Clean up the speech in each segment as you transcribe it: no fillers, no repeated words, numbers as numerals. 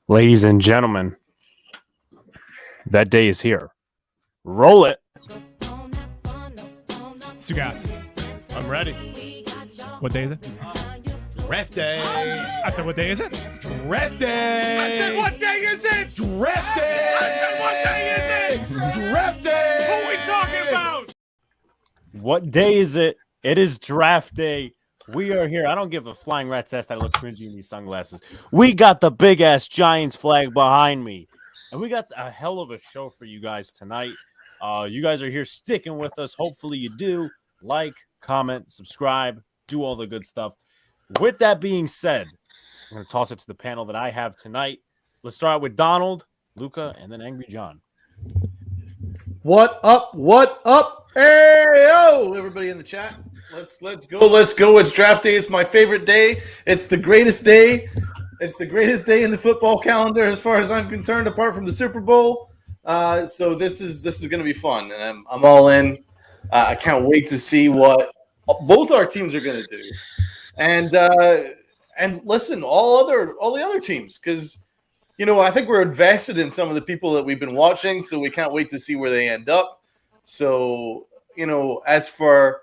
Ladies and gentlemen, that day is here. Roll it. Sugats. I'm ready. What day is it? Draft day. I said, what day is it? Draft day. I said, what day is it? Draft day. I said, what day is it? Draft day. Who are we talking about? What day is it? It is draft day. We are here. I don't give a flying rat's ass that I look cringy in these sunglasses. We got the big ass Giants flag behind me. And we got a hell of a show for you guys tonight. You guys are here sticking with us. Hopefully you do. Like, comment, subscribe, do all the good stuff. With that being said, I'm going to toss it to the panel that I have tonight. Let's start with Donald, Luca, and then Angry John. What up? What up? Hey, yo, everybody in the chat. Let's go. It's draft day. It's my favorite day. It's the greatest day. It's the greatest day in the football calendar as far as I'm concerned, apart from the Super Bowl. So this is going to be fun, and I'm all in. I can't wait to see what both our teams are going to do, and listen, all the other teams, because I think we're invested in some of the people that we've been watching, so we can't wait to see where they end up. So as for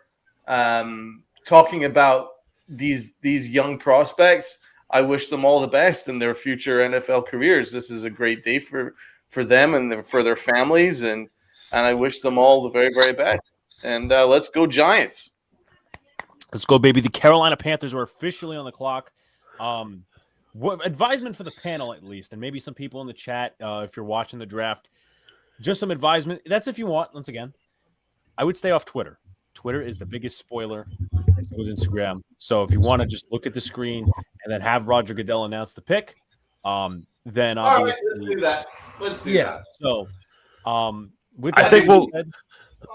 talking about these young prospects, I wish them all the best in their future NFL careers. This is a great day for them and for their families, and I wish them all the very, very best. And let's go Giants. Let's go, baby. The Carolina Panthers are officially on the clock. What advisement for the panel, at least, and maybe some people in the chat, if you're watching the draft, just some advisement. That's if you want. Once again, I would stay off Twitter. Twitter is the biggest spoiler. So is Instagram. So if you want to just look at the screen and then have Roger Goodell announce the pick, then All obviously, right, let's do that. Let's do that. So, with I that think being said,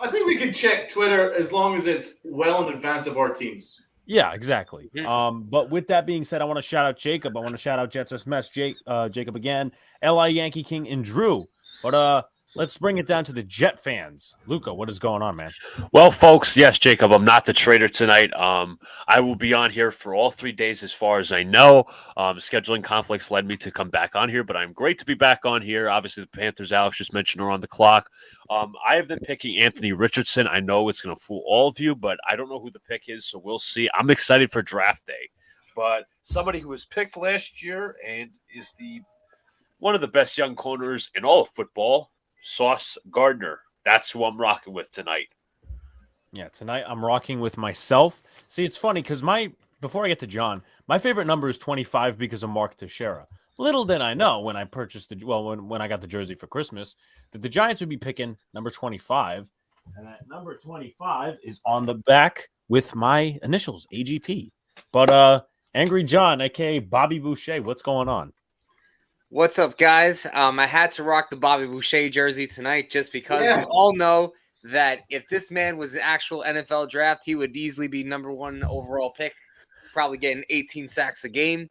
I think we can check Twitter as long as it's well in advance of our teams. yeah, exactly. But with that being said, I want to shout out Jacob. I want to shout out Jets Mess, Jacob again, LI Yankee King, and Drew. But let's bring it down to the Jet fans. Luca, what is going on, man? Well, folks, yes, Jacob, I'm not the trader tonight. I will be on here for all 3 days as far as I know. Scheduling conflicts led me to come back on here, but I'm great to be back on here. Obviously, the Panthers, Alex just mentioned, are on the clock. I have been picking Anthony Richardson. I know it's going to fool all of you, but I don't know who the pick is, so we'll see. I'm excited for draft day. But somebody who was picked last year and is one of the best young corners in all of football, Sauce Gardner. That's who I'm rocking with tonight. Yeah, tonight I'm rocking with myself. See, it's funny because before I get to John, my favorite number is 25 because of Mark Teixeira. Little did I know when I purchased when I got the jersey for Christmas that the Giants would be picking number 25, and that number 25 is on the back with my initials, AGP. But Angry John, aka Bobby Boucher, what's going on? What's up, guys? I had to rock the Bobby Boucher jersey tonight just because we all know that if this man was an actual NFL draft, he would easily be number one overall pick, probably getting 18 sacks a game.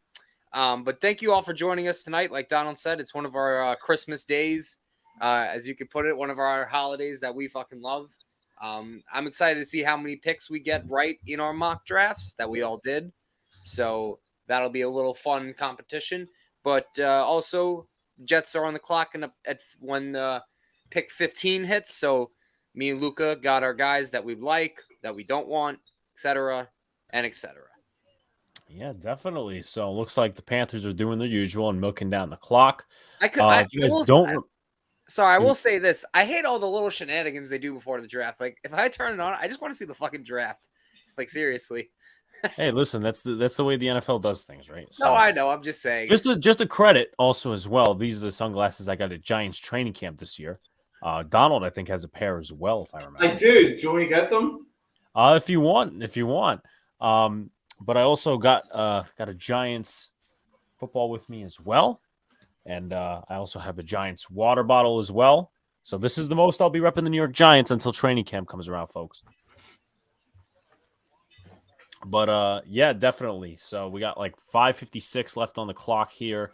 But thank you all for joining us tonight. Like Donald said, it's one of our Christmas days, as you could put it, one of our holidays that we fucking love. I'm excited to see how many picks we get right in our mock drafts that we all did. So that'll be a little fun competition. But also, Jets are on the clock at when pick 15 hits. So me and Luca got our guys that we like, that we don't want, etc. and etc. Yeah, definitely. So it looks like the Panthers are doing their usual and milking down the clock. I will say this. I hate all the little shenanigans they do before the draft. Like, if I turn it on, I just want to see the fucking draft. Like, seriously. Hey, listen, that's the way the NFL does things, right? So, no, I know. I'm just saying. Just a credit also as well. These are the sunglasses I got at Giants training camp this year. Donald, I think, has a pair as well, if I remember. I do. Do you want to get them? If you want. But I also got a Giants football with me as well, and I also have a Giants water bottle as well. So this is the most I'll be repping the New York Giants until training camp comes around, folks. But yeah, definitely. So we got like 5:56 left on the clock here.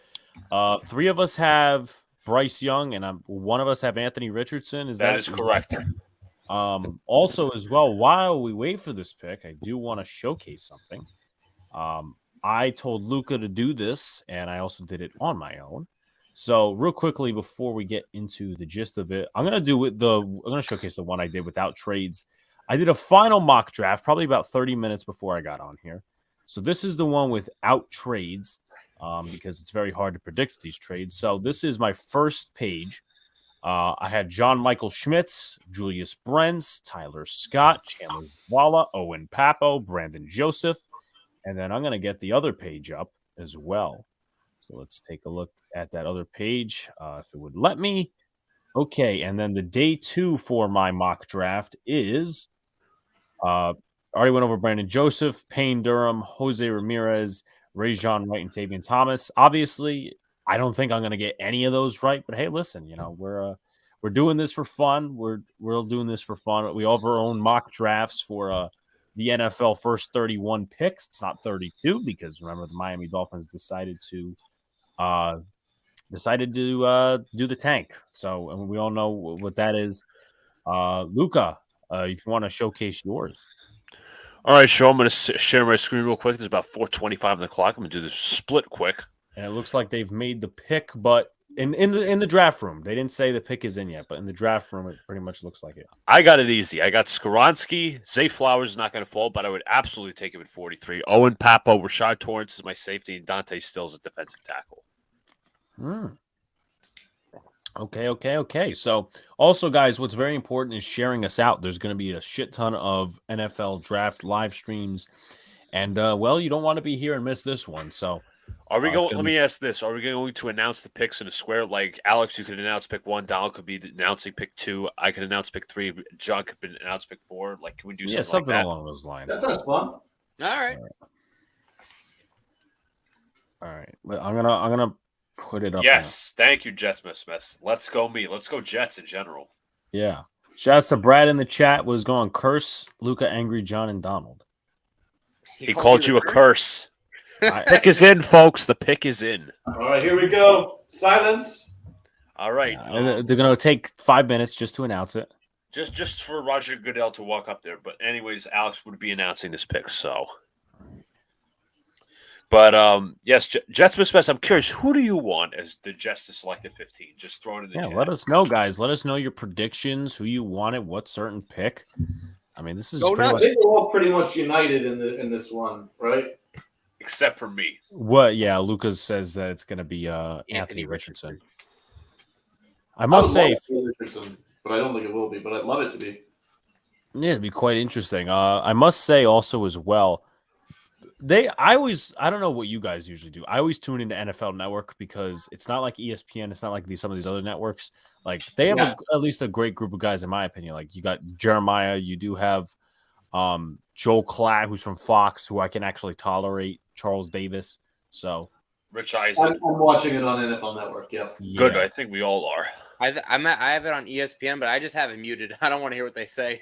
3 of us have Bryce Young, and one of us have Anthony Richardson. That is correct. Also, as well, while we wait for this pick, I do want to showcase something. I told Luca to do this, and I also did it on my own. So real quickly before we get into the gist of it, I'm gonna showcase the one I did without trades. I did a final mock draft probably about 30 minutes before I got on here. So this is the one without trades because it's very hard to predict these trades. So this is my first page. I had John Michael Schmitz, Julius Brents, Tyler Scott, Chandler Walla, Owen Papo, Brandon Joseph, and then I'm gonna get the other page up as well. So let's take a look at that other page, if it would let me. Okay, and then the day 2 for my mock draft is already went over Brandon Joseph, Payne Durham, Jose Ramirez, Rajon Wright, and Tavian Thomas. Obviously, I don't think I'm going to get any of those right, but hey, listen, we're doing this for fun. We're doing this for fun. We all have our own mock drafts for the NFL first 31 picks. It's not 32 because remember the Miami Dolphins decided to do the tank. So and we all know what that is. Luca, if you want to showcase yours. All right, sure. I'm going to share my screen real quick. There's about 4:25 on the clock. I'm going to do this split quick. And it looks like they've made the pick, but in the draft room, they didn't say the pick is in yet, but in the draft room, it pretty much looks like it. I got it easy. I got Skoronski. Zay Flowers is not going to fall, but I would absolutely take him at 43. Owen Papo, Rashad Torrance is my safety, and Dante Stills at defensive tackle. Okay. So also, guys, what's very important is sharing us out. There's going to be a shit ton of NFL draft live streams, and you don't want to be here and miss this one. So are we going? Let me ask this: are we going to announce the picks in a square? Like Alex, you could announce pick 1. Donald could be announcing pick 2. I could announce pick 3. John could announce pick 4. Like, can we do something like that? along those lines? That sounds fun. All right. All right. I'm gonna put it up. Yes, thank you, Jets Smith. Let's go me. Let's go Jets in general. Yeah. Shouts to Brad in the chat was going curse Luca, Angry John, and Donald. He called you a curse. Pick is in, folks. The pick is in. All right, here we go. Silence. All right. They're going to take 5 minutes just to announce it. Just for Roger Goodell to walk up there. But anyways, Alex would be announcing this pick, so. But, yes, Jets Smith, I'm curious, who do you want as the Jets to select at 15? Just throw it in the chat. Let us know, guys. Let us know your predictions, who you wanted, what certain pick. I mean, this is I think we're all pretty much united in this one, right? Except for me. What? Yeah, Lucas says that it's going to be Anthony Richardson. I must say, Richardson, but I don't think it will be. But I'd love it to be. Yeah, it'd be quite interesting. I must say also as well, I don't know what you guys usually do. I always tune into NFL Network because it's not like ESPN. It's not like some of these other networks. Like they have at least a great group of guys, in my opinion. Like you got Jeremiah, you do have Joel Klatt, who's from Fox, who I can actually tolerate. Charles Davis. So Rich Eisen. I'm watching it on NFL Network. Yep. Yeah. Good. I think we all are. I have it on ESPN, but I just have it muted. I don't want to hear what they say.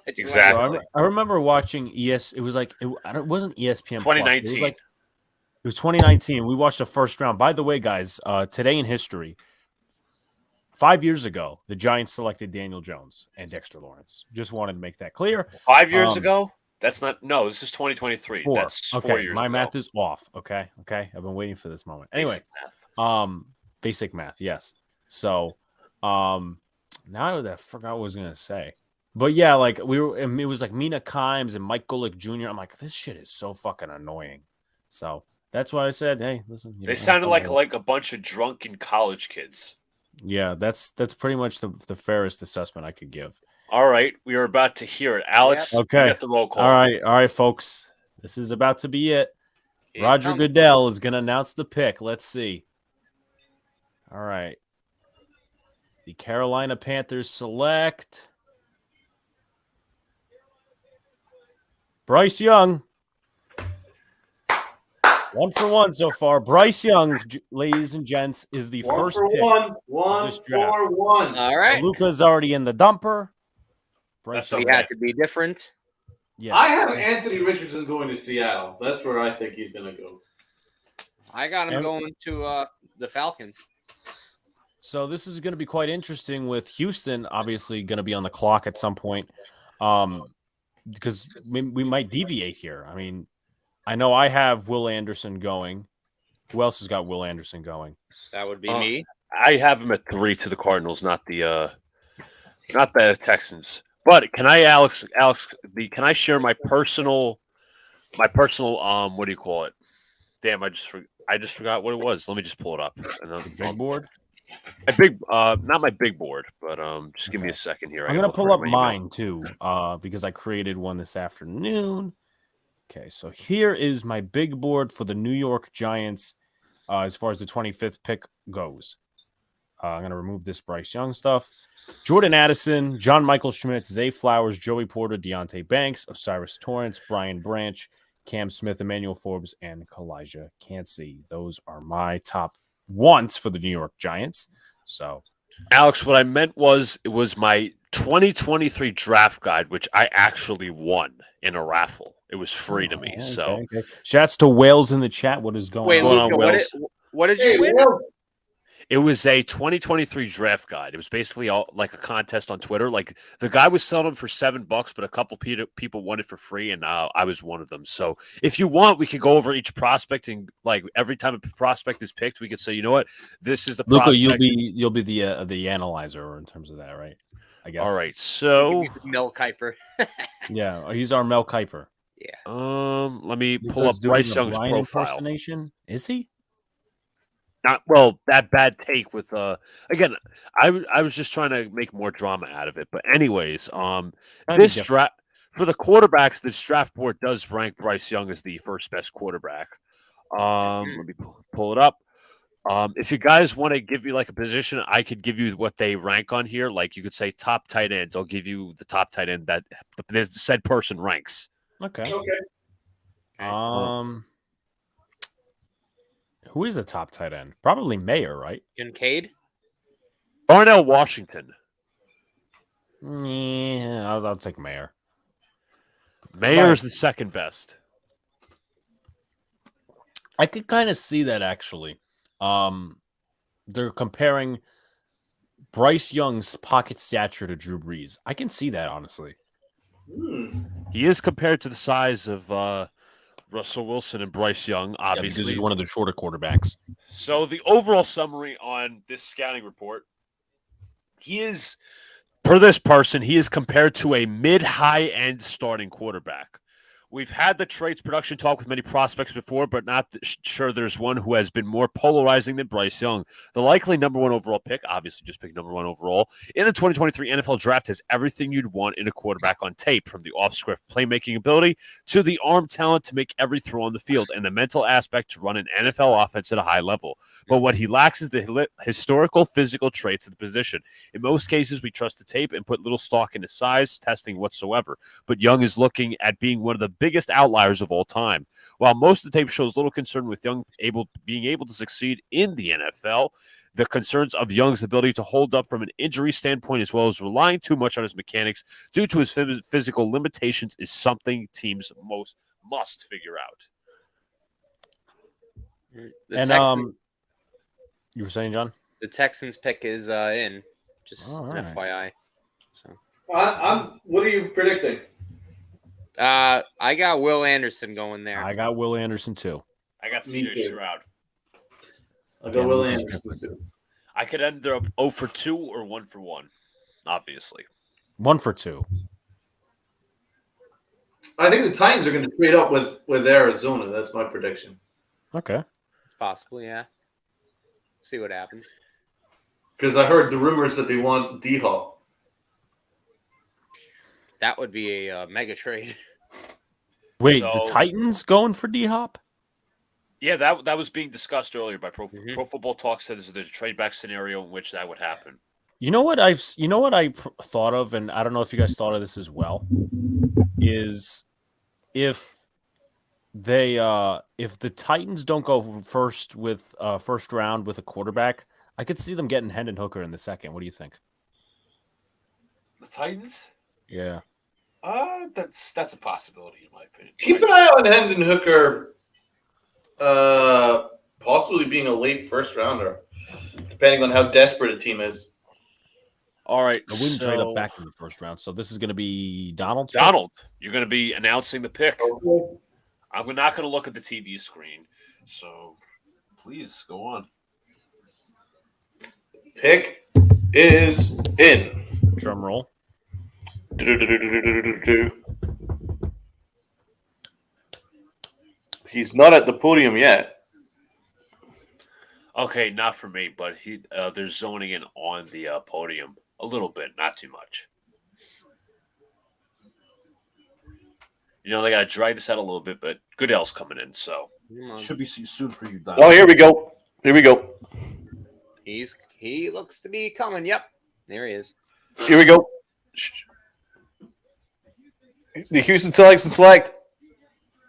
Exactly. I remember watching It was like it wasn't ESPN. 2019. It was 2019. We watched the first round. By the way, guys, today in history, 5 years ago, the Giants selected Daniel Jones and Dexter Lawrence. Just wanted to make that clear. 5 years ago? That's not. No, this is 2023. That's 4 years. My ago. math is off. Okay. I've been waiting for this moment. Anyway, basic math. Yes. So, now that I forgot what I was gonna say, but yeah, like it was like Mina Kimes and Mike Golick Jr. I'm like, this shit is so fucking annoying. So that's why I said, hey, listen. They sounded like a bunch of drunken college kids. Yeah, that's pretty much the fairest assessment I could give. All right, we are about to hear it, Alex. Okay, get the roll call. All right, folks. This is about to be it. Roger Goodell is going to announce the pick. Let's see. All right. The Carolina Panthers select Bryce Young. 1 for 1 so far. Bryce Young, ladies and gents, is the first pick. 1 for 1. All right. Luca's already in the dumper. Bryce Young had to be different. Yeah. I have Anthony Richardson going to Seattle. That's where I think he's going to go. I got him going to the Falcons. So this is going to be quite interesting with Houston, obviously going to be on the clock at some point, because we might deviate here. I mean, I know I have Will Anderson going. Who else has got Will Anderson going? That would be me. I have him at 3 to the Cardinals, not the Texans. But can I, Alex, can I share my personal, what do you call it? Damn, I just forgot what it was. Let me just pull it up. Big board. My big, not my big board, but just give me a second here. I'm gonna pull up mine too, because I created one this afternoon. Okay, so here is my big board for the New York Giants as far as the 25th pick goes. I'm going to remove this Bryce Young stuff. Jordan Addison, John Michael Schmidt, Zay Flowers, Joey Porter, Deontay Banks, Osiris Torrance, Brian Branch, Cam Smith, Emmanuel Forbes, and Kalijah Cansey. Those are my top ones for the New York Giants. So, Alex, what I meant was it was my 2023 draft guide, which I actually won in a raffle. It was free to me. Okay. Shouts to Wales in the chat. What is going on? Luca, what did you win? It was a 2023 draft guide. It was basically like a contest on Twitter. Like the guy was selling them for $7, but a couple people won it for free, and I was one of them. So if you want, we could go over each prospect, and like every time a prospect is picked, we could say, you know what, this is the Luca. prospect. You'll be the analyzer in terms of that, right? I guess. All right. So Mel Kiper. Yeah, he's our Mel Kiper. Yeah. Let me pull up Bryce Young's profile. Is he? Not well. That bad take with again. I was just trying to make more drama out of it. But anyways, this draft for the quarterbacks, this draft board does rank Bryce Young as the first best quarterback. Let me pull it up. If you guys want to give me like a position, I could give you what they rank on here. Like you could say top tight ends. I'll give you the top tight end that the said person ranks. Okay. Who is the top tight end? Probably Mayer, right? Kincaid? Darnell Washington. Yeah, I'll take Mayer. Mayer's the second best. I could kind of see that actually. They're comparing Bryce Young's pocket stature to Drew Brees. I can see that honestly. He is compared to the size of Russell Wilson and Bryce Young, obviously. Yeah, because he's one of the shorter quarterbacks. So the overall summary on this scouting report, he is, per this person, he is compared to a mid-high end starting quarterback. We've had the traits production talk with many prospects before, but not sure there's one who has been more polarizing than Bryce Young. The likely number one overall pick, obviously just pick number one overall, in the 2023 NFL Draft has everything you'd want in a quarterback on tape, from the off-script playmaking ability to the arm talent to make every throw on the field and the mental aspect to run an NFL offense at a high level. But what he lacks is the historical physical traits of the position. In most cases, we trust the tape and put little stock into size testing whatsoever. But Young is looking at being one of the biggest outliers of all time. While most of the tape shows little concern with Young being able to succeed in the NFL, the concerns of Young's ability to hold up from an injury standpoint, as well as relying too much on his mechanics due to his physical limitations, is something teams must figure out. You were saying, John? The Texans pick is in. Just an FYI. So, what are you predicting? I got Will Anderson going there. I got Will Anderson too. I got CJ Stroud. I'll go Will Anderson too. I could end up 0 for 2 or 1 for 1, obviously. 1 for 2. I think the Titans are going to trade up with Arizona. That's my prediction. Okay. Possibly, yeah. See what happens. Because I heard the rumors that they want D-Hop. That would be a mega trade. Wait, the Titans going for D-Hop? Yeah, that was being discussed earlier by Pro Football Talk. Said there's a trade back scenario in which that would happen. You know what I thought of, and I don't know if you guys thought of this as well, is if the Titans don't go first round with a quarterback, I could see them getting Hendon Hooker in the second. What do you think? The Titans? Yeah. That's a possibility in my opinion. Keep an eye out on Hendon Hooker, possibly being a late first rounder, depending on how desperate a team is. All right, I wouldn't trade up back in the first round. So this is going to be Donald. Donald, you're going to be announcing the pick. Okay. I'm not going to look at the TV screen. So Please go on. Pick is in. Drum roll. He's not at the podium yet. Okay, not for me, but they're zoning in on the podium a little bit, not too much. You know, they got to drag this out a little bit, but Goodell's coming in, so should be soon for you, Don. Oh, here we go. Here we go. He looks to be coming. Yep, there he is. Here we go. The Houston Texans select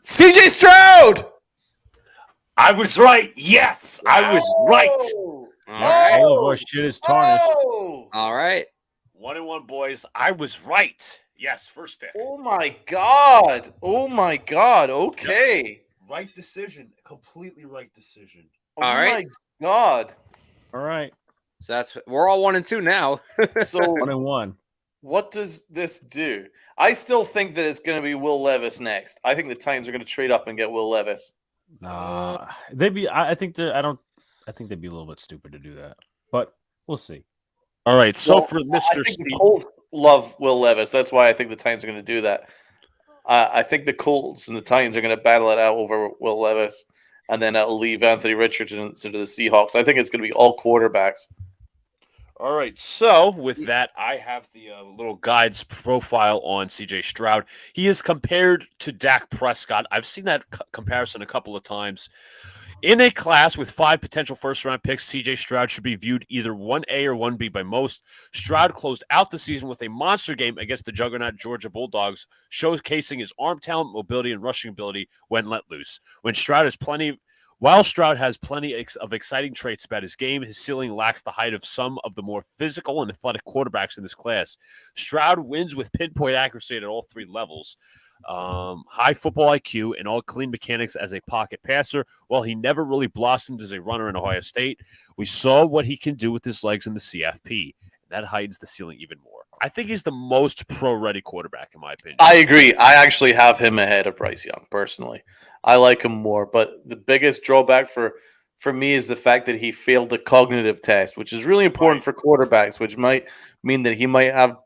CJ Stroud. I was right. Yes, I was right. All right. All of our shit is tarnished. Oh. All right. 1-1, boys. I was right. Yes, first pick. Oh my God. Oh my God. Okay. Right decision. Completely right decision. Oh All right. my God. All right. So we're all 1 and 2 now. So 1-1. what does this do? I still think that it's going to be Will Levis next. I think the Titans are going to trade up and get Will Levis. Nah, they'd be. I think they're. I don't. I think they'd be a little bit stupid to do that, but we'll see. All right. So Well, for I Mr. think Steve, the Colts love Will Levis. That's why I think the Titans are going to do that. I think the Colts and the Titans are going to battle it out over Will Levis, and then that'll leave Anthony Richardson to the Seahawks. I think it's going to be all quarterbacks. all right. So with that, I have the little guide's profile on CJ Stroud. He is compared to Dak Prescott. I've seen that comparison a couple of times. In a class with 5 potential first-round picks, CJ Stroud should be viewed either 1A or 1B by most. Stroud closed out the season with a monster game against the juggernaut Georgia Bulldogs, showcasing his arm talent, mobility, and rushing ability when let loose. While Stroud has plenty of exciting traits about his game, his ceiling lacks the height of some of the more physical and athletic quarterbacks in this class. Stroud wins with pinpoint accuracy at all 3 levels. High football IQ and all clean mechanics as a pocket passer. While he never really blossomed as a runner in Ohio State, we saw what he can do with his legs in the CFP. That heightens the ceiling even more. I think he's the most pro-ready quarterback, in my opinion. I agree. I actually have him ahead of Bryce Young, personally. I like him more, but the biggest drawback for me is the fact that he failed the cognitive test, which is really important for quarterbacks, which might mean that he might have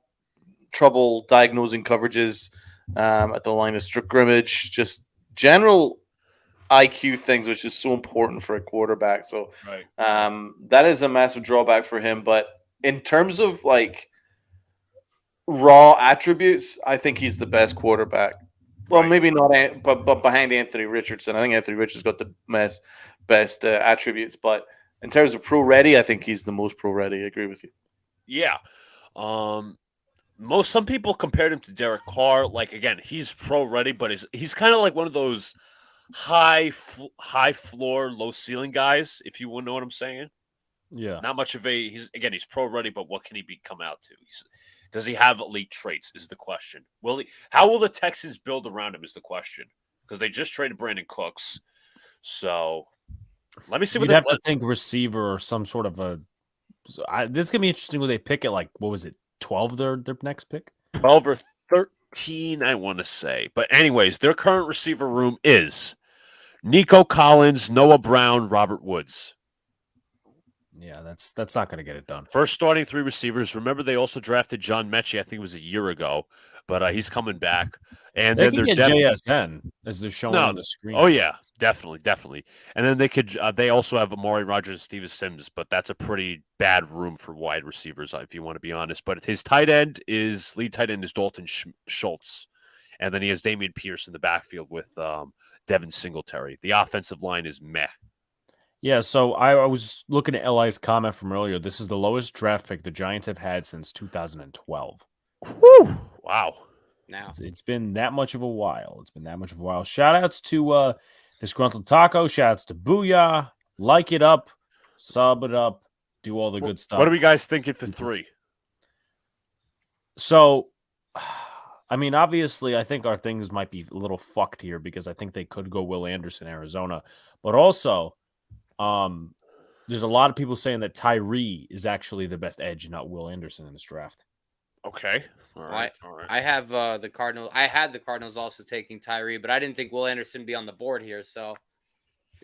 trouble diagnosing coverages at the line of scrimmage, just general IQ things, which is so important for a quarterback. So that is a massive drawback for him. But in terms of like raw attributes, I think he's the best quarterback. Well, maybe not, but behind Anthony Richardson. I think Anthony Richardson's got the best attributes. But in terms of pro-ready, I think he's the most pro-ready. I agree with you. Yeah. Some people compared him to Derek Carr. Like, again, he's pro-ready, but he's kind of like one of those high floor, low ceiling guys, if you know what I'm saying. Yeah. Not much of he's pro-ready, but what can he come out to? Does he have elite traits is the question. How will the Texans build around him is the question. Because they just traded Brandon Cooks. So let me see what You'd have to think receiver or some sort of a this is gonna be interesting when they pick it, like, what was it, 12 their next pick? 12 or 13, I want to say. But anyways, their current receiver room is Nico Collins, Noah Brown, Robert Woods. Yeah, that's not going to get it done. First starting 3 receivers. Remember, they also drafted John Mechie, I think it was a year ago, but he's coming back. And they then can get JSN as they're showing on the screen. Oh yeah, definitely. And then they also have Amari Rogers and Steven Sims, but that's a pretty bad room for wide receivers, if you want to be honest. But his lead tight end is Dalton Schultz, and then he has Damian Pierce in the backfield with Devin Singletary. The offensive line is meh. Yeah, so I was looking at LI's comment from earlier. This is the lowest draft pick the Giants have had since 2012. Whew. Wow. Now It's been that much of a while. Shout outs to Disgruntled Taco. Shout outs to Booyah. Like it up. Sub it up. Do all the good stuff. What are we guys thinking for 3? So, I mean, obviously, I think our things might be a little fucked here because I think they could go Will Anderson, Arizona. But also, there's a lot of people saying that Tyree is actually the best edge, not Will Anderson in this draft. Okay. All right. I have the Cardinals. I had the Cardinals also taking Tyree, but I didn't think Will Anderson would be on the board here. So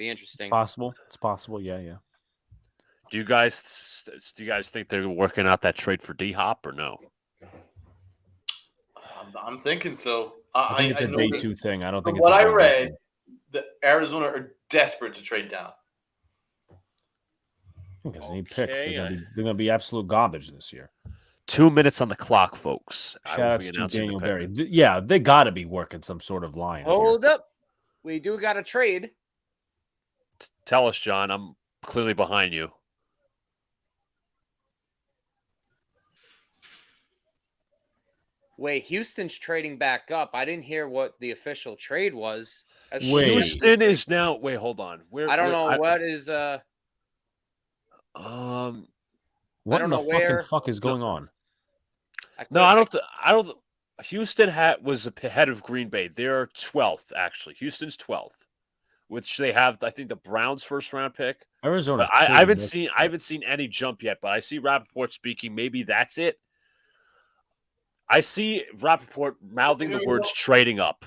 Be interesting. Possible. It's possible. Yeah, yeah. Do you guys think they're working out that trade for D-Hop or no? I'm thinking so. I think it's a know day that 2 thing. I don't think from it's what a I day 1 read, thing. the Arizona are desperate to trade down. Because they need picks. Okay, They're gonna be absolute garbage this year. 2 minutes on the clock, folks. I will Shout be outs to announcing the Daniel pick. Berry. Yeah, they got to be working some sort of lines here. Hold up. We do got a trade. Tell us, John. I'm clearly behind you. Wait, Houston's trading back up. I didn't hear what the official trade was. Wait. Houston is now. Wait, hold on. I don't know what is. What don't in the know where- fuck is going on? No, I don't. Houston was ahead of Green Bay. They're 12th, actually. Houston's 12th, which they have, I think, the Browns' first round pick. Arizona's. But I haven't killing seen any jump yet. But I see Rappaport speaking. Maybe that's it. I see Rappaport mouthing the words "trading up."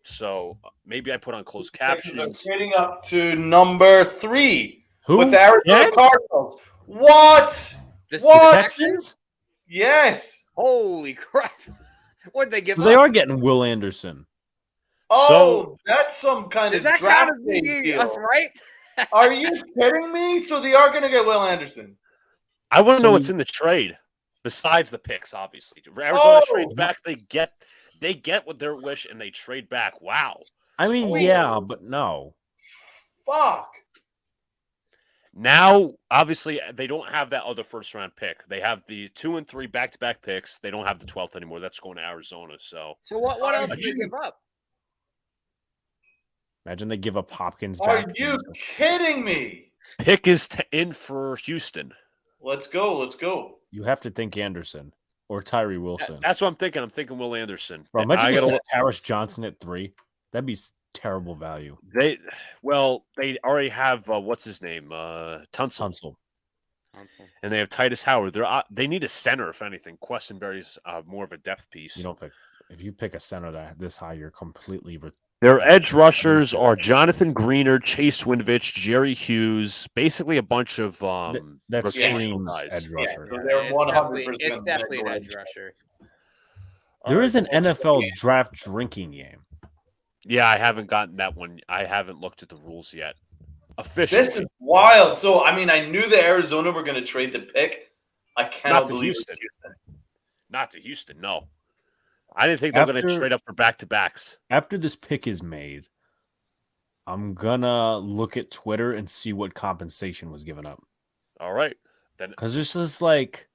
So maybe I put on closed They're captions. trading up to number 3 Who? with the Arizona Again? Cardinals. What? This What? Texans? Yes. Holy crap! What'd they give They up? are getting Will Anderson. Oh, that's some kind Does of that draft count as day being deal. us, right? Are you kidding me? So they are going to get Will Anderson. I want to So know we- what's in the trade besides the picks. Obviously, Arizona Oh! trades back. They get what their wish and they trade back. Wow. I mean, Sweet. yeah, but no. Fuck. Now, obviously, they don't have that other first round pick. They have the 2 and 3 back to back picks. They don't have the 12th anymore. That's going to Arizona. So So what else did they you- give up? Imagine they give up Hopkins. Are back. you kidding me? pick is in for Houston. Let's go. Let's go. You have to think Anderson or Tyree Wilson. That's what I'm thinking. I'm thinking Will Anderson. Bro, imagine I they gotta sent Harris Johnson at 3. That'd be terrible value. They already have what's his name, Tunsil, Tunsil. and they have Titus Howard. They need a center if anything. Questenberry's more of a depth piece. You don't pick. If you pick a center this high, you're completely. Their edge rushers are Jonathan Greener, Chase Winovich, Jerry Hughes, basically a bunch of That rotational screams guys. edge rusher. So they're 100%. It's definitely an edge rusher. There is an NFL draft drinking game. Yeah, I haven't gotten that one. I haven't looked at the rules yet. Officially. This is wild. So, I mean, I knew that Arizona were going to trade the pick. I cannot Not to believe Houston. it's Houston. Not to Houston, no. I didn't think they were going to After- trade up for back-to-backs. After this pick is made, I'm gonna look at Twitter and see what compensation was given up. All right. Then Because this is like,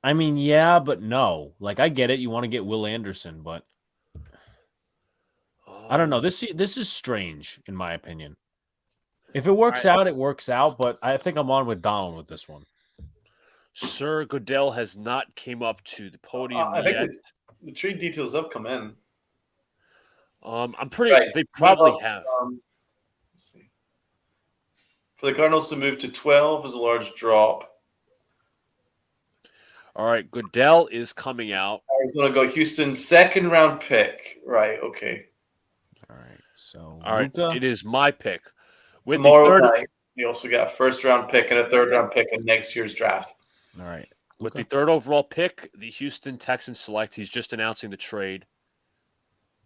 I mean, yeah, but no. Like, I get it. You want to get Will Anderson, but I don't know. This is strange, in my opinion. If it works out, it works out. But I think I'm on with Donald with this one. Sir Goodell has not came up to the podium I think yet. the trade details have come in. I'm pretty. Right. They probably have. Let's see. For the Cardinals to move to 12 is a large drop. All right, Goodell is coming out. I was going to go Houston's second round pick. Right. Okay. All right. So, All right, Luka, it is my pick. With Tomorrow the third, night, you also got a first round pick and a third round pick in next year's draft. all right. with the Luka. third overall pick, the Houston Texans select. He's just announcing the trade.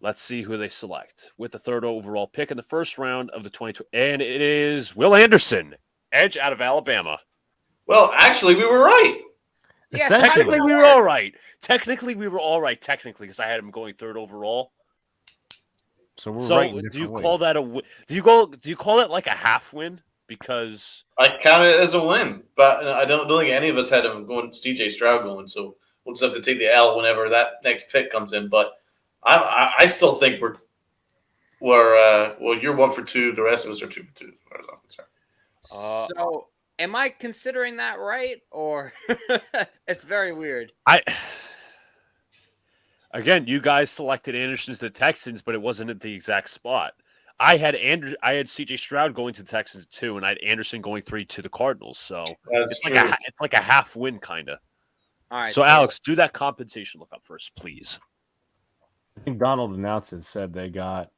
Let's see who they select. With the third overall pick in the first round of the 2020, and it is Will Anderson, edge out of Alabama. Well, actually, we were right. Yes, Essentially, Technically, we were all right. Technically, because I had him going third overall. So we're So, right. in do you different call ways. that a win? Do you call that like a half win? Because I count it as a win, but I don't think any of us had him going CJ Stroud going. So we'll just have to take the L whenever that next pick comes in. But I still think we're well, you're 1 for 2. The rest of us are 2 for 2, as far as I'm concerned. So, am I considering that right, or it's very weird? Again, you guys selected Anderson to the Texans, but it wasn't at the exact spot. I had CJ Stroud going to the Texans 2, and I had Anderson going 3 to the Cardinals. So That's it's true. like a half win kind of. All right. So Alex, do that compensation look up first, please. I think Donald announced it, said they got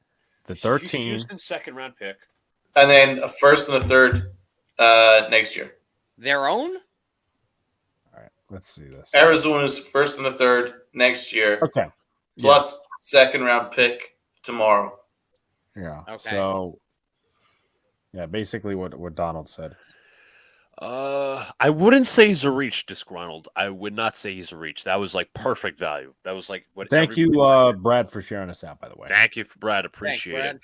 the 13. Houston second round pick. and then a first and a third next year. Their own? All right, let's see this. Arizona's first and a third next year, Okay. plus second round pick tomorrow. Yeah. Okay. So, yeah, basically what Donald said. I wouldn't say he's a reach, disgruntled. I would not say he's a reach. That was like perfect value. That was like what. Thank you, everybody- Brad, for sharing us out. By the way. Thank you, Brad. Thanks, Appreciate Brad.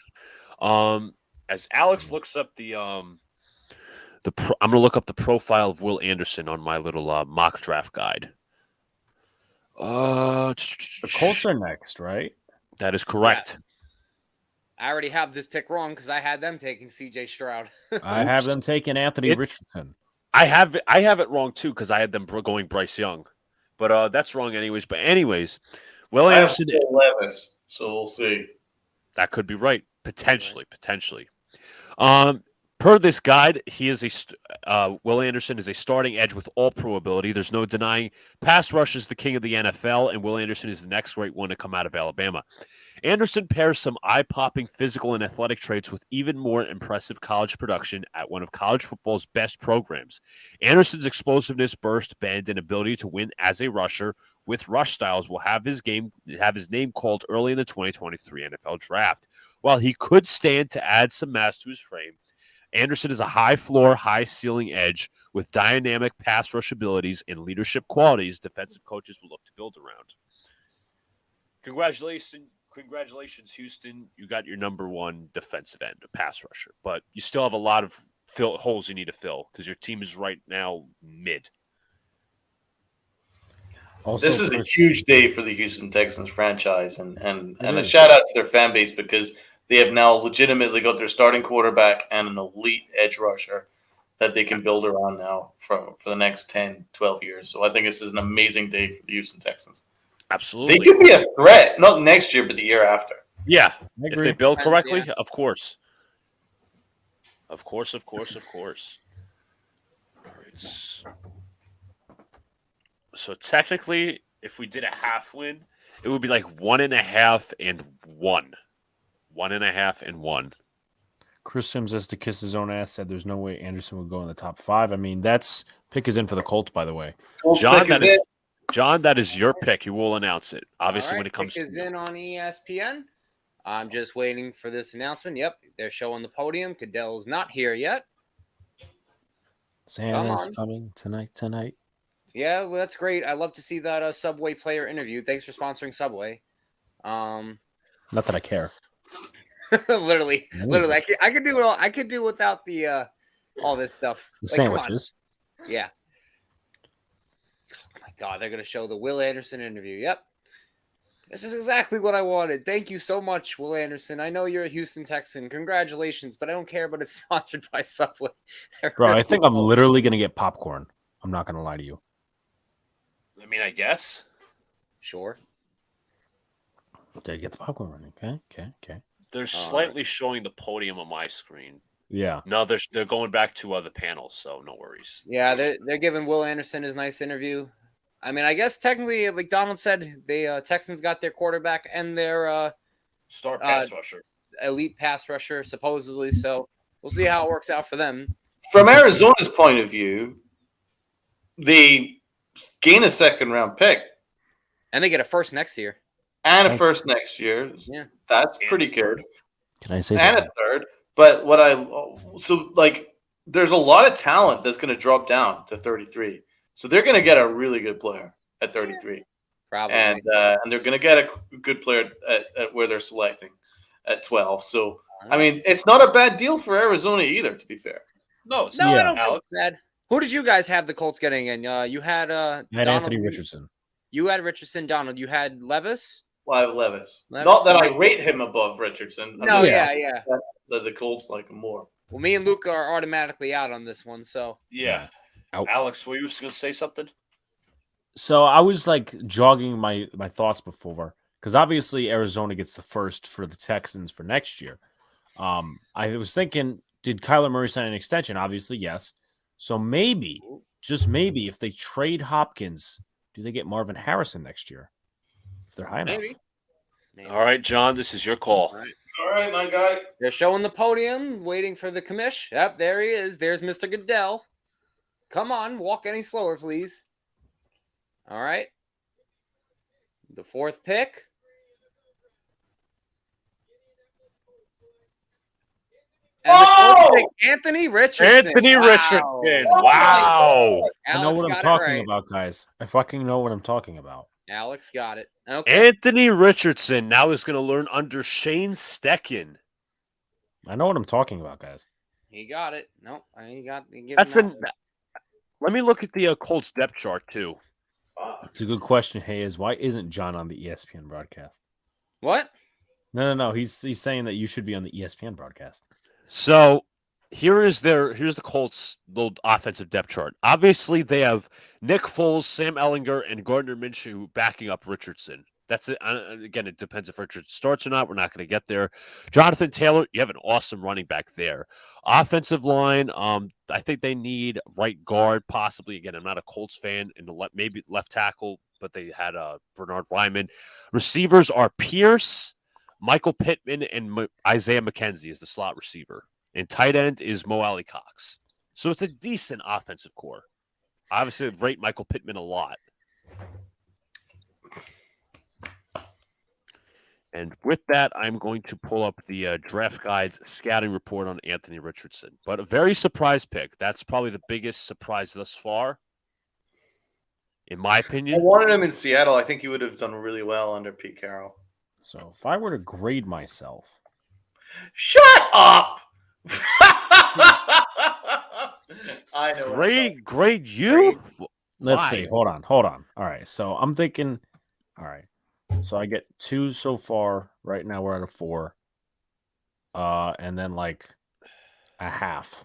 it. As Alex looks up I'm gonna look up the profile of Will Anderson on my little mock draft guide. The Colts are next, right? That is correct. I already have this pick wrong because I had them taking C.J. Stroud. I have them taking Anthony Richardson. I have it wrong too because I had them going Bryce Young, but that's wrong anyways. But anyways, Will Anderson, Levis, so we'll see. that could be right potentially. Per this guide, he is Will Anderson is a starting edge with all pro ability. There's no denying pass rush is the king of the NFL, and Will Anderson is the next great one to come out of Alabama. Anderson pairs some eye-popping physical and athletic traits with even more impressive college production at one of college football's best programs. Anderson's explosiveness, burst, bend, and ability to win as a rusher with rush styles will have his name called early in the 2023 NFL Draft. While he could stand to add some mass to his frame, Anderson is a high-floor, high-ceiling edge with dynamic pass rush abilities and leadership qualities defensive coaches will look to build around. Congratulations, Houston. You got your number one defensive end, a pass rusher. But you still have a lot of holes you need to fill because your team is right now mid. Also, This is a huge day for the Houston Texans franchise, and a shout out to their fan base because they have now legitimately got their starting quarterback and an elite edge rusher that they can build around now for the next 10, 12 years. So I think this is an amazing day for the Houston Texans. Absolutely. They could be a threat, not next year, but the year after. Yeah. I If agree. they build correctly, Yeah. of course. Of course. All right. So technically, if we did a half win, it would be like 1.5 and 1. 1.5 and 1. Chris Sims has to kiss his own ass. Said there's no way Anderson would go in the top 5. I mean, that's pick is in for the Colts, by the way. John, that is your pick. You will announce it. Obviously, All right, when it comes pick to is in on ESPN. I'm just waiting for this announcement. Yep, they're showing the podium. Cadell's not here yet. Santa's on. coming tonight. Yeah, well, that's great. I love to see that Subway player interview. Thanks for sponsoring Subway. Not that I care. literally, I could do it all. I could do without the all this stuff. The Like, come on. sandwiches. Yeah. Oh my God, they're gonna show the Will Anderson interview. Yep. This is exactly what I wanted. Thank you so much, Will Anderson. I know you're a Houston Texan. Congratulations, but I don't care, but it's sponsored by Subway. Bro, I think I'm literally going to get popcorn. I'm not going to lie to you. I mean, I guess. Sure. Okay, get the popcorn running. Okay. They're slightly showing the podium on my screen. Yeah. No, they're going back to the panel, so no worries. Yeah, they're giving Will Anderson his nice interview. I mean, I guess technically, like Donald said, the Texans got their quarterback and their Star pass rusher. elite pass rusher, supposedly. So we'll see how it works out for them. From Arizona's point of view, they gain a second-round pick And they get a first next year. and a first next year. Yeah. That's pretty good. Can I say And something? a third. But there's a lot of talent that's going to drop down to 33. So they're going to get a really good player at 33. Probably. And they're going to get a good player at where they're selecting at 12. So, I mean, it's not a bad deal for Arizona either, to be fair. No, it's No, not, I don't think Alex. it's bad. Who did you guys have the Colts getting in? You had I had Donald, Anthony Richardson. You had Richardson. Donald, you had Levis. Well, I have Levis. Levis, Not that I right. rate him above Richardson. No, Yeah. yeah. The Colts like him more. Well, me and Luke are automatically out on this one. So Yeah. Out. Alex, were you going to say something? So I was like jogging my thoughts before because obviously Arizona gets the first for the Texans for next year. I was thinking, did Kyler Murray sign an extension? Obviously, yes. So maybe, just maybe, if they trade Hopkins, do they get Marvin Harrison next year? If they're high enough. maybe. All right, John, this is your call. All right. All right, my guy. They're showing the podium, waiting for the commish. Yep, there he is. There's Mr. Goodell. Come on, walk any slower, please. All right. The fourth pick. And the fourth pick, Anthony Richardson. Anthony Richardson. Wow. I know Alex what I'm got it talking right. about, guys. I fucking know what I'm talking about. Alex got it. Okay. Anthony Richardson now is going to learn under Shane Steichen. I know what I'm talking about, guys. He got it. Nope. He got That's an. Let me look at the Colts depth chart too. It's a good question. Hey, why isn't John on the ESPN broadcast? What? No. He's saying that you should be on the ESPN broadcast. So here's the Colts' little offensive depth chart. Obviously, they have Nick Foles, Sam Ellinger, and Gardner Minshew backing up Richardson. That's it. Again, it depends if Richard starts or not. We're not going to get there. Jonathan Taylor, you have an awesome running back there. Offensive line, I think they need right guard, possibly. Again, I'm not a Colts fan, and maybe left tackle, but they had Bernard Ryman. Receivers are Pierce, Michael Pittman, and Isaiah McKenzie is the slot receiver. And tight end is Mo Alley Cox. So it's a decent offensive core. Obviously, I rate Michael Pittman a lot. And with that, I'm going to pull up the Draft Guide's scouting report on Anthony Richardson. But a very surprise pick. That's probably the biggest surprise thus far, in my I opinion. wanted him in Seattle. I think he would have done really well under Pete Carroll. So if I were to grade myself, Shut up! I know. Grade you? let's Why? see. Hold on. All right. So I'm thinking, all right. So I get 2 so far. Right now we're at a 4. And then like a half.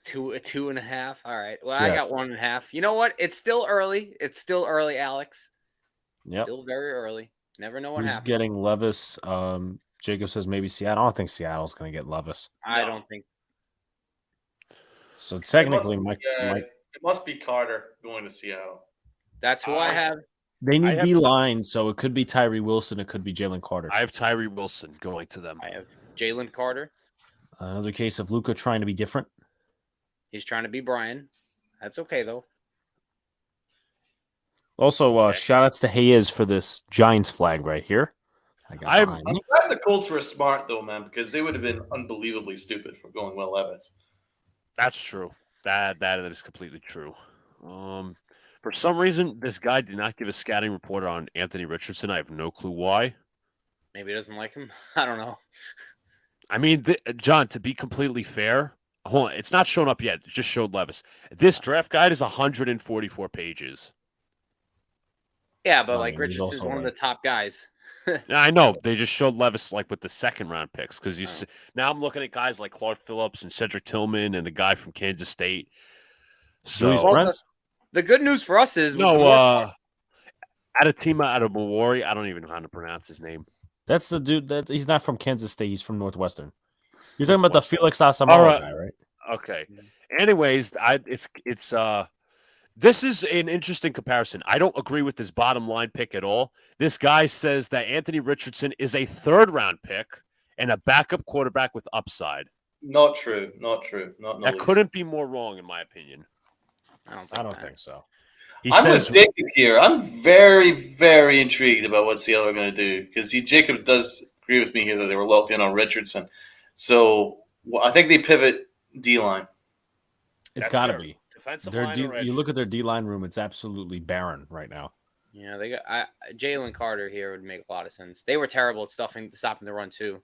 A 2.5. All right. Well, Yes. I got 1.5. You know what? It's still early. Alex. Yep. Still very early. Never know what Who's happens. getting Levis? Jacob says maybe Seattle. I don't think Seattle's going to get Levis. I don't think. So technically, Mike, it must be Carter going to Seattle. That's who I have. they I need have D line, so it could be Tyree Wilson. It could be Jalen Carter. I have Tyree Wilson going to them. I have Jalen Carter. Another case of Luka trying to be different. He's trying to be Brian. That's okay, though. Also, shout outs to Hayes for this Giants flag right here. I got I'm- behind I'm me. glad the Colts were smart, though, man, because they would have been unbelievably stupid for going Will Levis. That's true. That is completely true. For some reason, this guy did not give a scouting report on Anthony Richardson. I have no clue why. Maybe he doesn't like him. I don't know. I mean, John, to be completely fair, hold on, it's not shown up yet. It just showed Levis. This draft guide is 144 pages. Yeah, but Oh, like yeah, he's Richardson's also one of the right. top guys. Yeah, I know. They just showed Levis like with the second round picks because now I'm looking at guys like Clark Phillips and Cedric Tillman and the guy from Kansas State. So Julius Well, Brents? The good news for us is Adetima out of Milwaukee. I don't even know how to pronounce his name. That's the dude that he's not from Kansas State. He's from Northwestern. You're talking about the Felix Asamoah All right. guy, right? Okay. Anyways, this is an interesting comparison. I don't agree with this bottom line pick at all. This guy says that Anthony Richardson is a 3rd round pick and a backup quarterback with upside. Not true. Not true. Not in the That least. couldn't be more wrong, in my opinion. I don't think so. He I'm says with Jacob here. I'm very, very intrigued about what Seattle are going to do because Jacob does agree with me here that they were locked in on Richardson. So I think they pivot D-line. It's That's got to fair. be. defensive Their line. D, or edge? you look at their D line room; it's absolutely barren right now. Yeah, they got Jalen Carter here would make a lot of sense. They were terrible at stopping the run too.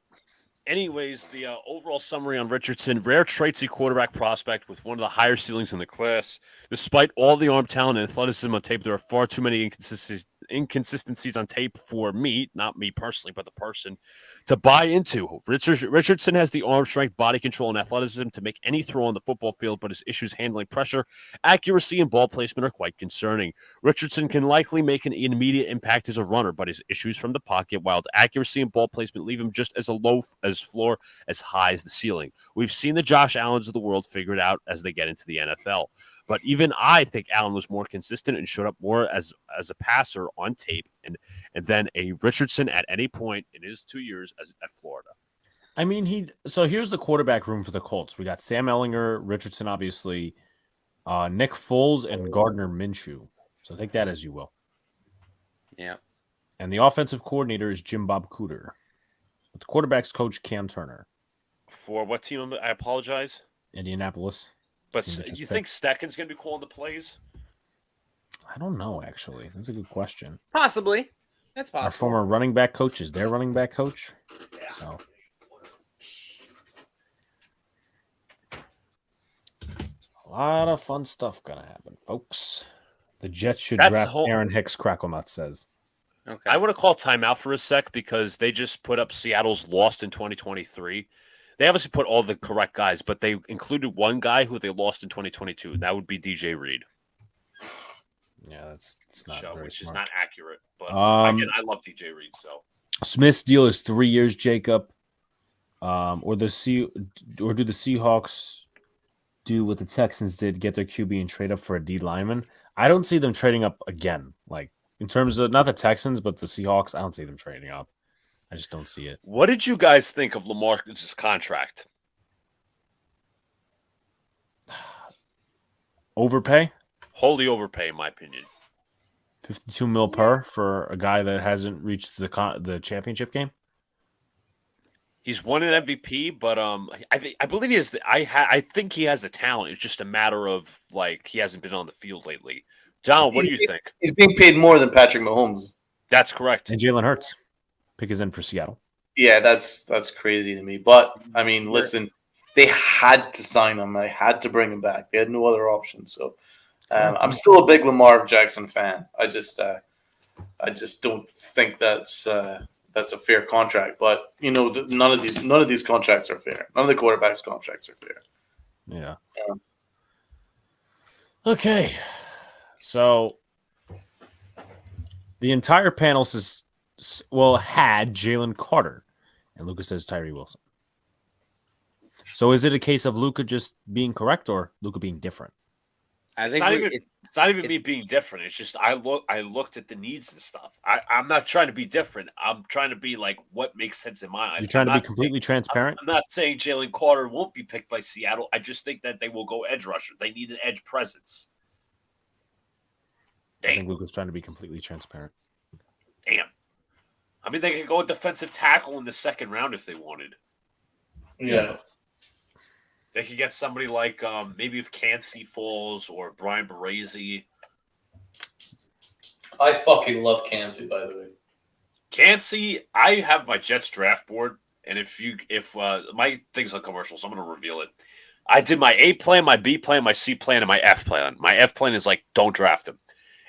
Anyways, the overall summary on Richardson: rare traitsy quarterback prospect with one of the higher ceilings in the class. Despite all the arm talent and athleticism on tape, there are far too many inconsistencies on tape for me, not me personally, but the person, to buy into. Richardson has the arm strength, body control, and athleticism to make any throw on the football field, but his issues handling pressure, accuracy, and ball placement are quite concerning. Richardson can likely make an immediate impact as a runner, but his issues from the pocket, while accuracy and ball placement leave him just as low as floor as high as the ceiling. We've seen the Josh Allens of the world figure it out as they get into the NFL. But even I think Allen was more consistent and showed up more as a passer on tape, and then a Richardson at any point in his 2 years at Florida. I mean, so here's the quarterback room for the Colts. We got Sam Ellinger, Richardson, obviously, Nick Foles, and Gardner Minshew. So take that as you will. Yeah. And the offensive coordinator is Jim Bob Cooter. The quarterback's coach, Cam Turner. For what team? I apologize. Indianapolis. But you think Steckens going to be calling the plays? I don't know, actually. That's a good question. Possibly. That's possible. Our former running back coach is their running back coach. Yeah. So a lot of fun stuff going to happen, folks. The Jets should draft Aaron Hicks, Cracklenut says. Okay. I want to call timeout for a sec because they just put up Seattle's lost in 2023. They obviously put all the correct guys, but they included one guy who they lost in 2022, and that would be DJ Reed. Yeah, that's not very which smart. is not accurate. But again, I love DJ Reed. So Smith's deal is 3 years, Jacob. Or do the Seahawks do what the Texans did, get their QB and trade up for a D lineman? I don't see them trading up again. Like in terms of not the Texans, but the Seahawks, I don't see them trading up. I just don't see it. what did you guys think of Lamar's contract? Overpay? Wholly overpay, in my opinion. $52 million per for a guy that hasn't reached the championship game. He's won an MVP, but I believe he has. I think he has the talent. It's just a matter of like he hasn't been on the field lately. John, what do you think? He's being paid more than Patrick Mahomes. That's correct. And Jalen Hurts. Pick is in for Seattle. Yeah, that's crazy to me. But I mean, listen, they had to sign him. They had to bring him back. They had no other option. So I'm still a big Lamar Jackson fan. I just don't think that's a fair contract. But you know, none of these contracts are fair. None of the quarterbacks' contracts are fair. Yeah. Okay. So the entire panel had Jalen Carter, and Luca says Tyree Wilson. So is it a case of Luca just being correct or Luca being different? I think It's not even me being different. It's just I looked at the needs and stuff. I'm not trying to be different. I'm trying to be like what makes sense in my eyes. You're trying to be completely transparent? I'm not saying Jalen Carter won't be picked by Seattle. I just think that they will go edge rusher. They need an edge presence. I think Luca's trying to be completely transparent. Damn. I mean, they could go a defensive tackle in the second round if they wanted. Yeah. They could get somebody like maybe if Cansey falls or Brian Baresi. I fucking love Cansey, by the way. Cansey, I have my Jets draft board, and if my thing's on commercial, so I'm going to reveal it. I did my A plan, my B plan, my C plan, and my F plan. My F plan is like, don't draft him.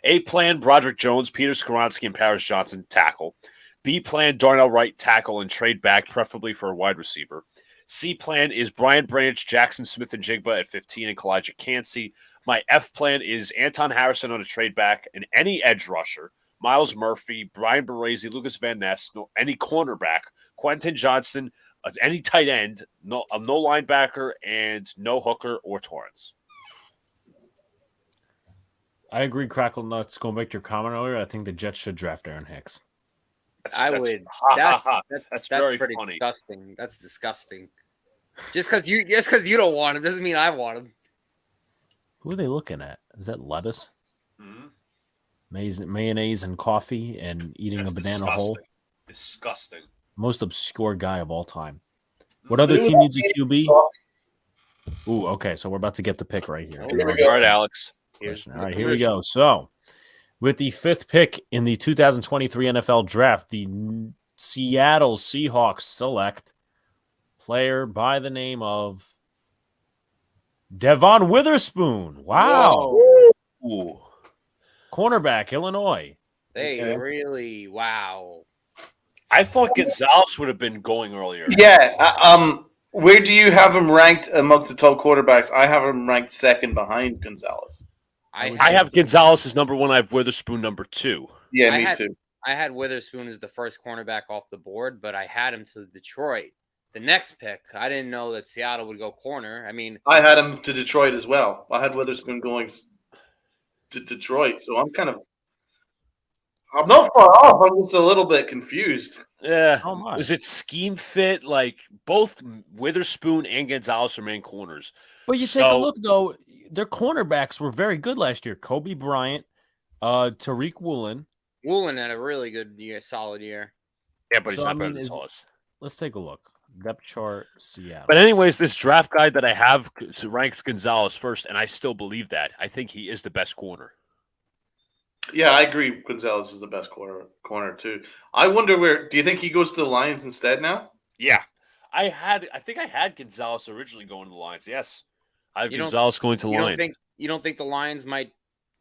A plan, Broderick Jones, Peter Skoronski, and Paris Johnson, tackle. B plan, Darnell Wright, tackle, and trade back, preferably for a wide receiver. C plan is Brian Branch, Jackson Smith, and Jigba at 15, and Kalijah Cansey. My F plan is Anton Harrison on a trade back, and any edge rusher, Miles Murphy, Brian Baresi, Lucas Van Ness, any cornerback, Quentin Johnson, any tight end, no linebacker, and no hooker or Torrance. I agree, Crackle Nuts. Going back to your comment earlier, I think the Jets should draft Aaron Hicks. That's very pretty funny. disgusting. That's disgusting. Just because you don't want him doesn't mean I want him. Who are they looking at? Is that Levis? Mm-hmm. Mayonnaise and coffee and eating a banana whole. Disgusting. Most obscure guy of all time. What other team needs a QB? Ooh, okay. So we're about to get the pick right here. All right, Alex. All right, here we go. So, with the 5th pick in the 2023 NFL Draft, the Seattle Seahawks select player by the name of Devon Witherspoon. Wow. Ooh. Cornerback, Illinois. Wow. I thought Gonzalez would have been going earlier. Yeah. Where do you have him ranked amongst the top quarterbacks? I have him ranked second behind Gonzalez. I have Gonzalez as number 1. I have Witherspoon number 2. Yeah, me too. I had Witherspoon as the first cornerback off the board, but I had him to Detroit. the next pick. I didn't know that Seattle would go corner. I mean, I had him to Detroit as well. I had Witherspoon going to Detroit, so I'm not far off. I'm just a little bit confused. Yeah. Oh my. Was it scheme fit? Like both Witherspoon and Gonzalez are main corners. But you take a look though, their cornerbacks were very good last year. Kobe Bryant, Tariq Woolen. Woolen had a really good year, solid year. Yeah, but he's So, not I better mean, than is- Sauce. Let's take a look. Depth chart, Seattle. But anyways, this draft guide that I have ranks Gonzalez first, and I still believe that. I think he is the best corner. Yeah, I agree. Gonzalez is the best corner too. I wonder where. Do you think he goes to the Lions instead now? Yeah. I think I had Gonzalez originally going to the Lions. Yes. I have You don't- Gonzalez going to the Lions. You don't think the Lions might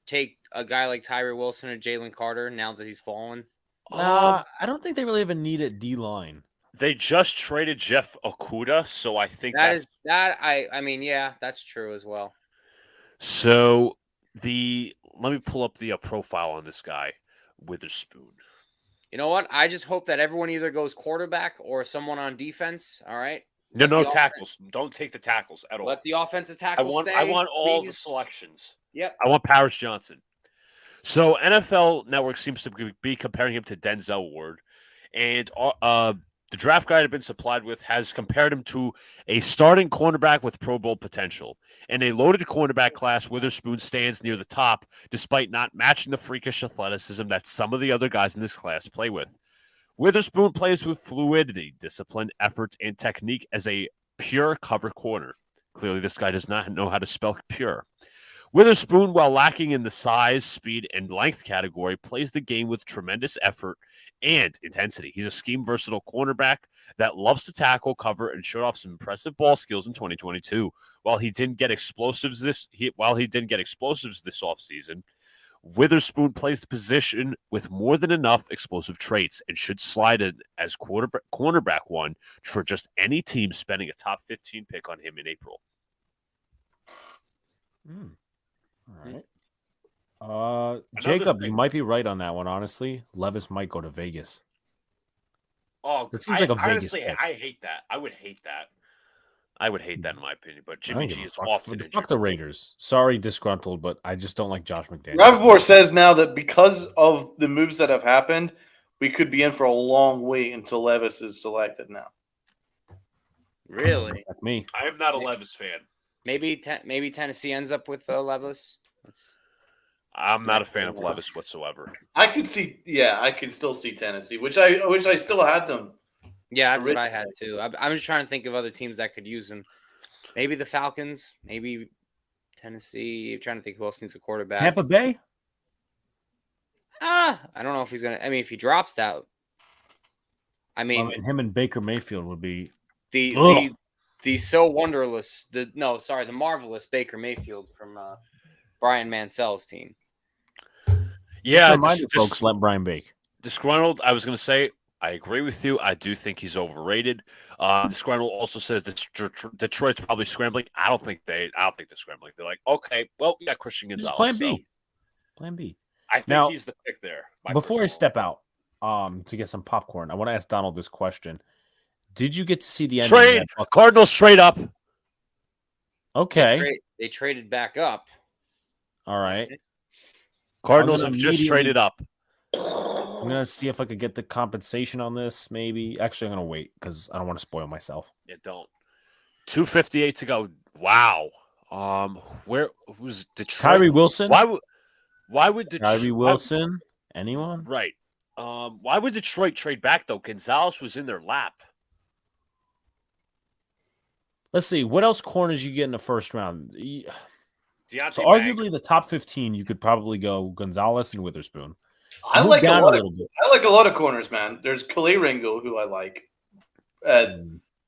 take a guy like Tyree Wilson or Jalen Carter now that he's fallen? Nah, I don't think they really have a need at D line. They just traded Jeff Okuda, so I think I mean, yeah, that's true as well. So let me pull up the profile on this guy, Witherspoon. You know what? I just hope that everyone either goes quarterback or someone on defense. All right. No the tackles. Don't take the tackles at all. Let the offensive tackle stay. I want all the please. selections. Yep. I want Paris Johnson. So NFL Network seems to be comparing him to Denzel Ward, and the draft guide I've been supplied with has compared him to a starting cornerback with Pro Bowl potential. In a loaded cornerback class, Witherspoon stands near the top, despite not matching the freakish athleticism that some of the other guys in this class play with. Witherspoon plays with fluidity, discipline, effort, and technique as a pure cover corner. Clearly, this guy does not know how to spell pure. Witherspoon, while lacking in the size, speed, and length category, plays the game with tremendous effort and intensity. He's a scheme-versatile cornerback that loves to tackle, cover, and showed off some impressive ball skills in 2022. While he didn't get explosives this offseason, Witherspoon plays the position with more than enough explosive traits and should slide in as cornerback one for just any team spending a top 15 pick on him in April. All right. Jacob, you might be right on that one, honestly. Levis might go to Vegas. Oh, it seems like a Vegas honestly, pick. I hate that. I would hate that. I would hate that in my opinion. But I Jimmy don't G give a is fuck. often Fuck the Raiders. Sorry, disgruntled, but I just don't like Josh McDaniels. Rappaport says now that because of the moves that have happened, we could be in for a long wait until Levis is selected now. Really? Like me. I am not a Levis fan. Maybe Tennessee ends up with Levis. I'm not a fan of Levis whatsoever. I could still see Tennessee, which I still had them. Yeah, that's what I had too. I'm just trying to think of other teams that could use him. Maybe the Falcons, maybe Tennessee. I'm trying to think who else needs a quarterback. Tampa Bay? I don't know if he's gonna. I mean, if he drops out, I mean, him and Baker Mayfield would be the marvelous Baker Mayfield from Brian Mansell's team. Yeah, remind you folks, let Brian bake. Disgruntled. I was going to say, I agree with you. I do think he's overrated. Disgruntled also says that Detroit's probably scrambling. I don't think they're scrambling. They're like, okay, well, we got Christian Gonzalez. Plan B. Plan B. I think Now, he's the pick there. Before I step out to get some popcorn, I want to ask Donald this question. Did you get to see the end trade? of that Cardinals trade up. Okay. They traded back up. All right. Cardinals have just traded up. I'm going to see if I could get the compensation on this, maybe. Actually, I'm going to wait because I don't want to spoil myself. Yeah, don't. 2:58 to go. Wow. Who's Detroit? Tyree Wilson? Why would Detroit? Tyree Wilson? Anyone? Right. Why would Detroit trade back, though? Gonzalez was in their lap. Let's see. What else corners you get in the first round? So arguably the top 15, you could probably go Gonzalez and Witherspoon. I like a lot of corners, man. There's Kalei Ringo, who I like.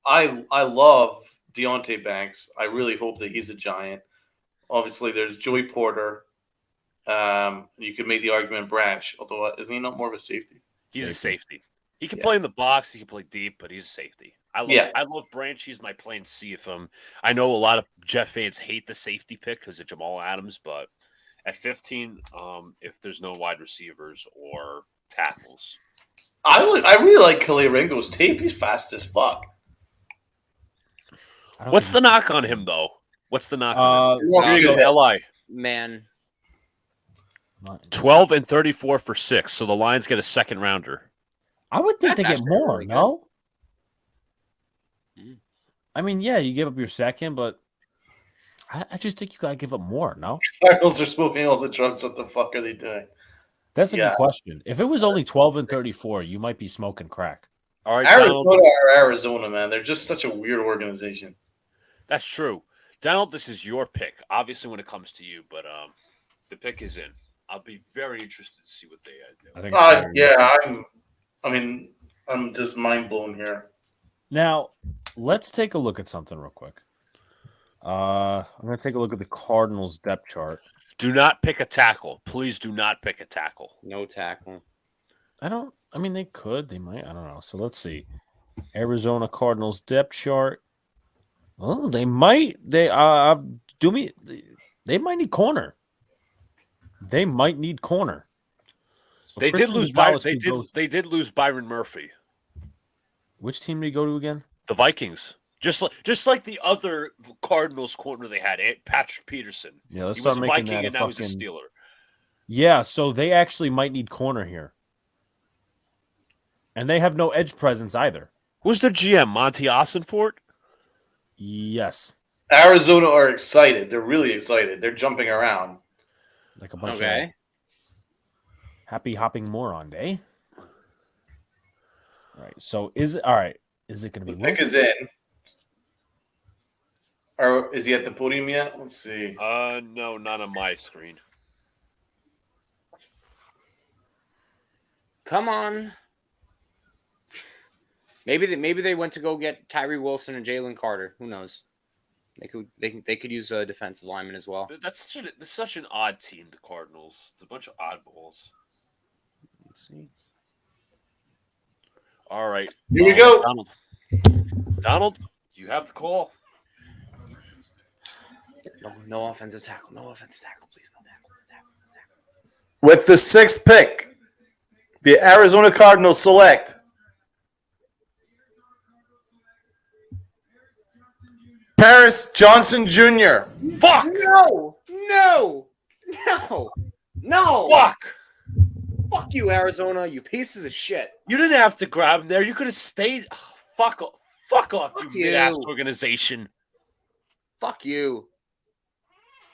I love Deontay Banks. I really hope that he's a Giant. Obviously, there's Joey Porter. You could make the argument Branch, although isn't he not more of a safety? He's a safety. He can play in the box. He can play deep, but he's a safety. I love Branch. He's my plan C of him. I know a lot of Jeff fans hate the safety pick because of Jamal Adams, but at 15, if there's no wide receivers or tackles, I really like Kalei Ringo's tape. He's fast as fuck. What's the knock on him, though? What's the knock on him? Walk Here you good. go, LI. Man, 12 and 34 for 6. So the Lions get a second rounder. I would think That's they get actually more. really good. No. Mm. I mean, yeah, you give up your second, but I just think you gotta give up more. No, Cardinals are smoking all the drugs. What the fuck are they doing? that's a Yeah. good question. If it was only 12 and 34, you might be smoking crack. All right, Arizona Donald. or Arizona, man. They're just such a weird organization. That's true. Donald, this is your pick. Obviously, when it comes to you, but the pick is in. I'll be very interested to see what they do. I think. It's very interesting. I'm just mind blown here. Now, let's take a look at something real quick. I'm gonna take a look at the Cardinals depth chart. Do not pick a tackle. Please do not pick a tackle. no tackle. I mean, they could. They might. I don't know. So let's see. Arizona Cardinals depth chart. Oh, they might. They do me. They might need corner. They might need corner. So They did Christian lose. Gonzalez They could did. go- They did lose Byron Murphy. Which team did he go to again? The Vikings. Just like the other Cardinals corner they had, Patrick Peterson. Yeah, let's He start was a making Viking that a and now he's a fucking. Steeler. Yeah, so they actually might need corner here, and they have no edge presence either. Who's their GM? Monty Ossenfort? Yes, Arizona are excited. They're really excited. They're jumping around. like a bunch of Okay. happy hopping moron day. All right, so is it all right? Is it going to The be pick Wilson? is in. Or is he at the podium yet? Let's see. No, not on my screen. Come on. Maybe they went to go get Tyree Wilson and Jalen Carter. Who knows? They could use a defensive lineman as well. That's such an odd team, the Cardinals. It's a bunch of oddballs. Let's see. All right. Here we go. Donald, you have the call. No offensive tackle. No offensive tackle, please. No tackle. With the 6th pick, the Arizona Cardinals select Paris Johnson Jr. Fuck! No. Fuck! Fuck you, Arizona. You pieces of shit. You didn't have to grab him there. You could have stayed. Oh, fuck off. Fuck off, Fuck you mid-ass you. organization. Fuck you.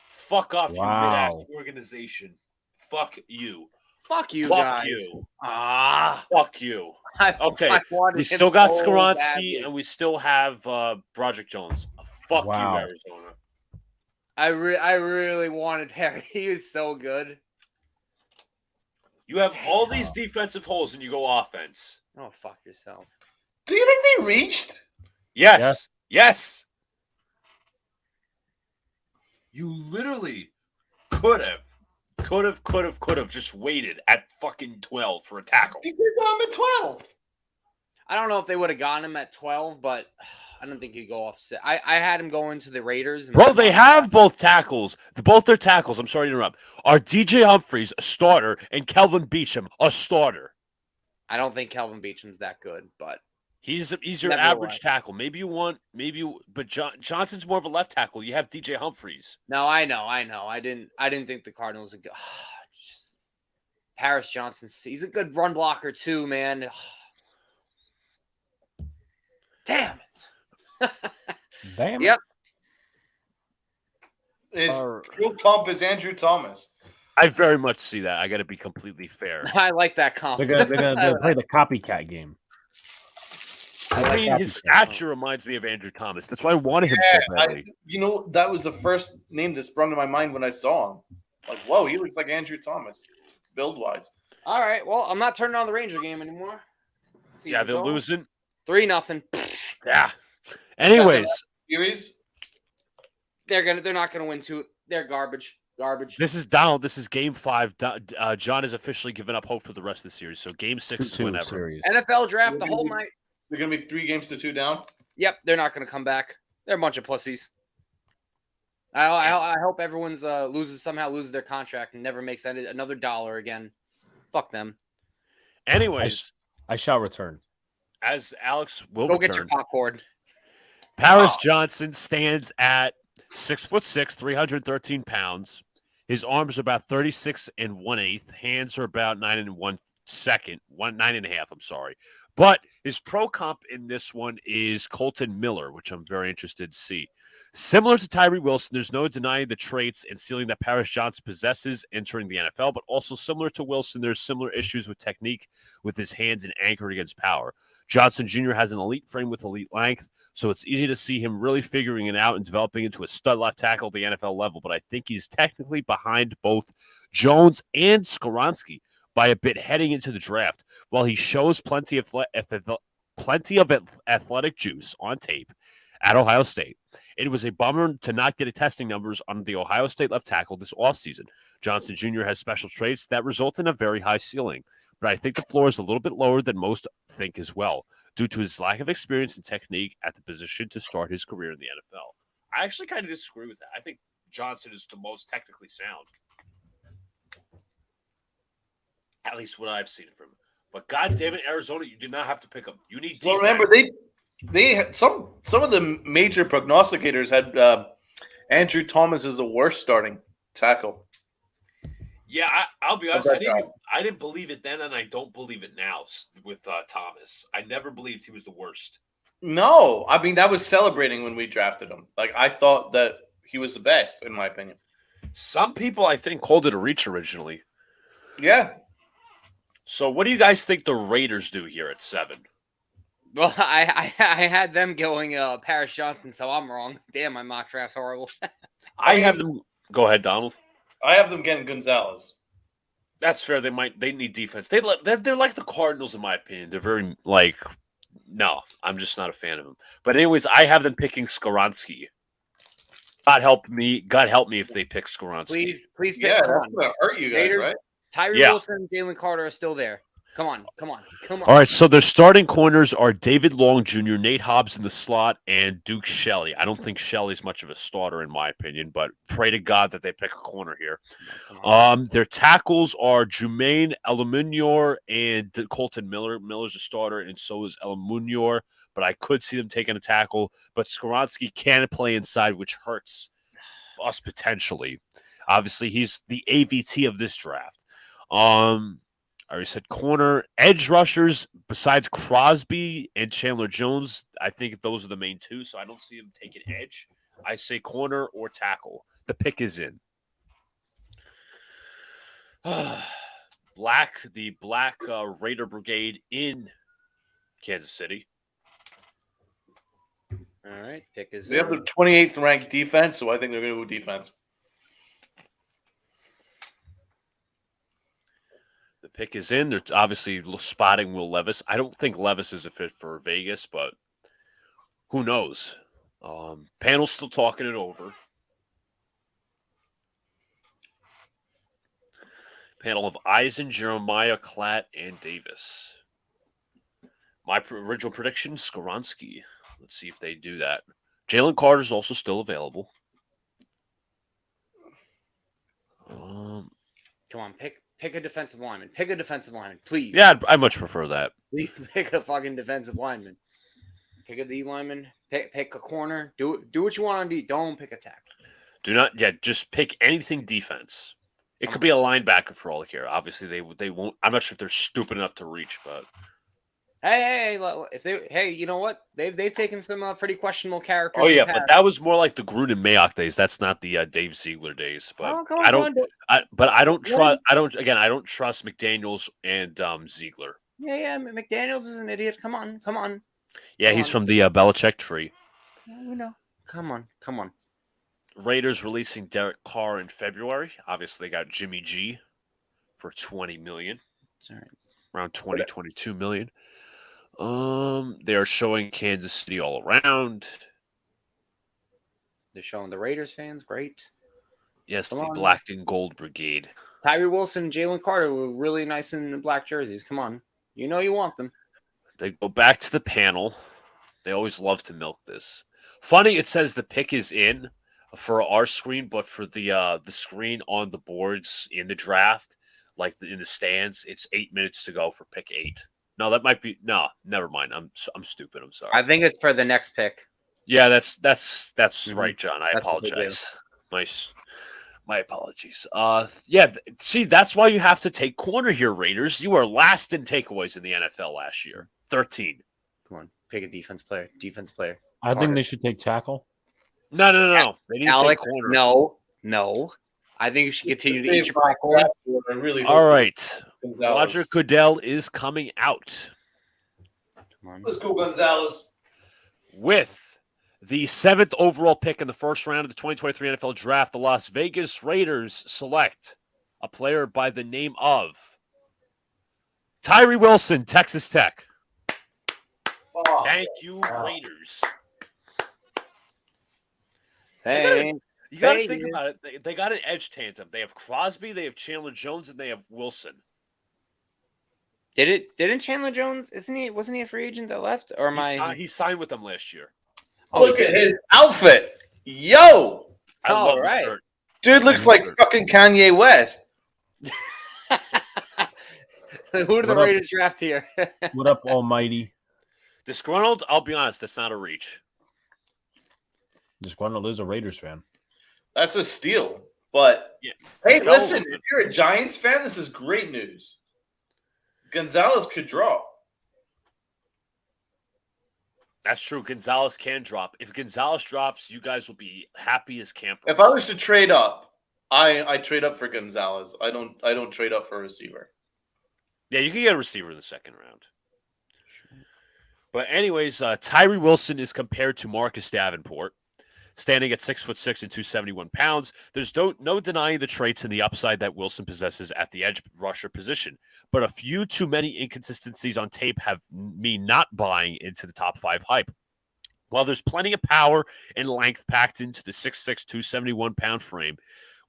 Fuck off, you Wow. mid-ass organization. Fuck you. Fuck you, Fuck guys. you. Ah. Fuck you. I Okay, wanted we him still got so Skoronski, badly. and we still have Broderick Jones. Fuck Wow. you, Arizona. I really wanted Harry. He was so good. You have all these defensive holes, and you go offense. Oh, fuck yourself. Do you think they reached? Yes. Yes. You literally could have just waited at fucking 12 for a tackle. I think they got him at 12. I don't know if they would have gotten him at 12, but I don't think he'd go off. I had him going to the Raiders. Bro, they have both tackles. Both their tackles, I'm sorry to interrupt, are DJ Humphries, a starter, and Kelvin Beachum, a starter. I don't think Kelvin Beacham's that good, but He's your Never average was. tackle. But Johnson's more of a left tackle. You have DJ Humphries. no, I know. I didn't think the Cardinals would go. Paris Johnson, he's a good run blocker too, man. Damn it. Damn. Yep. His All right. true comp is Andrew Thomas. I very much see that. I got to be completely fair. I like that comp. They're gonna play the copycat game. I mean, his stature reminds me of Andrew Thomas. That's why I wanted him so badly. That was the first name that sprung to my mind when I saw him. Like, whoa, he looks like Andrew Thomas, build-wise. All right. Well, I'm not turning on the Ranger game anymore. Yeah, they're losing. 3-0. Yeah. Anyways, Series? They're not gonna win two. They're garbage. this is Donald. This is Game 5. John has officially given up hope for the rest of the series. So Game 6 is 2-2 whenever. series. NFL draft the whole night. They're going to be 3-2 down? Yep, they're not gonna come back. They're a bunch of pussies. I hope everyone's somehow loses their contract and never makes another dollar again. Fuck them. Anyways, I shall return. as Alex will Go return, get your popcorn. Paris Johnson stands at 6'6", 313 pounds. His arms are about 36 and 1/8. Hands are about 9 and 9.5. I'm sorry. But his pro comp in this one is Colton Miller, which I'm very interested to see. Similar to Tyree Wilson, there's no denying the traits and ceiling that Paris Johnson possesses entering the NFL, but also similar to Wilson, there's similar issues with technique with his hands and anchored against power. Johnson Jr. has an elite frame with elite length, so it's easy to see him really figuring it out and developing into a stud left tackle at the NFL level, but I think he's technically behind both Jones and Skoronski by a bit heading into the draft. While he shows plenty of athletic juice on tape at Ohio State, it was a bummer to not get a testing numbers on the Ohio State left tackle this offseason. Johnson Jr. has special traits that result in a very high ceiling, but I think the floor is a little bit lower than most think as well, due to his lack of experience and technique at the position to start his career in the NFL. I actually kind of disagree with that. I think Johnson is the most technically sound. At least what I've seen from him. But God damn it, Arizona, you did not have to pick him. You need defense. Well, remember they had some of the major prognosticators had Andrew Thomas as the worst starting tackle. Yeah, I'll be honest. I didn't believe it then, and I don't believe it now with Thomas. I never believed he was the worst. No, I mean that was celebrating when we drafted him. Like I thought that he was the best, in my opinion. Some people, I think, called it a reach originally. Yeah. So, what do you guys think the Raiders do here at 7? Well, I had them going Paris Johnson, so I'm wrong. Damn, my mock draft's horrible. I have them. Go ahead, Donald. I have them getting Gonzalez. That's fair. They need defense. They're like the Cardinals, in my opinion. They're very no, I'm just not a fan of them. But anyways, I have them picking Skoronski. God help me if they pick Skoronski. Please pick. Yeah, that's gonna hurt you guys, Raiders, right? Tyree Wilson and Jalen Carter are still there. Come on. All right, so their starting corners are David Long Jr., Nate Hobbs in the slot, and Duke Shelley. I don't think Shelley's much of a starter, in my opinion, but pray to God that they pick a corner here. Their tackles are Jumaine Elamunior and Colton Miller. Miller's a starter, and so is Elamunior, but I could see them taking a tackle. But Skoronski can play inside, which hurts us potentially. Obviously, he's the AVT of this draft. I already said corner. Edge rushers, besides Crosby and Chandler Jones, I think those are the main two, so I don't see him taking edge. I say corner or tackle. The pick is in. The Black Raider Brigade in Kansas City. All right, pick is They in. have the 28th ranked defense, so I think they're going to go defense. The pick is in. They're obviously spotting Will Levis. I don't think Levis is a fit for Vegas, but who knows? Panel's still talking it over. Panel of Eisen, Jeremiah, Klatt, and Davis. My original prediction, Skoronski. Let's see if they do that. Jalen Carter's also still available. Come on, pick a defensive lineman. Pick a defensive lineman, please. Yeah, I much prefer that. Please pick a fucking defensive lineman. Pick a D lineman. Pick a corner. Do what you want on D. Don't pick a tackle. Do not. Yeah, just pick anything defense. It could be a linebacker for all I care. Obviously, they won't. I'm not sure if they're stupid enough to reach, but hey, you know what? They've taken some pretty questionable characters. oh yeah, but that was more like the Gruden Mayock days. That's not the Dave Ziegler days. But I don't trust McDaniels and Ziegler. Yeah. McDaniels is an idiot. Come on. Yeah, he's from the Belichick tree. Yeah, we know. Come on. Raiders releasing Derek Carr in February. Obviously, they got Jimmy G for $20 million. Sorry. Around 22 million. They are showing Kansas City all around. They're showing the Raiders fans. Great. Yes, the Black and Gold Brigade. Tyree Wilson and Jalen Carter were really nice in the black jerseys. Come on. You know you want them. They go back to the panel. They always love to milk this. Funny, it says the pick is in for our screen, but for the screen on the boards in the draft, like in the stands, it's 8 minutes to go for pick 8. No, that might be never mind. I'm stupid. I'm sorry. I think it's for the next pick. Yeah, that's right, John. I That's what they do. apologize. My apologies. Yeah. See, that's why you have to take corner here, Raiders. You were last in takeaways in the NFL last year, 13. Come on, pick a defense player. Defense player. I think Carter. they should take tackle. No. They need to take Alex, corner. no. I think you should continue to Save eat your my popcorn. draft board. I really hope All that right. Gonzalez. Roger Goodell is coming out Come on. Let's go, Gonzalez. with the 7th overall pick in the first round of the 2023 NFL Draft. The Las Vegas Raiders select a player by the name of Tyree Wilson, Texas Tech. Oh, Thank you, Raiders. Hey, You got to Hey, think dude. about it. They got an edge tandem. They have Crosby, they have Chandler Jones, and they have Wilson. didn't Chandler Jones? Wasn't he a free agent that left? Or am I? He signed with them last year. Look at his outfit. Yo, I All love right. the shirt. dude looks like fucking Kanye West. Who do the What up? Raiders draft here? What up, Almighty? Disgruntled, I'll be honest, that's not a reach. Disgruntled is a Raiders fan. That's a steal. But Yeah. hey, Fell listen, over. if you're a Giants fan, this is great news. Gonzalez could drop. That's true. Gonzalez can drop. If Gonzalez drops, you guys will be happy as campers. If I was to trade up, I trade up for Gonzalez. I don't trade up for a receiver. Yeah, you can get a receiver in the second round. But anyways, Tyree Wilson is compared to Marcus Davenport, standing at 6'6" and 271 pounds. There's no denying the traits and the upside that Wilson possesses at the edge rusher position. But a few too many inconsistencies on tape have me not buying into the top 5 hype. While there's plenty of power and length packed into the 6'6", 271-pound frame,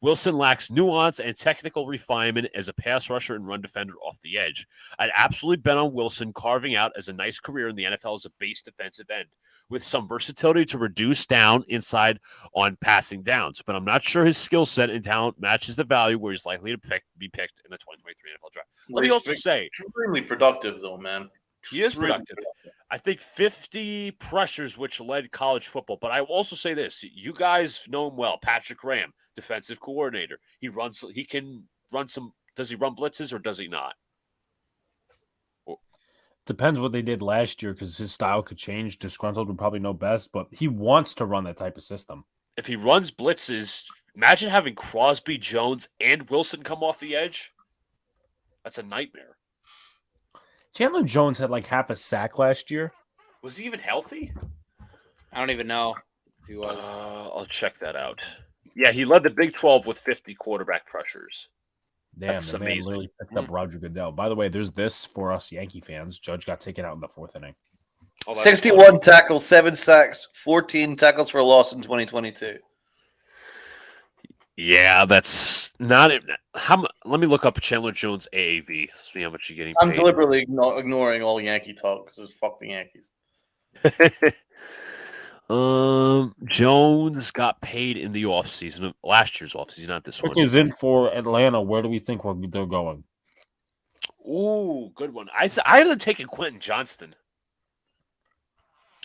Wilson lacks nuance and technical refinement as a pass rusher and run defender off the edge. I'd absolutely bet on Wilson carving out as a nice career in the NFL as a base defensive end, with some versatility to reduce down inside on passing downs. But I'm not sure his skill set and talent matches the value where he's likely to be picked in the 2023 NFL Draft. Let me also say, extremely productive though, man. he is Extremely productive. I think 50 pressures, which led college football. But I will also say this: you guys know him well. Patrick Graham, defensive coordinator. He can run some. Does he run blitzes or does he not? Depends what they did last year because his style could change. Disgruntled would probably know best, but he wants to run that type of system. If he runs blitzes, imagine having Crosby, Jones, and Wilson come off the edge. That's a nightmare. Chandler Jones had like half a sack last year. Was he even healthy? I don't even know if he was. I'll check that out. Yeah, he led the Big 12 with 50 quarterback pressures. Damn, That's the man amazing. literally picked up Roger Goodell. By the way, there's this for us Yankee fans. Judge got taken out in the 4th inning. Oh, that's 61 tackles, 7 sacks, 14 tackles for a loss in 2022. Yeah, that's not it. Let me look up Chandler Jones AAV. See how much you're getting I'm paid. deliberately ignoring all Yankee talk because fuck the Yankees. Jones got paid in the offseason, last year's offseason, not this Pick one. is in for Atlanta. Where do we think they're going? Ooh, good one. I have them taking Quentin Johnston.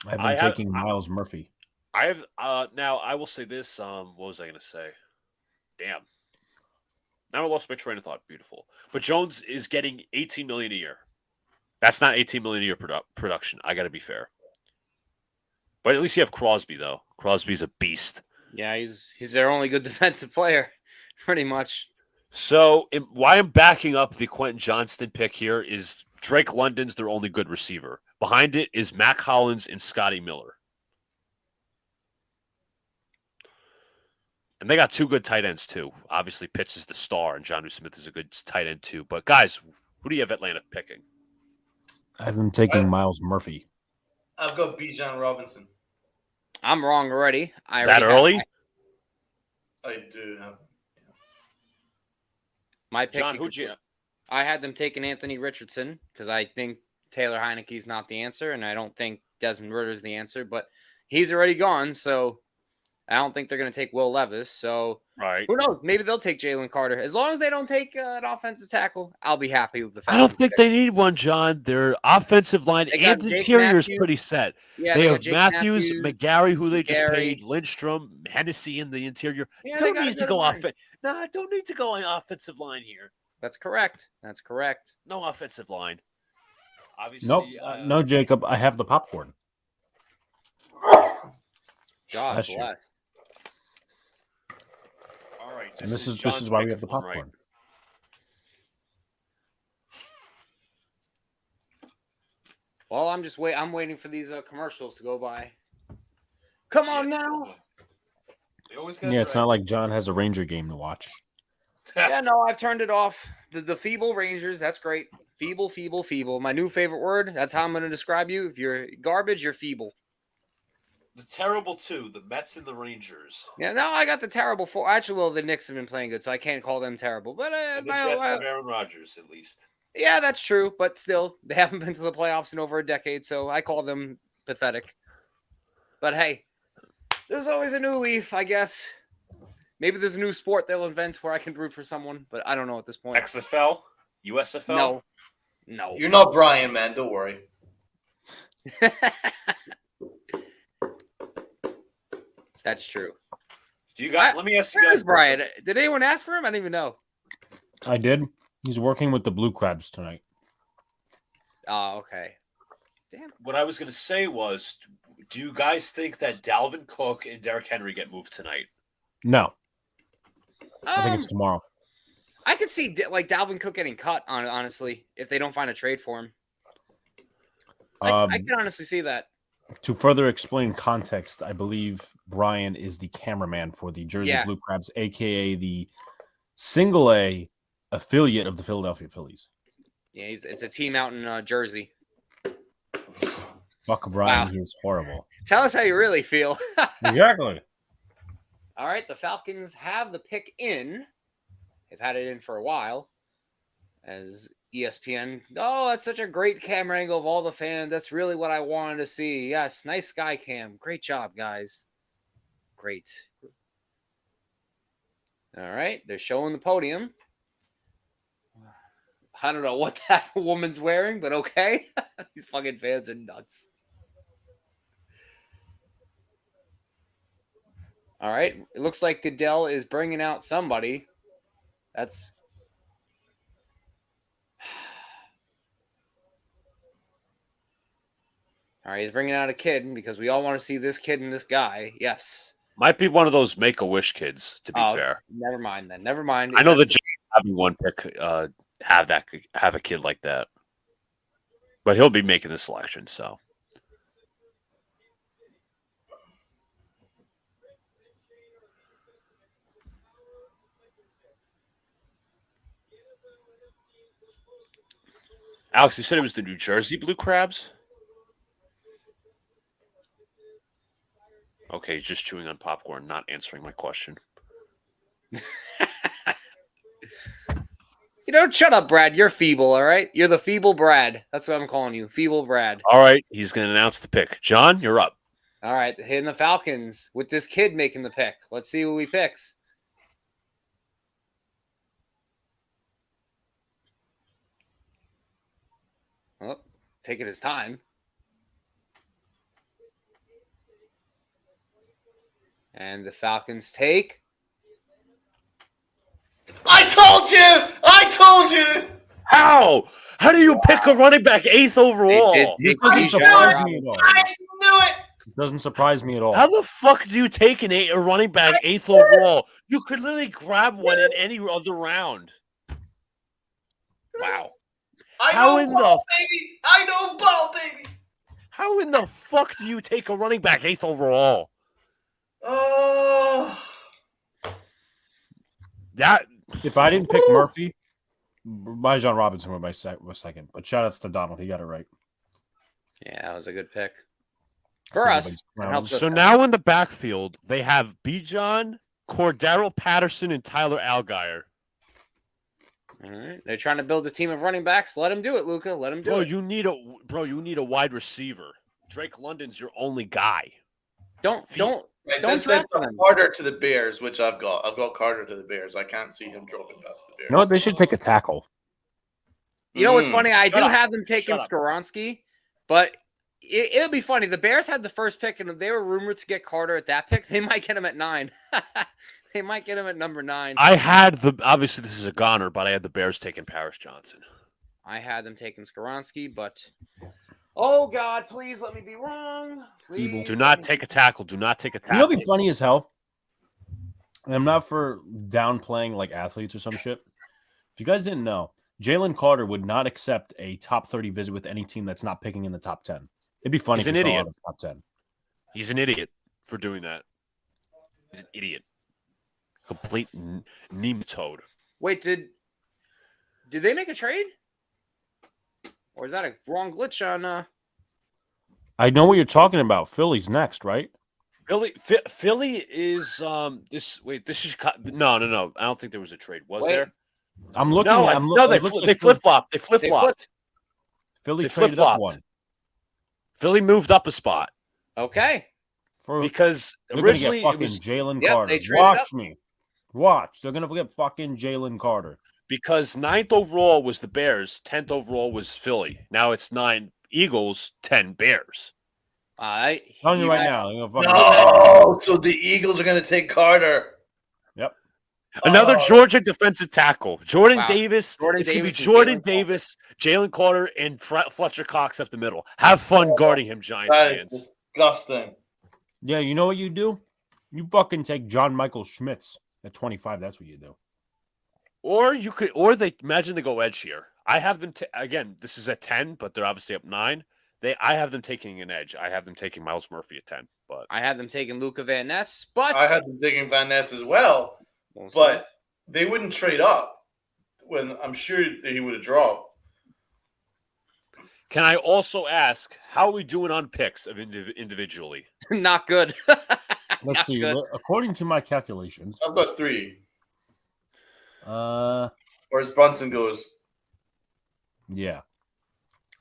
I've been I have- taking Miles Murphy. I have now. I will say this. What was I going to say? Damn. Now I lost my train of thought. Beautiful. But Jones is getting $18 million a year. That's not $18 million a year production. I got to be fair. But at least you have Crosby though. Crosby's a beast. Yeah, he's their only good defensive player, pretty much. So why I'm backing up the Quentin Johnston pick here is Drake London's their only good receiver. Behind it is Mac Hollins and Scotty Miller. And they got 2 good tight ends, too. Obviously, Pitts is the star, and Jonnu Smith is a good tight end, too. But, guys, who do you have Atlanta picking? I've been taking Miles Murphy. I've got Bijan Robinson. I'm wrong already. That early? I do have. My pick. John, who'd you I had them taking Anthony Richardson because I think Taylor Heineke's not the answer, and I don't think Desmond Ritter's the answer. But he's already gone, so I don't think they're going to take Will Levis. So Right. who knows? Maybe they'll take Jalen Carter. As long as they don't take an offensive tackle, I'll be happy with the I don't Falcons think pick. they need one, John. Their offensive line They got and Jake interior is Matthews. pretty set. Yeah, They got have Jake Matthews, McGarry, who they just McGarry. paid, Lindstrom, Hennessy in the interior. Yeah, they Don't got a need to good go line. No, don't need to go on offensive line here. That's correct. That's correct. No offensive line. Obviously, Nope. No, Jacob. I have the popcorn. God Bless you. bless. All right. And this is John's why we have the microphone, right? popcorn. Well, I'm waiting for these commercials to go by. Come on now. They always got Yeah, it's not like John has a Ranger game to watch. Yeah, no, I've turned it off. The feeble Rangers, that's great. Feeble, feeble, feeble. My new favorite word. That's how I'm going to describe you. If you're garbage, you're feeble. The terrible two, the Mets and the Rangers. Yeah, no, I got the terrible four. Actually, well, the Knicks have been playing good, so I can't call them terrible. But And the Jets have Aaron Rodgers, at least. yeah, that's true. But still, they haven't been to the playoffs in over a decade, so I call them pathetic. But hey, there's always a new leaf, I guess. Maybe there's a new sport they'll invent where I can root for someone, but I don't know at this point. XFL? USFL? No. You're not Brian, man. Don't worry. That's true. Do you guys? Let me ask you Where guys. is Brian? Did anyone ask for him? I didn't even know. I did. He's working with the Blue Crabs tonight. Oh, okay. Damn. What I was going to say was, do you guys think that Dalvin Cook and Derrick Henry get moved tonight? No, I think it's tomorrow. I could see like Dalvin Cook getting cut. Honestly, if they don't find a trade for him, I can honestly see that. To further explain context, I believe Brian is the cameraman for the Jersey Blue Crabs, a.k.a. the single A affiliate of the Philadelphia Phillies. Yeah, it's a team out in Jersey. Fuck Brian, Wow. he is horrible. Tell us how you really feel. Exactly. All right, the Falcons have the pick in. They've had it in for a while. As ESPN, oh, that's such a great camera angle of all the fans. That's really what I wanted to see. Yes, nice sky cam. Great job, guys. Great. All right, they're showing the podium. I don't know what that woman's wearing, but okay. These fucking fans are nuts. All right, it looks like Goodell is bringing out somebody. That's... All right, he's bringing out a kid because we all want to see this kid and this guy. Yes. Might be one of those Make-A-Wish kids, to be fair. Never mind then. Never mind. I know the Giants having one pick have a kid like that. But he'll be making the selection, so. Alex, you said it was the New Jersey Blue Crabs? Okay, he's just chewing on popcorn, not answering my question. You don't shut up, Brad. You're feeble, all right? You're the feeble Brad. That's what I'm calling you. Feeble Brad. All right, he's going to announce the pick. John, you're up. All right, hitting the Falcons with this kid making the pick. Let's see who he picks. Oh, taking his time. And the Falcons take. I told you! I told you! How? How do you pick a running back 8th overall? This doesn't surprise me at all. I knew it! It doesn't surprise me at all. How the fuck do you take a running back 8th overall? You could literally grab one in any other round. Wow. How in the baby! I know ball, baby! How in the fuck do you take a running back 8th overall? Oh. That If I didn't pick Murphy, Bijan Robinson would was second. But shout outs to Donald. He got it right. Yeah, that was a good pick. For us. It helps us so out. now in the backfield, they have Bijan, Cordero Patterson, and Tyler Algier. All right. They're trying to build a team of running backs. Let him do it, Luca. Let him do it. You need a wide receiver. Drake London's your only guy. Don't Right, Don't this sets draft up him. Carter to the Bears, which I've got. I've got Carter to the Bears. I can't see him dropping past the Bears. You know what? They should take a tackle. You know what's Mm. funny? I Shut do up. have them taking Shut up. Skoronski, but it'll be funny. The Bears had the first pick, and if they were rumored to get Carter at that pick, they might get him at 9. They might get him at number 9. I had obviously this is a goner, but I had the Bears taking Paris Johnson. I had them taking Skoronski, but oh God, please let me be wrong. Please Do let not me take a tackle. Do not take a You know, tackle. what'd be funny as hell. And I'm not for downplaying like athletes or some shit. If you guys didn't know, Jalen Carter would not accept a top 30 visit with any team that's not picking in the top 10. It'd be funny He's if an he fell idiot. out of the top 10. He's an idiot for doing that. He's an idiot. Complete nematode. Wait, did they make a trade? Or is that a wrong glitch on I know what you're talking about. Philly's next, right? Philly is this. Wait, this is no. I don't think there was a trade. Was Wait. there? I'm looking. No, I'm no. They it looks like flip flopped. They flip They flopped. Philly They traded up flip-flopped. one. Philly moved up a spot Okay. because They're going to originally get it fucking was Jalen Yep, Carter. they traded Watch up. me. Watch. They're going to get fucking Jalen Carter. because 9th overall was the Bears, 10th overall was Philly. Now it's 9 Eagles, 10 Bears. I'm telling you right now. They're gonna fucking No, so the Eagles are going to take Carter. Yep. Another Oh. Georgia defensive tackle. Jordan Wow. Davis. Jordan It's going to be Davis and Jordan Jalen Carter. Davis, Jalen Carter, and Fletcher Cox up the middle. Have fun guarding him, Giants That is fans. disgusting. Yeah, you know what you do? You fucking take John Michael Schmitz at 25. That's what you do. Or you could, or they imagine they go edge here. I have them again. This is at 10, but they're obviously up 9. I have them taking an edge. I have them taking Miles Murphy at 10. But I had them taking Luca Van Ness, but I had them taking Van Ness as well, We'll see. but they wouldn't trade up when I'm sure that he would have dropped. can I also ask how are we doing on picks of individually? not good. Let's Not see. good. According to my calculations, I've got 3. uh, Whereas Brunson goes. yeah.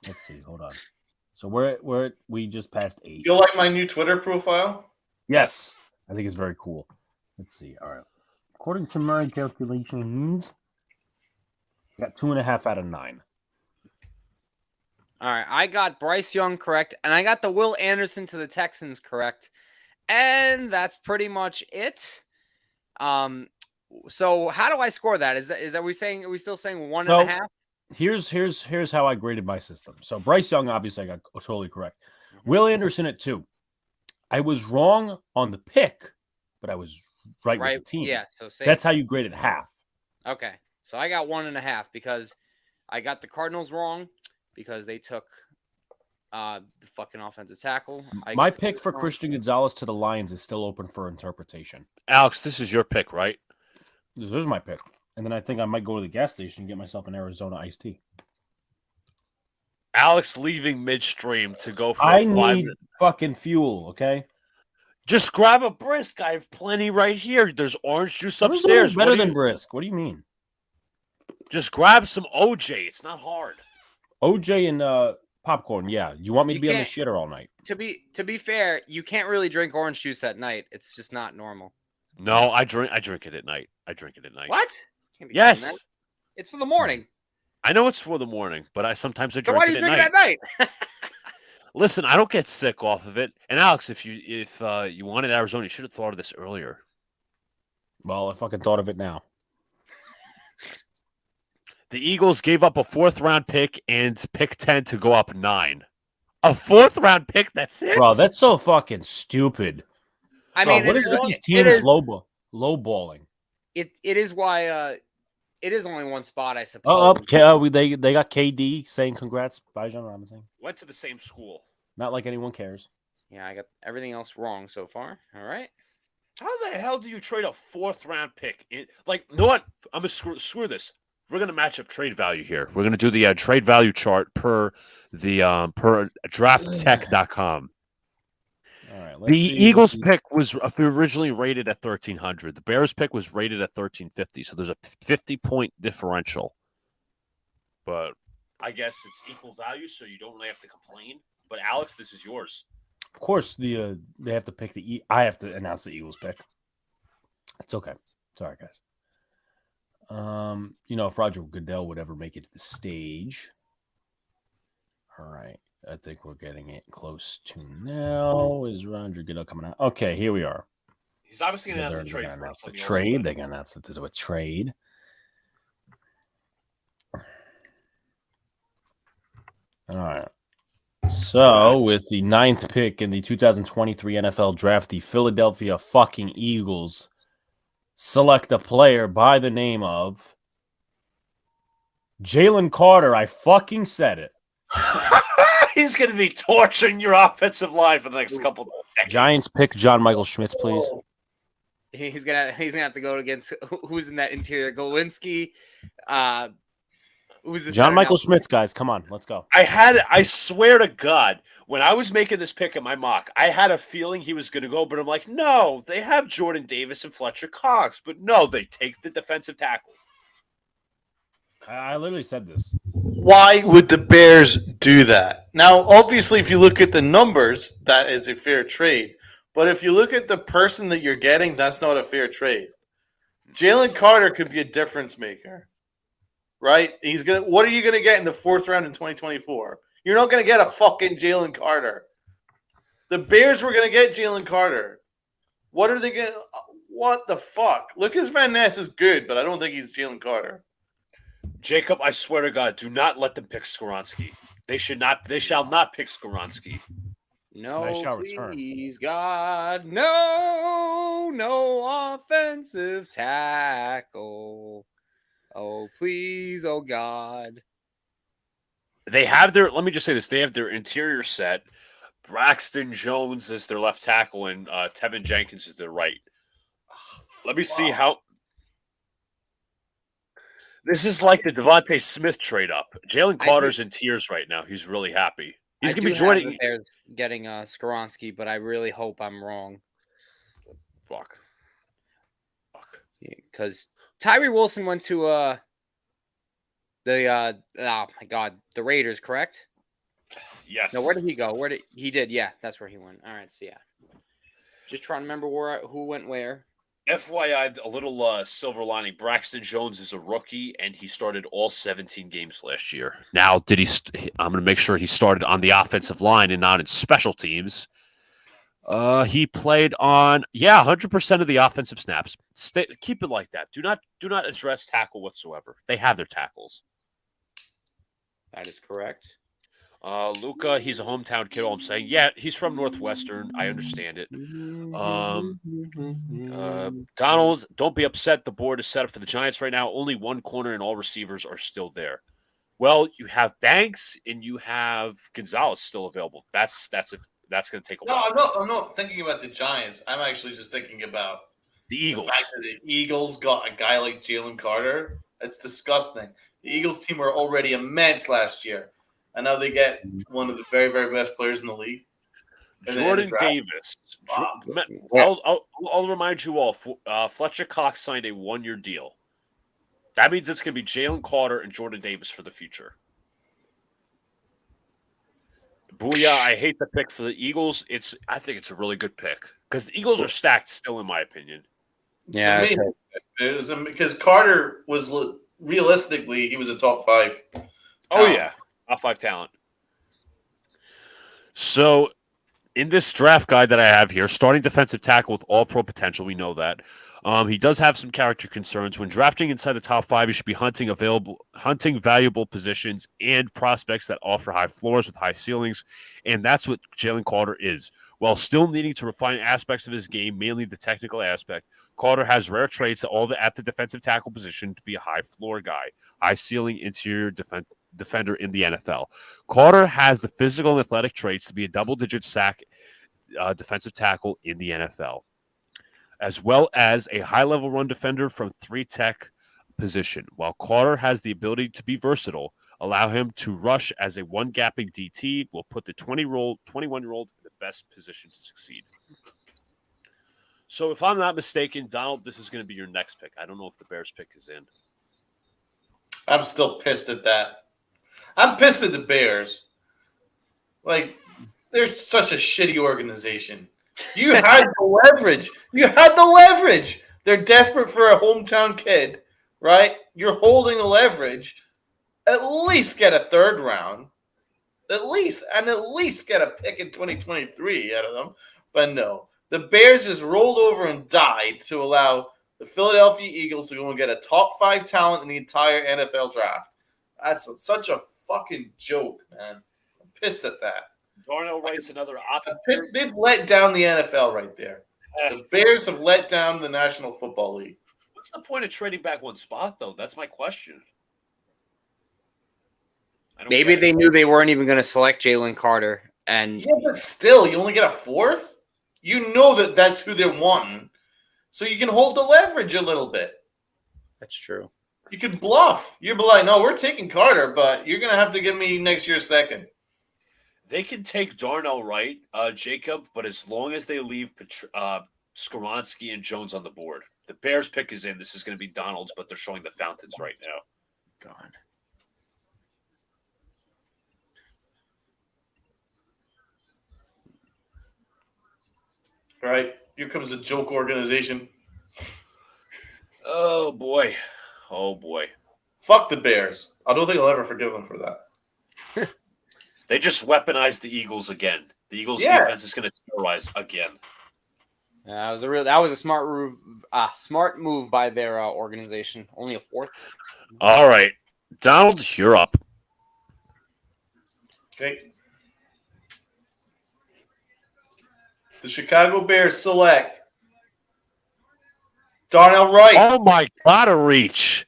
Let's see. Hold on. So we just passed 8. Feel like my new Twitter profile? Yes, I think it's very cool. Let's see. All right. According to my calculations, I got 2.5 out of 9. All right, I got Bryce Young correct, and I got the Will Anderson to the Texans correct, and that's pretty much it. So how do I score that? Is that are we still saying 1.5? Here's how I graded my system. So Bryce Young, obviously, I got totally correct. Will Anderson at 2. I was wrong on the pick, but I was right with the team. Yeah. So say That's how you grade it half. Okay. So I got 1.5 because I got the Cardinals wrong because they took the fucking offensive tackle. My pick for Christian Gonzalez to the Lions is still open for interpretation. Alex, this is your pick, right? This is my pick. And then I think I might go to the gas station and get myself an Arizona iced tea. Alex leaving midstream to go for I a 5 need fucking fuel, okay? Just grab a brisk. I have plenty right here. There's orange juice What is upstairs. better What do than you- brisk. What do you mean? Just grab some OJ. It's not hard. OJ and popcorn, yeah. You want me to You be on the can't- shitter all night? To be fair, you can't really drink orange juice at night. It's just not normal. No, I drink it at night. What? Can't be doing that. Yes. It's for the morning. I know it's for the morning, but I sometimes So drink why do it you at drink night. it at night? Listen, I don't get sick off of it. And Alex, if you wanted Arizona, you should have thought of this earlier. Well, I fucking thought of it now. The Eagles gave up a 4th-round pick and pick 10 to go up 9. A 4th-round pick, that's it? Bro, that's so fucking stupid. I Bro, mean, what it is is- with these it teams is- lowballing? It is why it is only one spot, I suppose. They got KD saying congrats. Bye, John Robinson. Went to the same school. Not like anyone cares. Yeah, I got everything else wrong so far. All right. How the hell do you trade a 4th-round pick? You know what? I'm going to screw this. We're going to match up trade value here. We're going to do the trade value chart per drafttech.com. All right. The Eagles pick was originally rated at 1,300. The Bears pick was rated at 1,350. So there's a 50-point differential. But I guess it's equal value, so you don't really have to complain. But Alex, this is yours. Of course, they have to pick I have to announce the Eagles pick. It's okay. Sorry, guys. If Roger Goodell would ever make it to the stage. All right. I think we're getting it close to now. Is Roger Goodell coming out? Okay, here we are. He's obviously going to They're announce the trade gonna for announce us. the trade. They're going to announce that there's a trade. All right. So, with the 9th pick in the 2023 NFL Draft, the Philadelphia fucking Eagles select a player by the name of Jalen Carter. I fucking said it. He's going to be torturing your offensive line for the next couple of decades. Giants pick John Michael Schmitz, please. He's gonna have to go against who's in that interior. Gowinski, who's the John center Michael now? Schmitz, guys. Come on, let's go. I swear to God, when I was making this pick in my mock, I had a feeling he was going to go, but I'm like, no, they have Jordan Davis and Fletcher Cox, but no, they take the defensive tackle. I literally said this. Why would the Bears do that? Now, obviously, if you look at the numbers, that is a fair trade. But if you look at the person that you're getting, that's not a fair trade. Jalen Carter could be a difference maker, right? What are you gonna get in the 4th round in 2024? You're not gonna get a fucking Jalen Carter. The Bears were gonna get Jalen Carter. What are they gonna? What the fuck? Lucas Van Ness is good, but I don't think he's Jalen Carter. Jacob, I swear to God, do not let them pick Skoronski. They shall not pick Skoronski. No, I shall please, God, no offensive tackle. Oh, please, oh God. They have let me just say this, they have their interior set. Braxton Jones is their left tackle, and Tevin Jenkins is their right. Let me see how. This is like the Devontae Smith trade up. Jalen Carter's in tears right now. He's really happy. He's going to be joining. The Bears getting Skoronski, but I really hope I'm wrong. Fuck. Because Tyree Wilson went to oh my God, the Raiders, correct? Yes. No, where did he go? He did? Yeah, that's where he went. All right, so yeah. Just trying to remember who went where. FYI, a little silver lining. Braxton Jones is a rookie, and he started all 17 games last year. Now, I'm going to make sure he started on the offensive line and not in special teams. He played on 100% of the offensive snaps. Keep it like that. Do not address tackle whatsoever. They have their tackles. That is correct. Luca, he's a hometown kid. All I'm saying, he's from Northwestern. I understand it. Donald, don't be upset. The board is set up for the Giants right now. Only one corner and all receivers are still there. Well, you have Banks and you have Gonzalez still available. That's going to take a while. No, I'm not thinking about the Giants. I'm actually just thinking about the Eagles. The fact that the Eagles got a guy like Jalen Carter. It's disgusting. The Eagles team were already immense last year. And now they get one of the very, very best players in the league. Jordan Davis. I'll remind you all, Fletcher Cox signed a 1-year deal. That means it's going to be Jalen Carter and Jordan Davis for the future. Booyah, I hate the pick for the Eagles. I think it's a really good pick because the Eagles are stacked still, in my opinion. Yeah. Because Carter was realistically, he was a top 5. Oh, yeah. Top 5 talent. So, in this draft guide that I have here, starting defensive tackle with all-pro potential, we know that. He does have some character concerns. When drafting inside the top 5, you should be hunting valuable positions and prospects that offer high floors with high ceilings, and that's what Jalen Carter is. While still needing to refine aspects of his game, mainly the technical aspect, Carter has rare traits at the defensive tackle position to be a high floor guy, high ceiling interior defender in the NFL. Carter has the physical and athletic traits to be a double-digit sack defensive tackle in the NFL, as well as a high-level run defender from 3-tech position. While Carter has the ability to be versatile, allow him to rush as a one-gapping DT will put the 21-year-old in the best position to succeed. So if I'm not mistaken, Donald, this is going to be your next pick. I don't know if the Bears pick is in. I'm still pissed at that. I'm pissed at the Bears. Like, They're such a shitty organization. You had the leverage. You had the leverage. They're desperate for a hometown kid, right? You're holding the leverage. At least get a third round. At least get a pick in 2023 out of them. But no. The Bears just rolled over and died to allow the Philadelphia Eagles to go and get a top 5 talent in the entire NFL draft. That's such a fucking joke, man. I'm pissed at that. Darnell Wright's another option. They've let down the NFL right there. The Bears have let down the National Football League. What's the point of trading back one spot, though? That's my question. Maybe they knew they weren't even going to select Jalen Carter. And yeah, but still, you only get a 4th? You know that's who they're wanting. So you can hold the leverage a little bit. That's true. You can bluff. You'd be like, no, we're taking Carter, but you're going to have to give me next year's second. They can take Darnell Wright, Jacob, but as long as they leave Skoronski and Jones on the board. The Bears pick is in. This is going to be Donald's, but they're showing the fountains right now. God. All right. Here comes a joke organization. Oh, boy. Oh, boy. Fuck the Bears. I don't think I'll ever forgive them for that. They just weaponized the Eagles again. The Eagles defense is going to terrorize again. That was a smart move by their organization. Only a 4th. All right. Donald, you're up. Okay. The Chicago Bears select Darnell Wright. Oh, my God, a reach.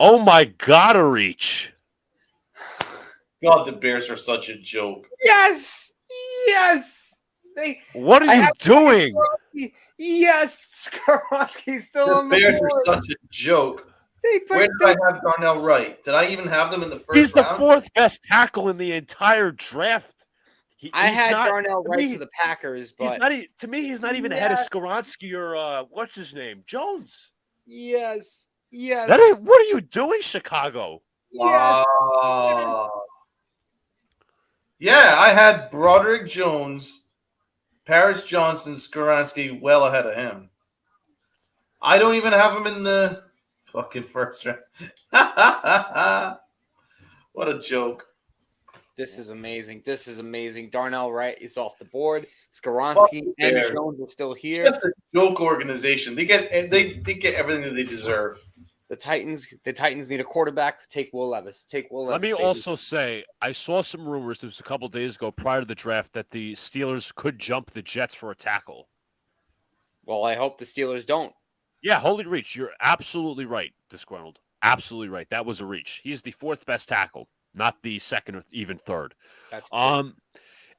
Oh, my God, a reach. God, the Bears are such a joke. Yes. What are you doing? Yes, Skoronski's still The on the Bears board. are such a joke. Where did I have Darnell Wright? Did I even have them in the first He's the round? 4th best tackle in the entire draft. I had Darnell Wright to the Packers, but he's not even ahead of Skoronski or what's his name? Jones. Yes. What are you doing, Chicago? Yes. Yeah, I had Broderick Jones, Paris Johnson, Skoronski well ahead of him. I don't even have him in the fucking first round. What a joke. This is amazing. Darnell Wright is off the board. Skoronski and Jones are still here. Just a joke organization. They get everything that they deserve. The Titans need a quarterback. Take Will Levis. Let me also say, I saw some rumors. This was a couple days ago prior to the draft that the Steelers could jump the Jets for a tackle. Well, I hope the Steelers don't. Yeah, holy reach. You're absolutely right, Disgruntled. Absolutely right. That was a reach. He is the 4th best tackle, not the 2nd or even 3rd. That's cool.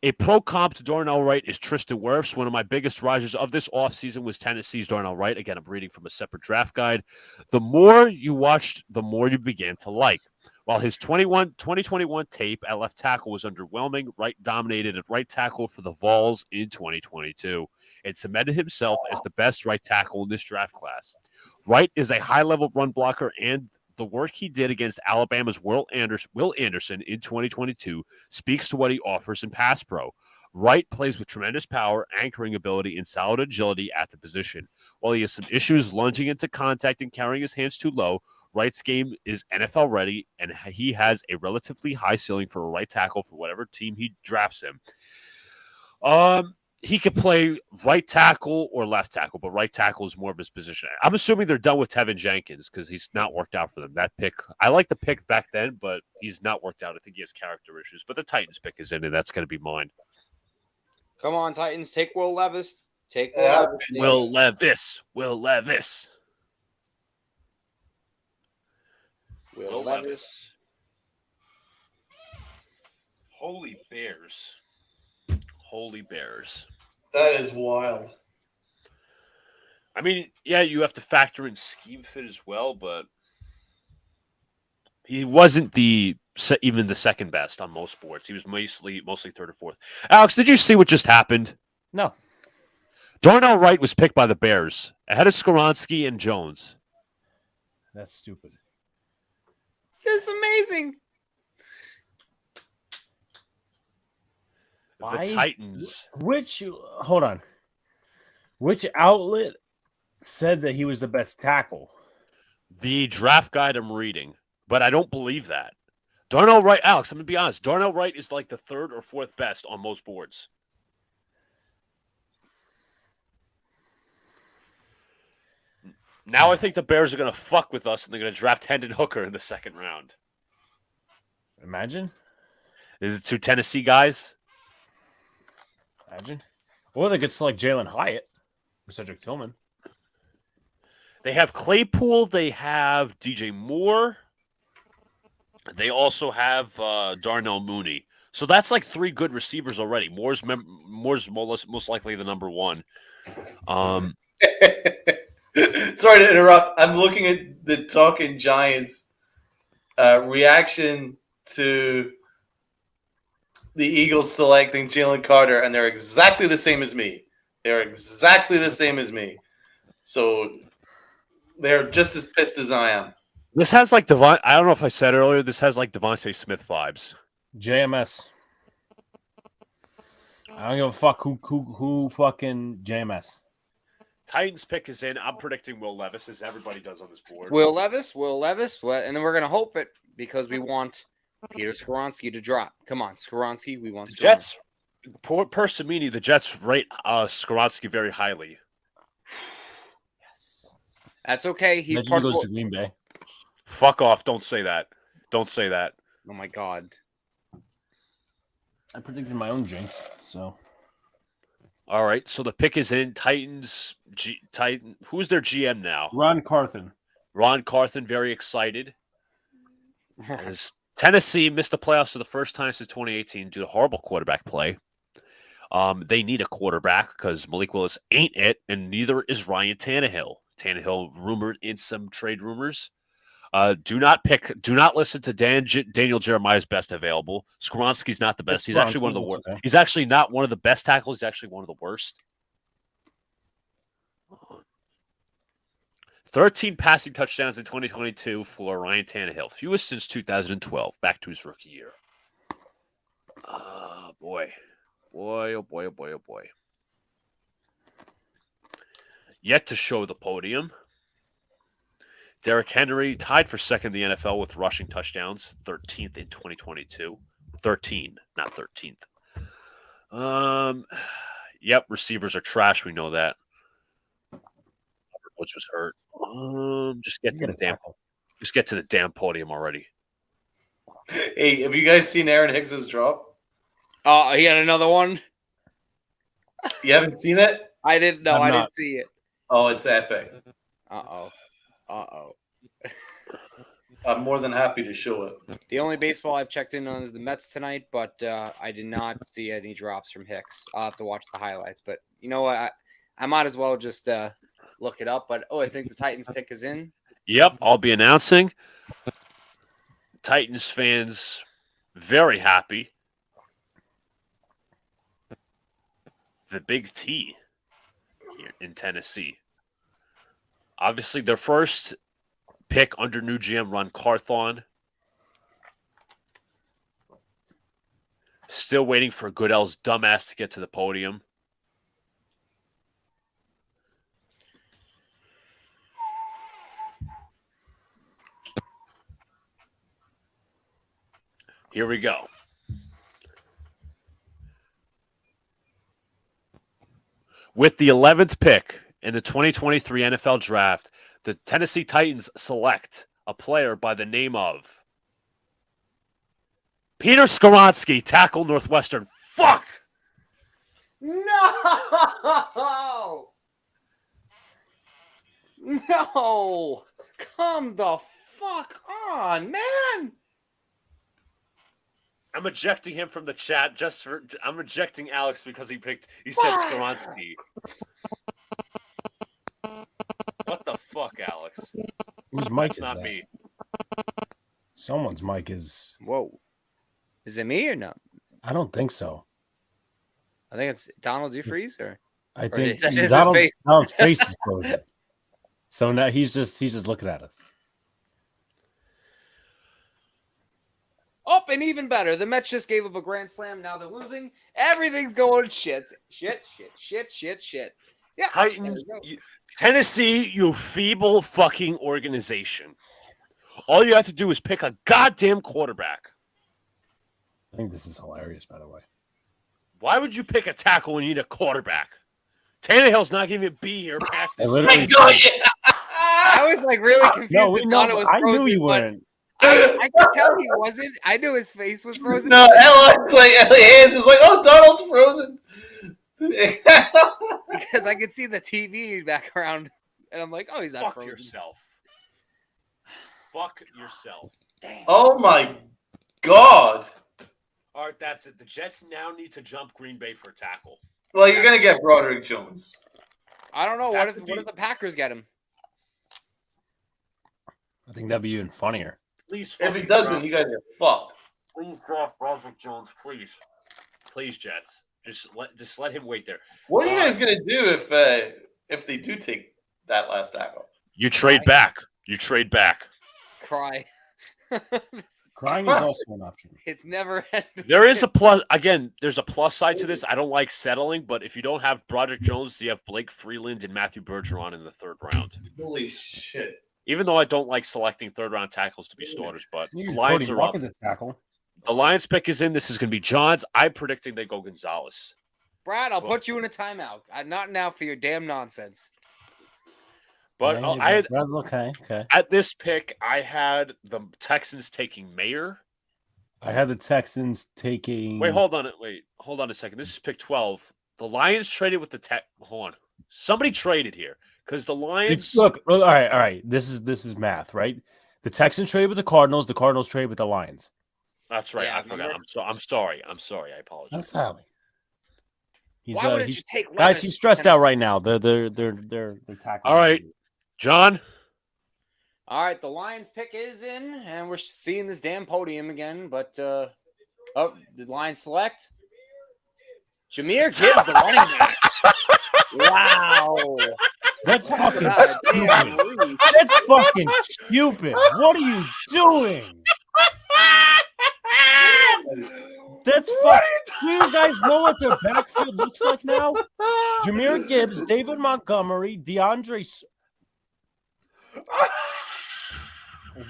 A pro comp to Darnell Wright is Tristan Wirfs. One of my biggest risers of this offseason was Tennessee's Darnell Wright. Again, I'm reading from a separate draft guide. The more you watched, the more you began to like. While his 2021 tape at left tackle was underwhelming, Wright dominated at right tackle for the Vols in 2022 and cemented himself as the best right tackle in this draft class. Wright is a high-level run blocker, and the work he did against Alabama's Will Anderson in 2022 speaks to what he offers in pass pro. Wright plays with tremendous power, anchoring ability, and solid agility at the position. While he has some issues lunging into contact and carrying his hands too low, Wright's game is NFL ready, and he has a relatively high ceiling for a right tackle for whatever team he drafts him. He could play right tackle or left tackle, but right tackle is more of his position. I'm assuming they're done with Tevin Jenkins because he's not worked out for them. That pick, I like the pick back then, but he's not worked out. I think he has character issues. But the Titans pick is in, and that's going to be mine. Come on, Titans. Take Will Levis. Will Levis. Will Levis. Will Levis. Holy Bears. Holy Bears. That is wild. I mean, yeah, you have to factor in scheme fit as well, but he wasn't even the second best on most boards. He was mostly 3rd or 4th. Alex, did you see what just happened? No. Darnell Wright was picked by the Bears ahead of Skoronski and Jones. That's stupid. This is amazing. Why? Titans. Hold on. Which outlet said that he was the best tackle? The draft guide I'm reading, but I don't believe that. Darnell Wright, Alex, I'm going to be honest. Darnell Wright is like the third or fourth best on most boards. Now I think the Bears are going to fuck with us, and they're going to draft Hendon Hooker in the second round. Imagine. Is it 2 Tennessee guys? Imagine. Or they could select Jalen Hyatt or Cedric Tillman. They have Claypool. They have DJ Moore. They also have Darnell Mooney. So that's like 3 good receivers already. Moore's most likely the number 1. Sorry to interrupt. I'm looking at the Talking Giants reaction to the Eagles selecting Jalen Carter, and they're exactly the same as me. They're exactly the same as me. So they're just as pissed as I am. This has like I don't know if I said earlier. This has like Devontae Smith vibes. JMS. I don't give a fuck who fucking JMS. Titans pick is in. I'm predicting Will Levis, as everybody does on this board. Will Levis. And then we're going to hope it because we want Peter Skoronski to drop. Come on, Skoronski. We want The Skoronski. Jets, per Samini, the Jets rate Skoronski very highly. Yes. That's okay. He's Imagine part he of goes to Green Bay. Fuck off. Don't say that. Don't say that. Oh, my God. I predicted my own jinx, so. All right. So the pick is in. Titans. Titan. Who's their GM now? Ron Carthen. Ron Carthen, very excited. As Tennessee missed the playoffs for the first time since 2018 due to horrible quarterback play. They need a quarterback because Malik Willis ain't it, and neither is Ryan Tannehill. Tannehill rumored in some trade rumors. Do not listen to Daniel Jeremiah's best available. Skoronski's not the best. He's actually one of the worst. Okay. He's actually not one of the best tackles. He's actually one of the worst. 13 passing touchdowns in 2022 for Ryan Tannehill. Fewest since 2012. Back to his rookie year. Boy. Boy, oh boy, oh boy, oh boy. Yet to show the podium. Derrick Henry tied for second in the NFL with rushing touchdowns, 13th in 2022. 13, not 13th. Yep, receivers are trash. We know that. Woods was hurt. Just get to the damn podium already. Hey, have you guys seen Aaron Higgs's drop? Oh, he had another one? You haven't seen it? I didn't know. I I'm not. didn't see it. Oh, it's epic. Uh-oh. I'm more than happy to show it. The only baseball I've checked in on is the Mets tonight, but I did not see any drops from Hicks. I'll have to watch the highlights. But you know what? I might as well just look it up. But, I think the Titans pick is in. Yep, I'll be announcing. Titans fans very happy. The Big T here in Tennessee. Obviously, their first pick under new GM Ron Carthon. Still waiting for Goodell's dumbass to get to the podium. Here we go. With the 11th pick in the 2023 NFL Draft, the Tennessee Titans select a player by the name of Peter Skoronski, tackle Northwestern. Fuck! No! No! Come the fuck on, man! I'm ejecting him from the chat I'm ejecting Alex because he said Skoronski. What the fuck, Alex? Whose mic That's is not that? me. Someone's mic is. Whoa. Is it me or no? I don't think so. I think it's Donald Dufries or I Or think is that just his Donald's face? face is frozen. So now he's just looking at us. Oh, and even better, the Mets just gave up a grand slam. Now they're losing. Everything's going shit. Yeah. Titans, Tennessee, you feeble fucking organization. All you have to do is pick a goddamn quarterback. I think this is hilarious, by the way. Why would you pick a tackle when you need a quarterback? Tannehill's not going to even be here past this. I was like really confused. No, we that know. Donna was I knew frozen, you but weren't. I could tell he wasn't. I knew his face was frozen. No, Ellis is like, oh, Donald's frozen. Because I could see the TV background, and I'm like, oh, he's not Fuck frozen. yourself. Fuck yourself. Damn. Oh my God. All right, that's it. The Jets now need to jump Green Bay for a tackle. Well, you're gonna get Broderick Jones. I don't know. What That's if the the Packers get him? I think that'd be even funnier. Please, If he fucking doesn't, draft- you guys are fucked. please draft Broderick Jones, please. Please, Jets. Just let him wait there. What are you guys gonna do if they do take that last tackle? You trade back. You trade back. Cry. Crying is also an option. It's never ending. There is a plus. Again, there's a plus side to this. I don't like settling, but if you don't have Broderick Jones, you have Blake Freeland and Matthew Bergeron in the third round. Holy shit! Even though I don't like selecting third-round tackles to be starters, but the Lions Cody are Walk up. is a tackle. The Lions pick is in. This is going to be John's. I'm predicting they go Gonzalez. Brad, I'll put you in a timeout. Not now for your damn nonsense. But Yeah, I had that's okay. Okay. at this pick, I had the Texans taking Mayer. I had the Texans taking. Wait, hold on a second. This is pick 12. The Lions traded with the Tech. Hold on. Somebody traded here because the Lions. Look, all right. This is math, right? The Texans traded with the Cardinals. The Cardinals traded with the Lions. That's right. Yeah, I forgot. remember? I'm sorry. I apologize. I'm sorry. He's, Why wouldn't he's you take guys. Levis He's stressed and- out right now. They're tackling. All right. John. All right, the Lions pick is in, and we're seeing this damn podium again. But the Lions select Jahmyr Gibbs, the running back. Wow, That's fucking God stupid. damn, Reese. That's fucking stupid. What are you doing? That's fucking. Do you guys know what their backfield looks like now? Jahmyr Gibbs, David Montgomery, DeAndre.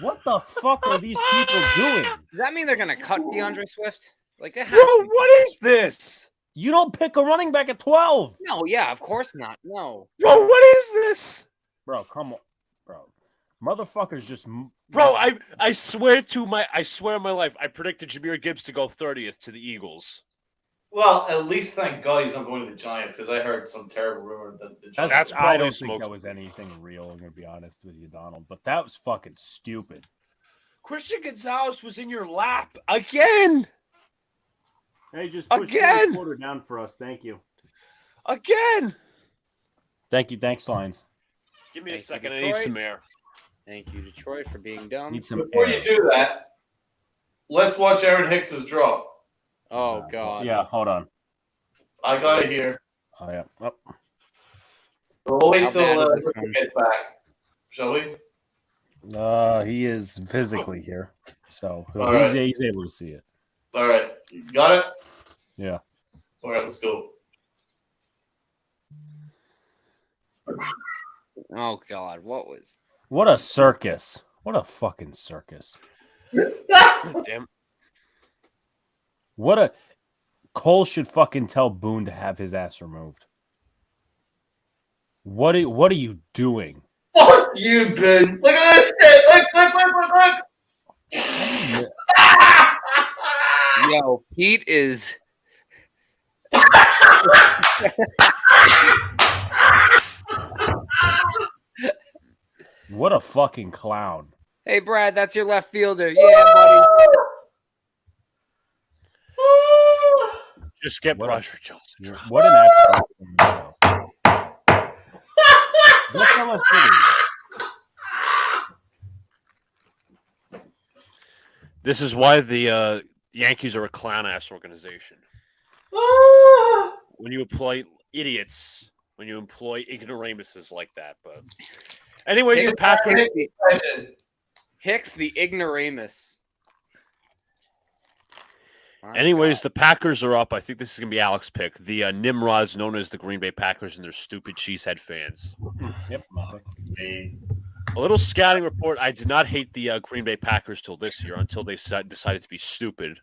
What the fuck are these people doing? Does that mean they're gonna cut DeAndre Swift? Like that has Bro, to be. what is this? You don't pick a running back at 12. No, yeah, of course not. No. Bro, what is this? Bro, come on. Bro. Motherfuckers just. Bro, I swear on my life, I predicted Jahmyr Gibbs to go 30th to the Eagles. Well, at least thank God he's not going to the Giants because I heard some terrible rumor that the Giants. That's I probably don't smoke think that was anything real. I'm gonna be honest with you, Donald. But that was fucking stupid. Christian Gonzalez was in your lap again. Hey, just push the quarter down for us. Thank you. Again. Thank you. Thanks, Lines. Give me a Thank you, second. I need Detroit. some air. Thank you, Detroit, for being dumb. Need some Before air. you do that, let's watch Aaron Hicks's drop. Oh God. Yeah, hold on. I got it here. Oh yeah. Oh. We'll wait How till bad is this he one? gets back. Shall we? He is physically here, so All right. he's able to see it. All right. You got it? Yeah. All right, let's go. Oh God. What a circus! What a fucking circus! Damn. What a Cole should fucking tell Boone to have his ass removed. What are you doing? Fuck you, Ben. Look at this shit. Look. Yo, Pete is. What a fucking clown! Hey, Brad, that's your left fielder. Yeah, buddy. Just get What Broderick Jones. What an absolute show! What's on my footage? This is why the Yankees are a clown ass organization. When you employ idiots, when you employ ignoramuses like that. But anyways, the Packers. Hicks, the ignoramus. Anyways, the Packers are up. I think this is going to be Alex's pick. The Nimrods, known as the Green Bay Packers, and their stupid cheesehead fans. Yep, my pick. A little scouting report. I did not hate the Green Bay Packers till this year, until they decided to be stupid.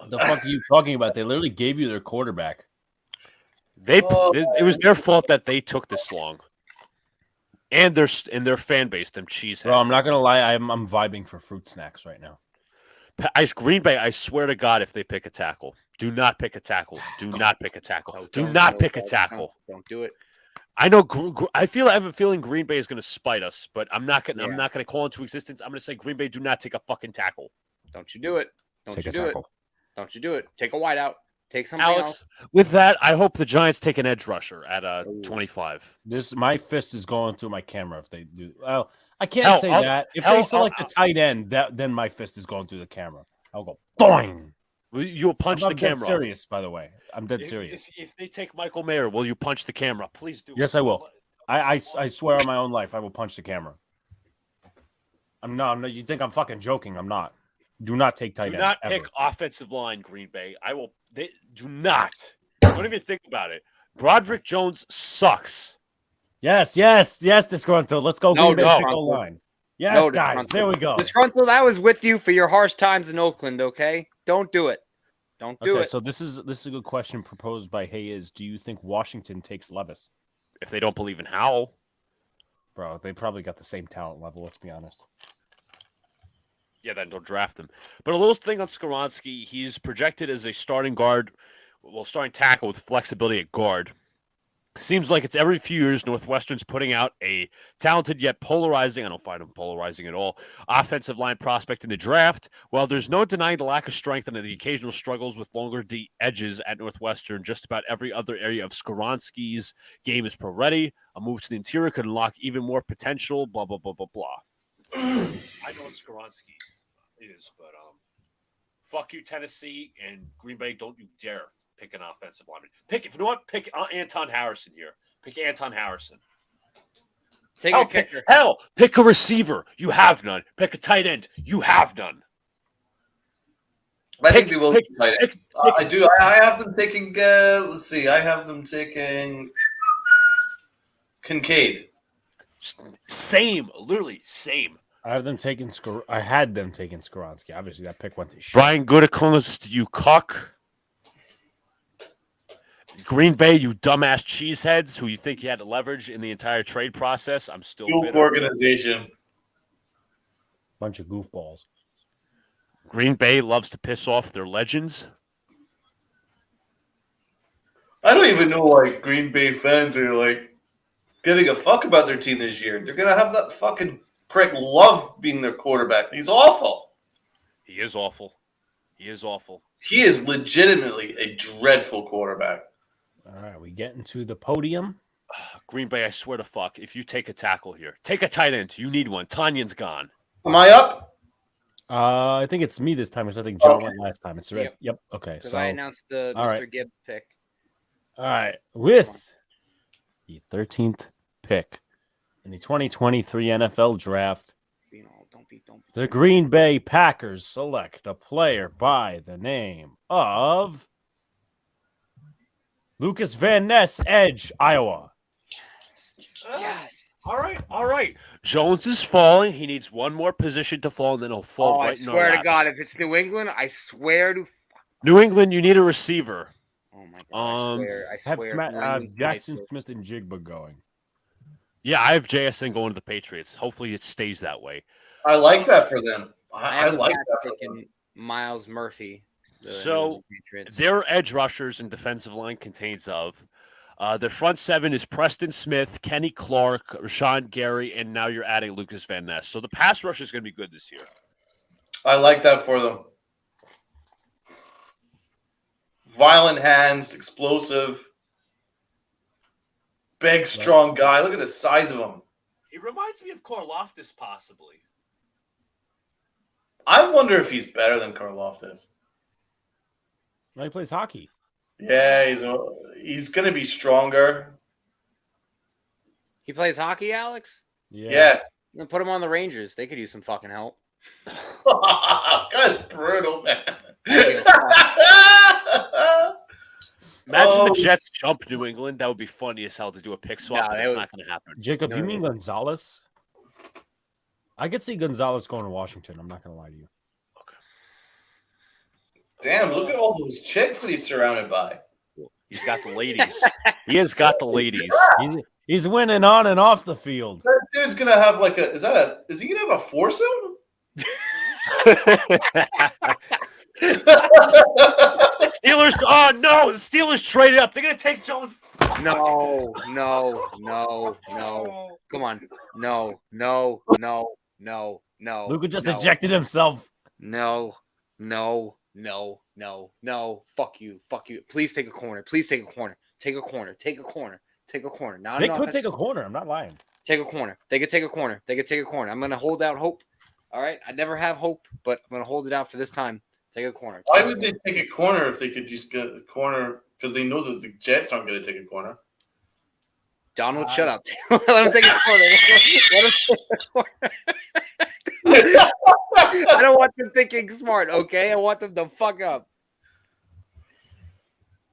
The fuck are you talking about? They literally gave you their quarterback. It was their fault that they took this long. And their fan base, them cheeseheads. Bro, I'm not gonna lie. I'm vibing for fruit snacks right now. Green Bay, I swear to God, if they pick a tackle, do not pick a tackle. Do not pick a tackle. Do not pick a tackle. Don't do it. I know. I have a feeling Green Bay is going to spite us, but I'm not going. I'm not going to call into existence. I'm going to say Green Bay, do not take a fucking tackle. Don't you do it. Don't Take you a do tackle. it. Don't you do it. Take a wide out. Take something Alex, else. with that, I hope the Giants take an edge rusher at 25. My fist is going through my camera if they do. Well, I can't say that. If they select a tight end, then my fist is going through the camera. I'll go boing. You'll punch the camera. I'm dead serious, by the way. I'm dead serious. If they take Michael Mayer, will you punch the camera? Please do. Yes, I will. I swear on my own life, I will punch the camera. I'm not. You think I'm fucking joking? I'm not. Do not take tight end. Do not ever. pick offensive line, Green Bay. Do not. Don't even think about it. Broderick Jones sucks. Yes, disgruntled. Let's go. Green Bay pick O-line. Yes, guys. There we go. Disgruntled, I was with you for your harsh times in Oakland, okay? Don't do it. Don't do it. So this is a good question proposed by Hayes. Do you think Washington takes Levis? If they don't believe in Howell. Bro, they probably got the same talent level, let's be honest. Yeah, then don't draft him. But a little thing on Skoronski, he's projected as a starting tackle with flexibility at guard. Seems like it's every few years Northwestern's putting out a talented yet polarizing, I don't find him polarizing at all, offensive line prospect in the draft. While there's no denying the lack of strength and the occasional struggles with longer edges at Northwestern, just about every other area of Skoronski's game is pro-ready. A move to the interior could unlock even more potential, blah, blah, blah, blah, blah. I know what Skoronski is, but fuck you, Tennessee, and Green Bay, don't you dare pick an offensive lineman. If you know what, pick Anton Harrison here. Pick Anton Harrison. Take a kicker. Pick a receiver. You have none. Pick a tight end. You have none. I think they will pick tight end. I do. I have them taking. Let's see. I have them taking Kincaid. Same. Literally same. I had them taking Skoronski. Obviously, that pick went to shit. Brian Gutekunst, you cuck. Green Bay, you dumbass cheeseheads who you think you had to leverage in the entire trade process. I'm still bitter. Organization. Bunch of goofballs. Green Bay loves to piss off their legends. I don't even know why Green Bay fans are giving a fuck about their team this year. They're gonna have that fucking prick Love being their quarterback. He's awful. He is awful. He is legitimately a dreadful quarterback. All right, we getting to the podium. Green Bay, I swear to fuck, if you take a tackle here, take a tight end. You need one. Tanyan's gone. Am I up? I think it's me this time because I think John went last time. It's right. Yep. Okay. So I announced the Mr. Gibbs pick. All right. With the 13th pick in the 2023 NFL Draft, the Green Bay Packers select a player by the name of Lucas Van Ness, edge, Iowa. Yes. All right. Jones is falling. He needs one more position to fall, and then he'll fall right in our I swear to laps. God, if it's New England, I swear to... New England, you need a receiver. Oh, my God. I swear. Have Jackson Smith and Jigba going. Yeah, I have JSN going to the Patriots. Hopefully it stays that way. I like that for them. I like that for them. Miles Murphy. So their edge rushers and defensive line contains of their front seven is Preston Smith, Kenny Clark, Rashawn Gary, and now you're adding Lucas Van Ness. So the pass rush is going to be good this year. I like that for them. Violent hands, explosive, big, strong guy. Look at the size of him. He reminds me of Karlaftis, possibly. I wonder if he's better than Karlaftis. He plays hockey. Yeah, he's going to be stronger. He plays hockey, Alex? Yeah. Then put him on the Rangers. They could use some fucking help. That's brutal, man. Imagine the Jets jump New England. That would be funny as hell to do a pick swap, No, but they it's would- not going to happen. Jacob, No, you no. mean Gonzalez? I could see Gonzalez going to Washington. I'm not going to lie to you. Damn, look at all those chicks that he's surrounded by. He's got the ladies. He has got the ladies. He's winning on and off the field. That dude's gonna have like a. Is he gonna have a foursome? Steelers. Oh no, the Steelers traded up. They're going to take Jones. No. Come on. No. Luka just no. ejected himself. No. Fuck you. Please take a corner. Take a corner. Now They could take a corner. I'm not lying. Take a corner. They could take a corner. I'm gonna hold out hope. All right. I never have hope, but I'm gonna hold it out for this time. Take a corner. Why would they take a corner if they could just get a corner? Because they know that the Jets aren't going to take a corner. Donald, shut up. Let him take a corner. Let him take a corner. I don't want them thinking smart, okay? I want them to fuck up.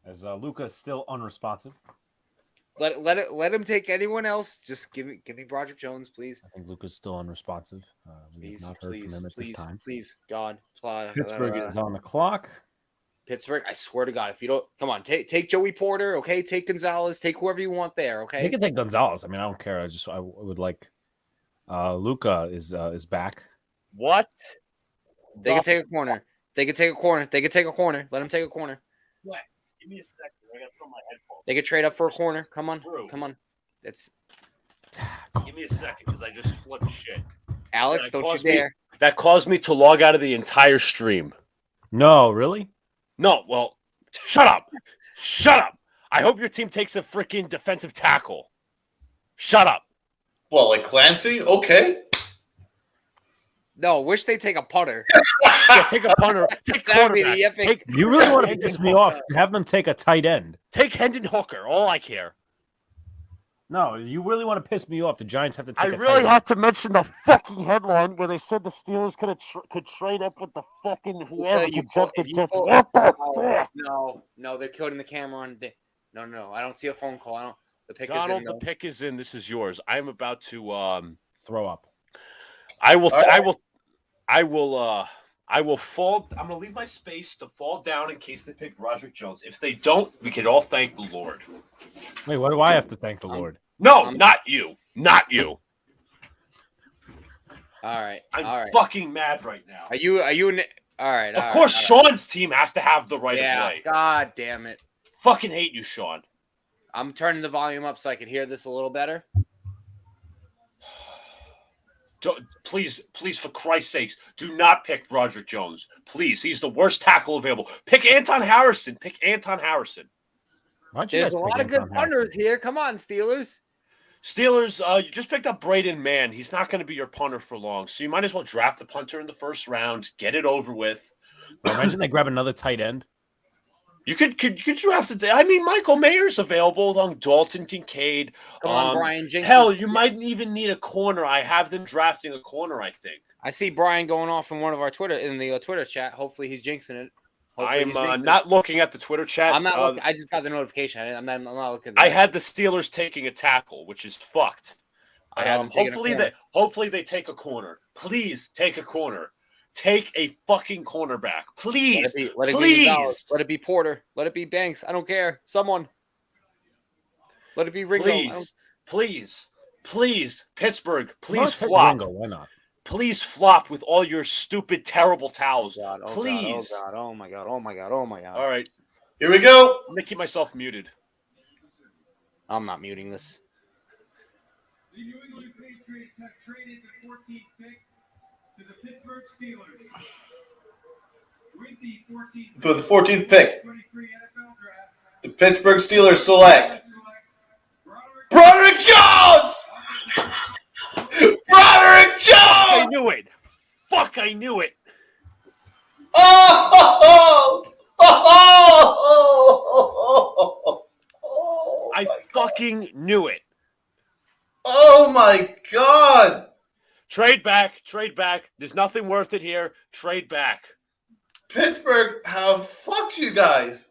As Luka is still unresponsive. Let him take anyone else. Just give me Broderick Jones, please. I think Luka's still unresponsive. We have not heard from him at this time. Please, God. Pittsburgh is on the clock. Pittsburgh, I swear to God, if you don't, come on, take Joey Porter, okay? Take Gonzalez, take whoever you want there, okay? They can take Gonzalez. I mean, I don't care. I would like. Luka is back. What? They can take a corner. They can take a corner. Let him take a corner. What? Give me a second. I got to throw my headphones. They can trade up for a corner. Come on. It's Give me a second because I just flipped shit. Alex. Don't you dare. That caused me to log out of the entire stream. No, really? No, well, shut up. Shut up. I hope your team takes a freaking defensive tackle. Shut up. Well, like Clancy? Okay. No, wish they take a punter. Yeah, take a punter. Take That'd be quarterback. the epic. You really want to piss me off? Have them take a tight end. Take Hendon Hooker. All I care. No, you really want to piss me off? The Giants have to take I a tight really end. have to mention the fucking headline where they said the Steelers could trade up with the fucking whoever You could jump the you Jets. pull- What the fuck? No, they're coding the camera on. No. I don't see a phone call. I don't. The pick Donald, is in. the pick is in. This is yours. I am about to Throw up. I will fall. I'm gonna leave my space to fall down in case they pick Broderick Jones. If they don't, we can all thank the Lord. Wait, what do I have to thank the Lord? No, not you. Not you. All right. I'm fucking mad right now. Are you? All right. Of course, Sean's team has to have the right of way. God damn it. Fucking hate you, Sean. I'm turning the volume up so I can hear this a little better. Please, for Christ's sakes, do not pick Broderick Jones. Please, he's the worst tackle available. Pick Anton Harrison. Why don't you There's guys a pick lot of Anton good Harrison? punters here. Come on, Steelers. Steelers, you just picked up Braden Mann. He's not going to be your punter for long, so you might as well draft the punter in the first round, get it over with. Imagine they grab another tight end. You could draft it. I mean, Michael Mayer's available along Dalton Kincaid. Come on, Brian Jenkins. Hell, you might even need a corner. I have them drafting a corner, I think. I see Brian going off in one of our Twitter chat. Hopefully he's jinxing it. I am not looking at the Twitter chat. I'm not looking. I just got the notification. I'm not looking. I had the Steelers taking a tackle, which is fucked. I had them hopefully they take a corner. Please take a corner. Take a fucking cornerback. Please. Let it be Porter. Let it be Banks. I don't care. Someone. Let it be Ringo. Please, Pittsburgh. Please Take flop. Ringo, why not? Please flop with all your stupid, terrible towels. Please. Oh my god. All right. Here we go. I'm going to keep myself muted. I'm not muting this. The New England Patriots have traded the 14th pick to the Pittsburgh Steelers. With the 14th pick, 23 NFL draft, the Pittsburgh Steelers select Broderick Jones! Broderick Jones! I knew it. Fuck, I knew it. I fucking knew it. Oh my god! Trade back. Trade back. There's nothing worth it here. Trade back. Pittsburgh have fucked you guys.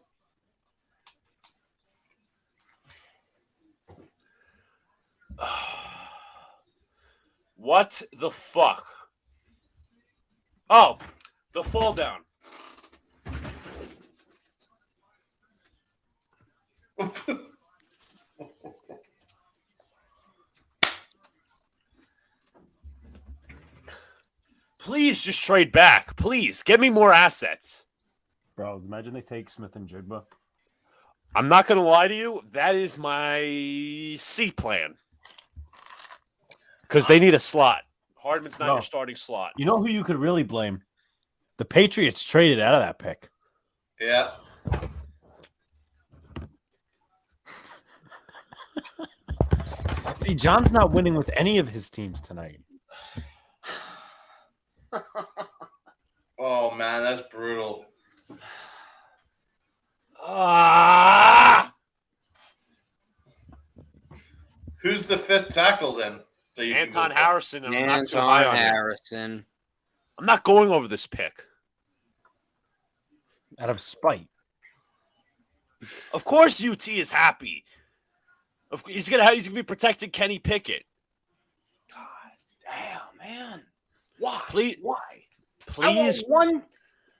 What the fuck? Oh, the fall down. Please just trade back. Please get me more assets. Bro, imagine they take Smith and Jigba. I'm not going to lie to you. That is my C plan. Because they need a slot. Hardman's not No. your starting slot. You know who you could really blame? The Patriots traded out of that pick. Yeah. See, John's not winning with any of his teams tonight. Oh man, that's brutal. Ah! Who's the fifth tackle then? That you can Anton go for? Harrison. And I'm not too high Anton on him. Harrison. I'm not going over this pick. Out of spite. Of course, UT is happy. He's gonna be protecting Kenny Pickett. God damn, man. Why? Please, Why? please. One.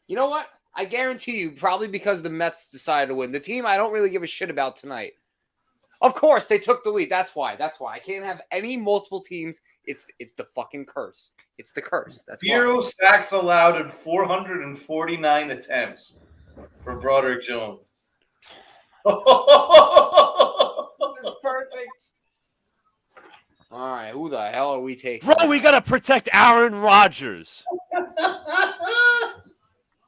You know what? I guarantee you, probably because the Mets decided to win. The team I don't really give a shit about tonight. Of course, they took the lead. That's why. I can't have any multiple teams. It's the fucking curse. It's the curse. That's why. 0 sacks allowed in 449 attempts for Broderick Jones. Perfect. All right, who the hell are we taking? Bro, we gotta protect Aaron Rodgers.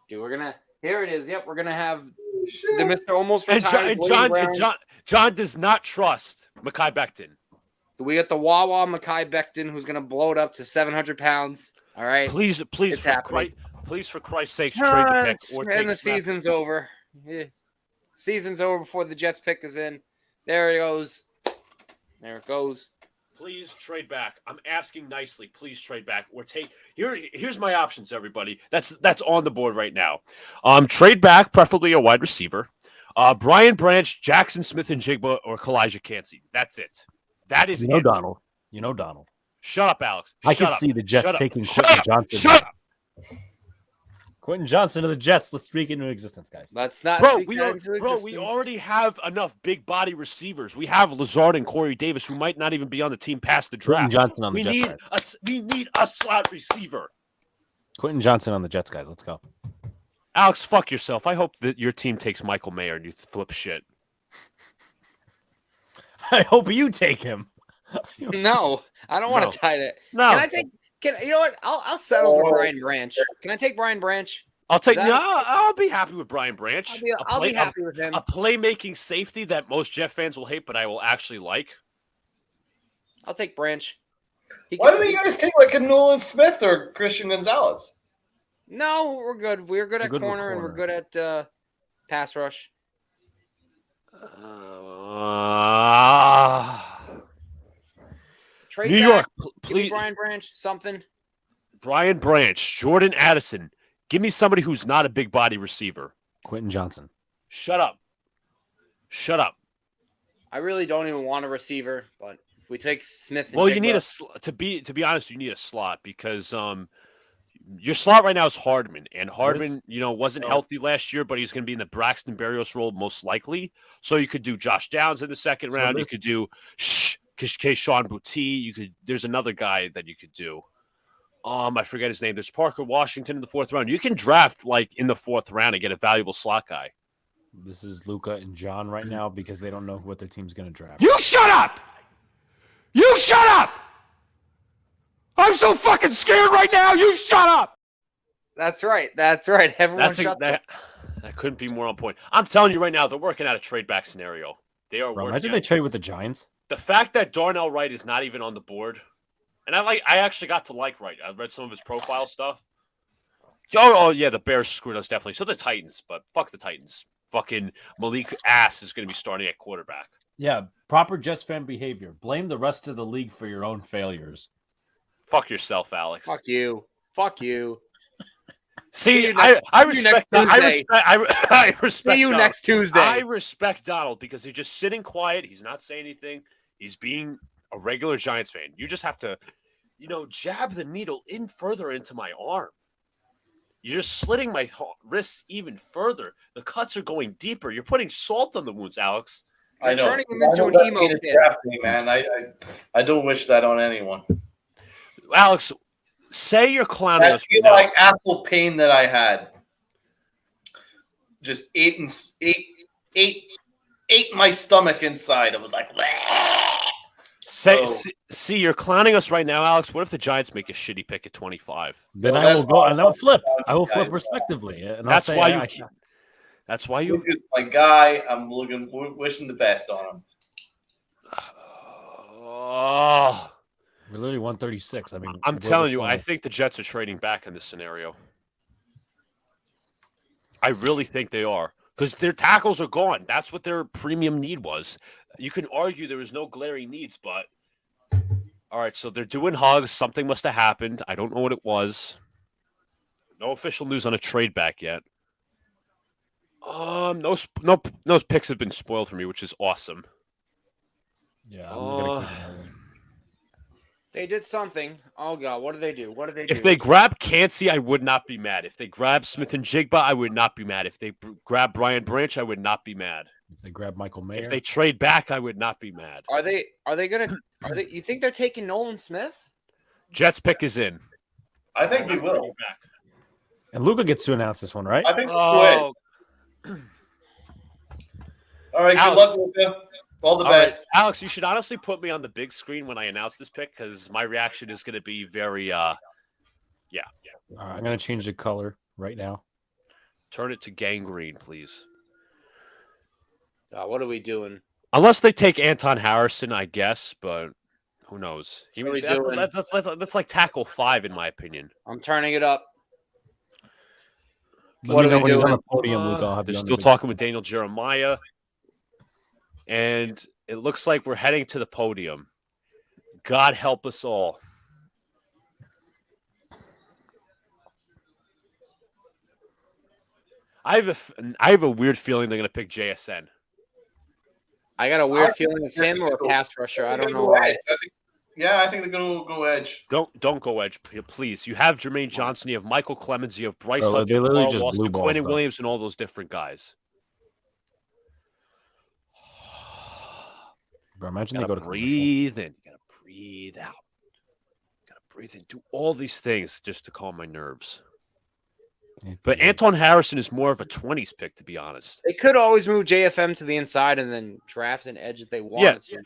Dude, we're gonna. Here it is. Yep, we're gonna have the Mr. Almost And retired. William Brown. John does not trust Mekhi Becton. We got the Wawa Mekhi Becton, who's gonna blow it up to 700 pounds. All right. Please, It's happening. for Christ's sake, trade the pick or take And the Smith. season's over. Yeah. Season's over before the Jets pick is in. There it goes. There it goes. Please trade back. I'm asking nicely. Please trade back or take. Here's my options, everybody. That's on the board right now. Trade back, preferably a wide receiver. Brian Branch, Jackson Smith and Jigba, or Kalijah Cansey. That's it. That is it. Donald. You know Donald. Shut up, Alex. I Shut could up. see the Jets Shut up. taking Shut Quentin up. Johnson. Shut up. Quentin Johnson to the Jets. Let's speak into existence, guys. Let's not. Bro, speak we that don't, into bro, we existence. already have enough big body receivers. We have Lazard and Corey Davis, who might not even be on the team past the Quentin draft. Johnson on the Jets, guys. We need a slot receiver. Quentin Johnson on the Jets, guys. Let's go. Alex, fuck yourself. I hope that your team takes Michael Mayer and you flip shit. I hope you take him. No, I don't want No. to tie that. No, Can I take? You know what? I'll settle for Brian Branch. Can I take Brian Branch? I'll take. Is that- No, I'll be happy with Brian Branch. I'll be happy with him. A playmaking safety that most Jet fans will hate, but I will actually like. I'll take Branch. Why don't you guys take like a Nolan Smith or Christian Gonzalez? No, we're good. We're good at good with corner and we're good at pass rush. Trade New back, York, give me please. Brian Branch, something. Brian Branch, Jordan Addison. Give me somebody who's not a big body receiver. Quentin Johnson. Shut up. Shut up. I really don't even want a receiver, but if we take Smith, and Well, you need Jigba- to be honest. You need a slot because your slot right now is Hardman, and Hardman, wasn't healthy last year, but he's going to be in the Braxton Berrios role most likely. So you could do Josh Downs in the second round. You could do Sean Boutte. There's another guy that you could do. I forget his name. There's Parker Washington in the fourth round. You can draft like in the fourth round and get a valuable slot guy. This is Luca and John right now because they don't know what their team's going to draft. You shut up! You shut up! I'm so fucking scared right now. You shut up! That's right. That's right. Everyone That couldn't be more on point. I'm telling you right now, they're working out a trade back scenario. They are Bro, working. imagine out- they trade with the Giants. The fact that Darnell Wright is not even on the board, and I actually got to like Wright. I read some of his profile stuff. Oh yeah, the Bears screwed us definitely. So the Titans, but fuck the Titans. Fucking Malik Ass is going to be starting at quarterback. Yeah, proper Jets fan behavior. Blame the rest of the league for your own failures. Fuck yourself, Alex. Fuck you. Fuck you. See, you I next respect Tuesday. I respect See you Donald. next Tuesday. I respect Donald because he's just sitting quiet. He's not saying anything. He's being a regular Giants fan. You just have to, jab the needle in further into my arm. You're just slitting my wrists even further. The cuts are going deeper. You're putting salt on the wounds, Alex. I know. Turning him into an emo kid. Man. I don't wish that on anyone. Alex, say you're clowning us. That like apple pain that I had just ate my stomach inside. I was like, see, you're clowning us right now, Alex. What if the Giants make a shitty pick at 25? Then I will go and I'll flip. I will flip respectively. And that's why you. That's why you. Luke is my guy. I'm wishing the best on him. Oh. We're literally 136. I mean, I'm telling you, I think the Jets are trading back in this scenario. I really think they are because their tackles are gone. That's what their premium need was. You can argue there was no glaring needs, but all right. So they're doing hugs. Something must have happened. I don't know what it was. No official news on a trade back yet. No picks have been spoiled for me, which is awesome. Yeah, I'm gonna keep it. They did something. Oh, God. What did they do? If they grab Cansey, I would not be mad. If they grab Smith and Jigba, I would not be mad. If they grab Brian Branch, I would not be mad. If they grab Michael Mayer. If they trade back, I would not be mad. You think they're taking Nolan Smith? Jets pick is in. I think they will. And Luca gets to announce this one, right? I think all right, good luck, Luca. All the best. Right. Alex, you should honestly put me on the big screen when I announce this pick because my reaction is going to be very, yeah. All right, I'm going to change the color right now. Turn it to gangrene, please. What are we doing? Unless they take Anton Harrison, I guess, but who knows? That's like tackle 5, in my opinion. I'm turning it up. What are we doing? He's on the podium, Luca. They're still talking with Daniel Jeremiah. And it looks like we're heading to the podium. God help us all. I have a weird feeling they're going to pick JSN. I got a weird feeling it's him or a pass rusher. I don't know why. I think they're going to go edge. Don't go edge, please. You have Jermaine Johnson. You have Michael Clemens. You have Bryce Hunt. They literally just Austin, Quentin Williams, and all those different guys. Bro, imagine they go to breathe in. You gotta breathe out. Gotta breathe in. Do all these things just to calm my nerves. But Anton Harrison is more of a 20s pick, to be honest. They could always move JFM to the inside and then draft an edge if they wanted to.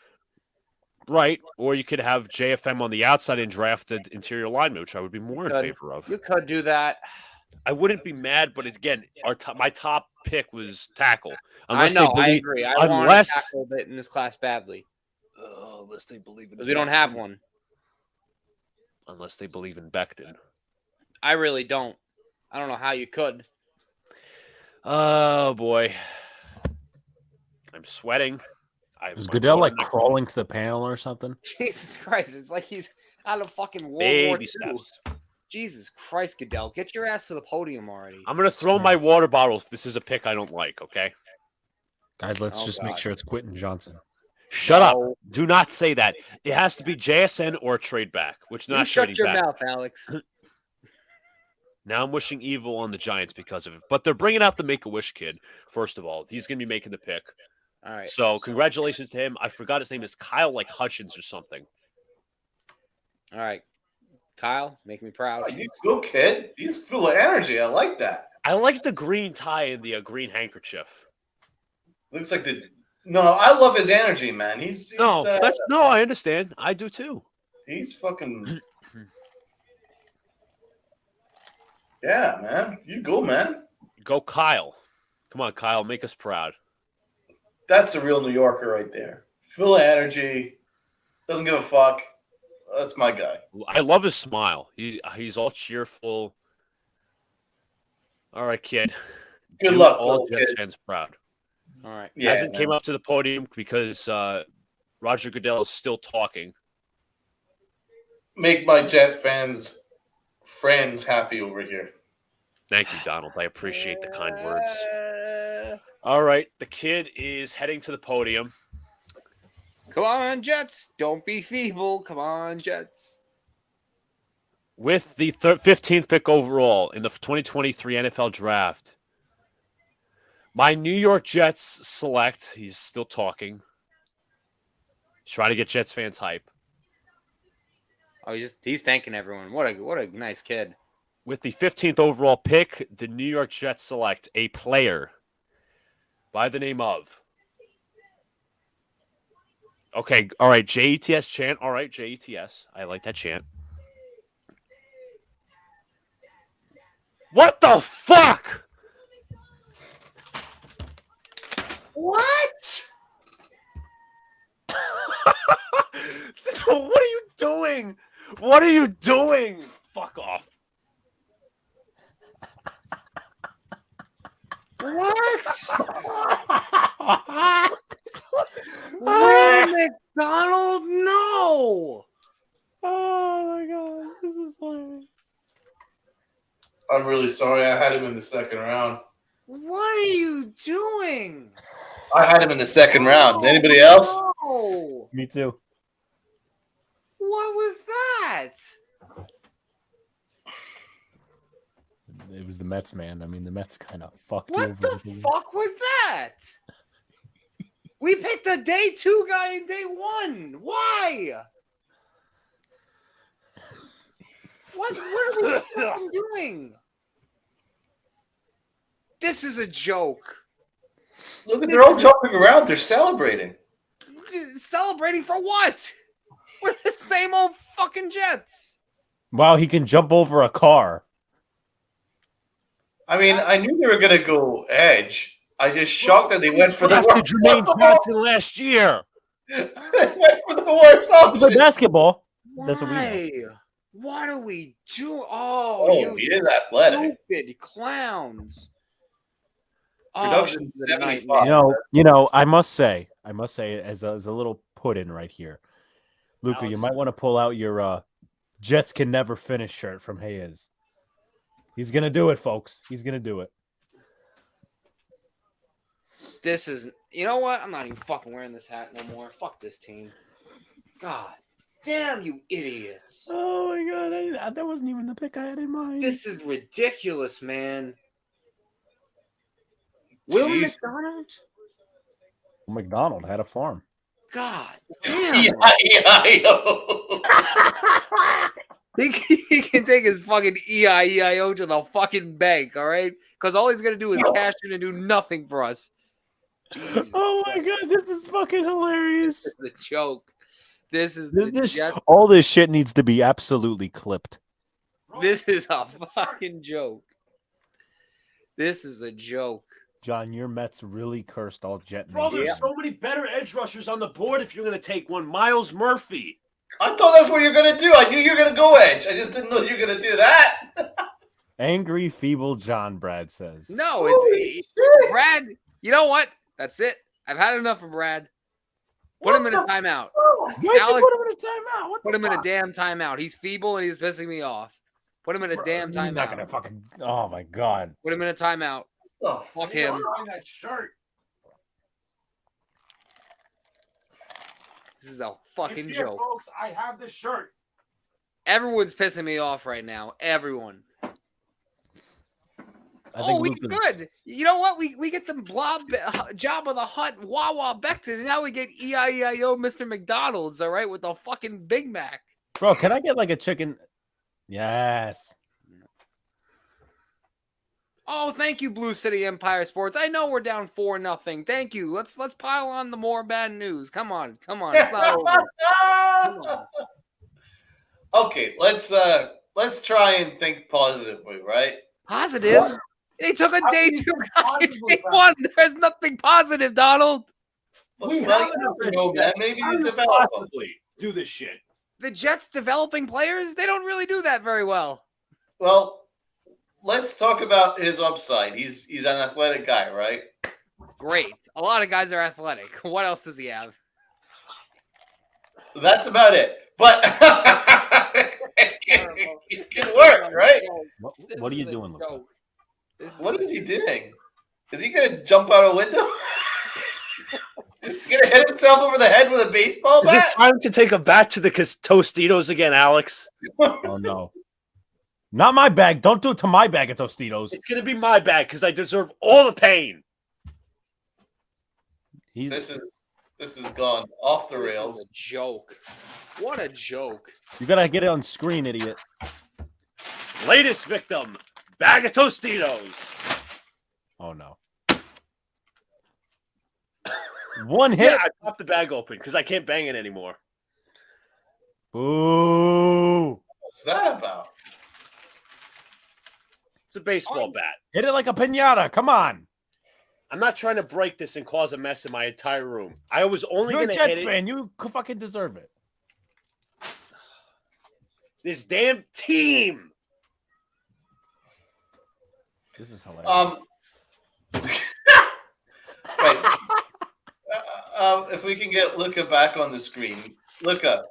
Right. Or you could have JFM on the outside and draft an interior lineman, which I would be more in favor of. You could do that. I wouldn't be mad, but again, my top pick was tackle. I agree. I want to tackle it in this class badly. Unless they believe in because we don't have one. Unless they believe in Becton. I really don't. I don't know how you could. Oh, boy. I'm sweating. Is Goodell like crawling to the panel or something? Jesus Christ. It's like he's out of fucking World War II. Steps. Jesus Christ, Goodell. Get your ass to the podium already. I'm going to throw my water bottle if this is a pick I don't like, okay? Guys, let's just make sure it's Quentin Johnson. Shut up. Do not say that. It has to be JSN or a trade back, which not shut your mouth, Alex. Now I'm wishing evil on the Giants because of it. But they're bringing out the Make-A-Wish kid, first of all. He's going to be making the pick. All right. So congratulations to him. I forgot his name is Kyle like Hutchins or something. All right. Kyle, make me proud. You go, kid. He's full of energy. I like that. I like the green tie and the green handkerchief. Looks like No, I love his energy, man. I understand. I do too. He's fucking. Yeah, man. You go, man. Go, Kyle. Come on, Kyle. Make us proud. That's a real New Yorker right there. Full of energy. Doesn't give a fuck. That's my guy. I love his smile. He's all cheerful. All right, kid. Good luck, all Jets fans proud. All right. Hasn't came up to the podium because Roger Goodell is still talking. make my Jet fans friends happy over here. Thank you, Donald. I appreciate the kind words. All right, the kid is heading to the podium. Come on, Jets. Don't be feeble. Come on, Jets. With the 15th pick overall in the 2023 NFL Draft, my New York Jets select. He's still talking. He's trying to get Jets fans hype. Oh, he's thanking everyone. What a nice kid. With the 15th overall pick, the New York Jets select a player by the name of. Okay, all right, JETS chant. All right, JETS. I like that chant. What the fuck? What? What are you doing? What are you doing? Fuck off. What? Ronald McDonald? No. Oh my god, this is hilarious. I'm really sorry. I had him in the second round. What are you doing? I had him in the second round. Anybody else? No. Me too. What was that? It was the Mets, man. I mean, the Mets kind of fucked you What over. the with it. fuck was that? We picked a day 2 guy in day 1. Why? What are we fucking doing? This is a joke. Look at they're all jumping around. They're celebrating. Celebrating for what? We're the same old fucking Jets. Wow, he can jump over a car. I mean, I knew they were going to go edge. I just shocked that they went for the Drafted worst. Jermaine Johnson last year. They went for the worst He plays option. basketball. Why? That's what we know. What are we doing? Oh, you he is athletic. stupid clowns. Production this is a 75. nightmare. You know, I must say, as a little put in right here, Luca, you Alex. might want to pull out your Jets can never finish shirt from Hayes. He's gonna do it, folks. He's gonna do it. This is, you know what? I'm not even fucking wearing this hat no more. Fuck this team. God damn you idiots. Oh my god, that wasn't even the pick I had in mind. This is ridiculous, man. Will Jeez. McDonald? McDonald had a farm. God damn. E-I-E-I-O. He can take his fucking EIEIO to the fucking bank, all right? Because all he's going to do is cash in and do nothing for us. Jesus. Oh my god, this is fucking hilarious. This is the joke. This is All this shit needs to be absolutely clipped. This is a fucking joke. This is a joke. John, your Mets really cursed all Jet Bro, names. there's so many better edge rushers on the board if you're going to take one. Miles Murphy. I thought that's what you're going to do. I knew you were going to go edge. I just didn't know you were going to do that. Angry, feeble John, Brad says. No, Holy it's shit. Brad. You know what? That's it. I've had enough of Brad. Put him in a timeout. Why'd you Alex- put him in a timeout? What Put the him in a fuck? damn timeout. He's feeble and he's pissing me off. Put him in a damn You're not gonna timeout. fucking. Oh my god. Put him in a timeout. Oh, Fuck him. that shirt. This is a fucking joke. folks. I have the shirt. Everyone's pissing me off right now. Everyone. I We Luka's- good. You know what? We get the blob job of the Hutt Wawa Becton, and now we get EIEIO Mr. McDonald's. All right, with the fucking Big Mac. Bro, can I get like a chicken? Yes. Oh, thank you, Blue City Empire Sports. I know we're down 4-0. Thank you. Let's pile on the more bad news. Come on. It's not over. Come on. Okay, let's try and think positively, right? Positive. They took a day 2 guy in day 1. There's nothing positive, Donald. Well, We you have never an know, man. Maybe you develop them. Possibly do this shit. The Jets developing players, they don't really do that very well. Well, let's talk about his upside. He's an athletic guy, right? Great. A lot of guys are athletic. What else does he have? That's about it. But It can work, right? What are you doing, Luca? What is he doing? Is he gonna jump out a window? Is he gonna hit himself over the head with a baseball Is it bat? time to take a bat to the Tostitos again, Alex? Oh no. Not my bag. Don't do it to my bag of Tostitos. It's gonna be my bag because I deserve all the pain. This is gone off the This rails. is a joke. What a joke. You gotta get it on screen, idiot. Latest victim, bag of Tostitos. Oh no. One hit. Yeah, I popped the bag open because I can't bang it anymore. Boo. What's that about? It's a baseball bat. Hit it like a pinata. Come on. I'm not trying to break this and cause a mess in my entire room. I was only You're a going to Jet hit it. fan. You fucking deserve it. This damn team. This is hilarious. Right. If we can get Luca back on the screen. Luca.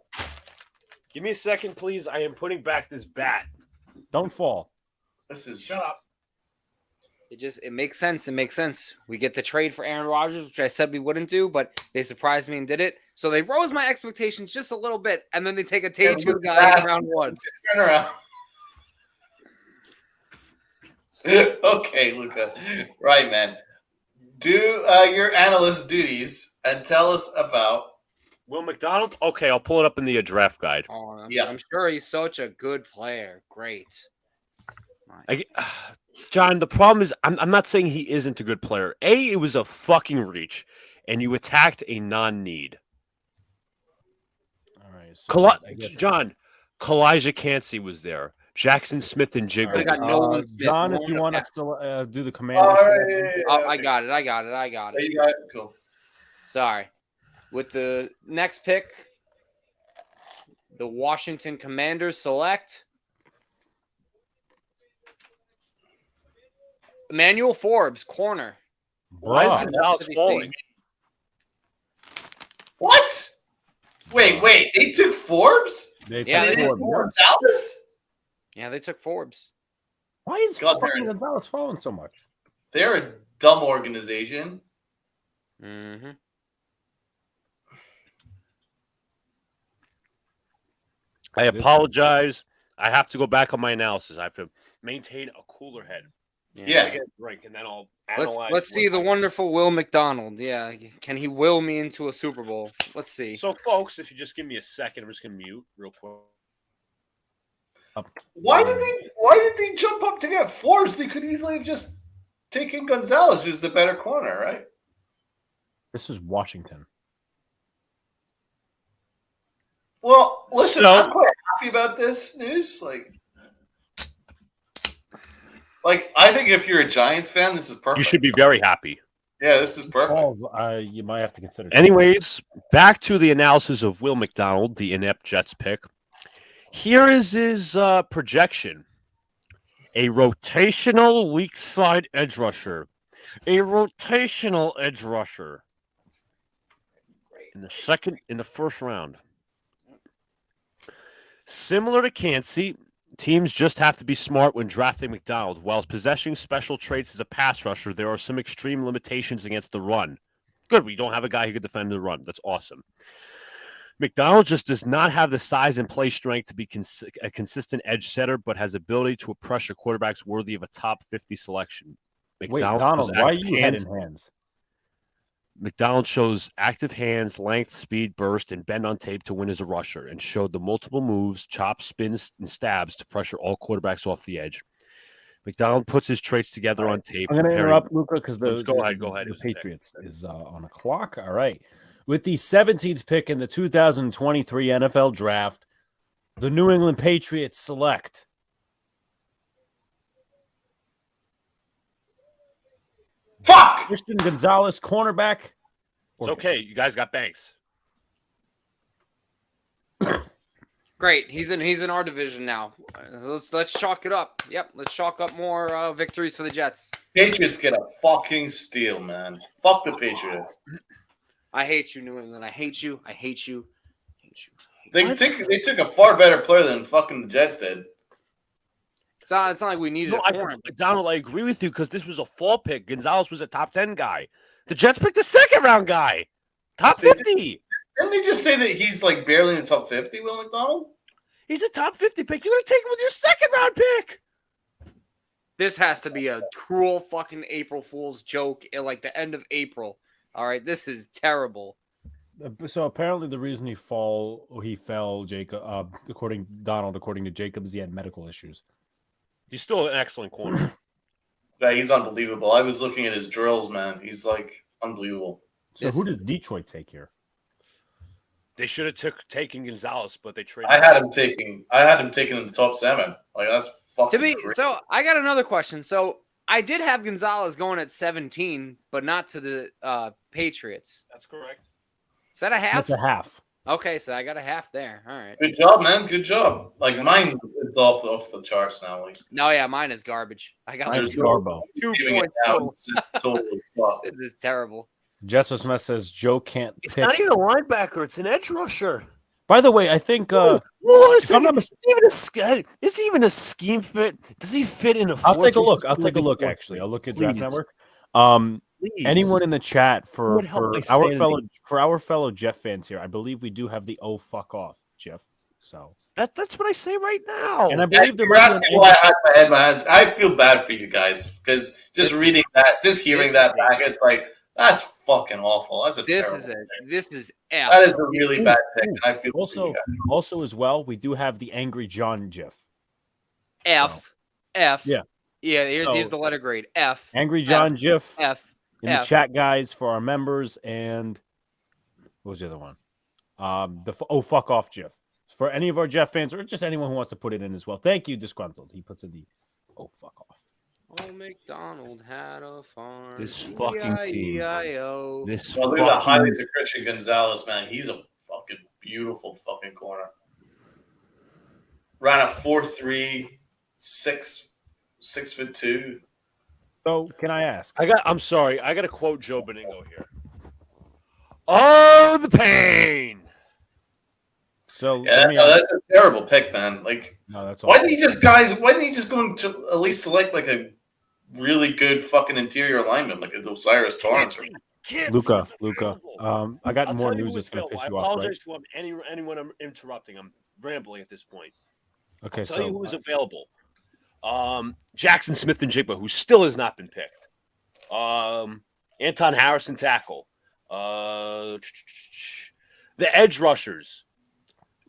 Give me a second, please. I am putting back this bat. Don't fall. This is Shut up. It makes sense. It makes sense. We get the trade for Aaron Rodgers, which I said we wouldn't do, but they surprised me and did it. So they rose my expectations just a little bit, and then they take a T2 guy in round one. Turn around. Okay, Luca. Right, man. Do your analyst duties and tell us about Will McDonald? Okay, I'll pull it up in the draft guide. Oh, Yeah. I'm sure he's such a good player. Great. John, the problem is I'm not saying he isn't a good player. It was a fucking reach, and you attacked a non-need. All right. So I guess, John, Kalijah Cansey was there. Jackson Smith and Jiggle. I got Nolan Smith. John, if you want us to do the command. Oh, I got it. I got it. I got it. You got it? Cool. Sorry. With the next pick, the Washington Commanders select Emmanuel Forbes, corner. Why is Bruh. Gonzalez falling? What? Wait. They took Forbes? They Yeah, took They didn't Forbes. take Gonzalez? Yeah, they took Forbes. Why is God, fucking they're- Gonzalez falling so much? They're a dumb organization. Mm-hmm. I apologize. I have to go back on my analysis. I have to maintain a cooler head. Yeah. I get a drink, and then I'll analyze. Let's see the wonderful Will McDonald. Yeah, can he will me into a Super Bowl? Let's see. So, folks, if you just give me a second, I'm just gonna mute real quick. Why did they jump up to get Forbes? They could easily have just taken Gonzalez, who's the better corner, right? This is Washington. Well, listen, So- I'm quite happy about this news. Like I think if you're a Giants fan, this is perfect. You should be very happy. Yeah, this is perfect. Oh, you might have to consider. Anyways, back to the analysis of Will McDonald, the inept Jets pick. Here is his projection. A rotational weak side edge rusher. A rotational edge rusher. In the first round. Similar to Cansey, teams just have to be smart when drafting McDonald. While possessing special traits as a pass rusher, there are some extreme limitations against the run. Good, we don't have a guy who could defend the run. That's awesome. McDonald just does not have the size and play strength to be a consistent edge setter, but has ability to pressure quarterbacks worthy of a top 50 selection. Wait, Donald, why are you head in hands? McDonald shows active hands, length, speed, burst, and bend on tape to win as a rusher, and showed the multiple moves, chops, spins, and stabs to pressure all quarterbacks off the edge. McDonald puts his traits together on tape. I'm going to comparing- interrupt Luca because Go ahead. the Patriots is on a clock. All right. With the 17th pick in the 2023 NFL Draft, the New England Patriots select Fuck! Christian Gonzalez, cornerback. It's okay. You guys got Banks. Great. He's in our division now. Let's chalk it up. Yep. Let's chalk up more victories for the Jets. Patriots get a fucking steal, man. Fuck the Patriots. I hate you, New England. I hate you. I hate you. I hate you. I hate They took a far better player than fucking the Jets did. It's not like we needed a corner. Donald, I agree with you because this was a fall pick. Gonzalez was a top 10 guy. The Jets picked a second-round guy. Top 50. Didn't they just say that he's like barely in the top 50, Will McDonald? He's a top 50 pick. You're going to take him with your second-round pick. This has to be a cruel fucking April Fool's joke at like the end of April. All right, this is terrible. So apparently the reason he fell, Jacob, according to Jacobs, he had medical issues. He's still an excellent corner. Yeah, he's unbelievable. I was looking at his drills, man. He's like unbelievable. So who does Detroit take here? They should have taken Gonzalez, but they traded. I had him taking in the top 7. Like that's fucking. Great. So I got another question. So I did have Gonzalez going at 17, but not to the Patriots. That's correct. Is that a half? That's a half. Okay, so I got a half there. All right. Good job, man. Good job. Like mine is off the charts now. Like, No, yeah, mine is garbage. I got like Mine's Garbo. 2 giving it points. out. It's totally fucked. This is terrible. Jesper Smith says Joe can't It's pick. not even a linebacker. It's an edge rusher. By the way, I think It's I'm not is he even a scheme fit? Does he fit in a? I'll take a 4-3-3? look. I'll take a look. Actually, I'll look at Draft Please. Network. Please. Anyone in the chat for would help my our fellow Jeff fans here, I believe we do have the "oh fuck off" Jeff. So That's what I say right now. and I believe You're asking why I had my head in my hands. I feel bad for you guys because just reading that, just hearing that back, it's like that's fucking awful. That's a terrible pick. This is F. That is a really bad pick, and I feel for you guys. also as well, we do have the Angry John Jeff. F. F. Yeah. Yeah, here's So- the letter grade. F. Angry John Jeff F. in the chat, guys, for our members, and what was the other one? Fuck off Jeff. For any of our Jeff fans or just anyone who wants to put it in as well. Thank you, Disgruntled. He puts in the oh fuck off. Old McDonald had a farm. This fucking team. E-I-E-I-O. This Well, look at the fucking highlights of Christian Gonzalez, man. He's a fucking beautiful fucking corner. Ran a 4.3, 6'2". So can I ask? I'm sorry. I got to quote Joe Beningo here. Oh, the pain. So Yeah, that's a terrible pick, man. Like, no, that's why didn't he just go to at least select like a really good fucking interior alignment, like a Osiris Torrance? Luca. I got I'll more tell you news who that's is going to available. piss you I off, right? apologize to anyone I'm interrupting. I'm rambling at this point. Okay, I'll tell you so who is available. Jackson Smith and Jigba, who still has not been picked. Anton Harrison tackle. The edge rushers.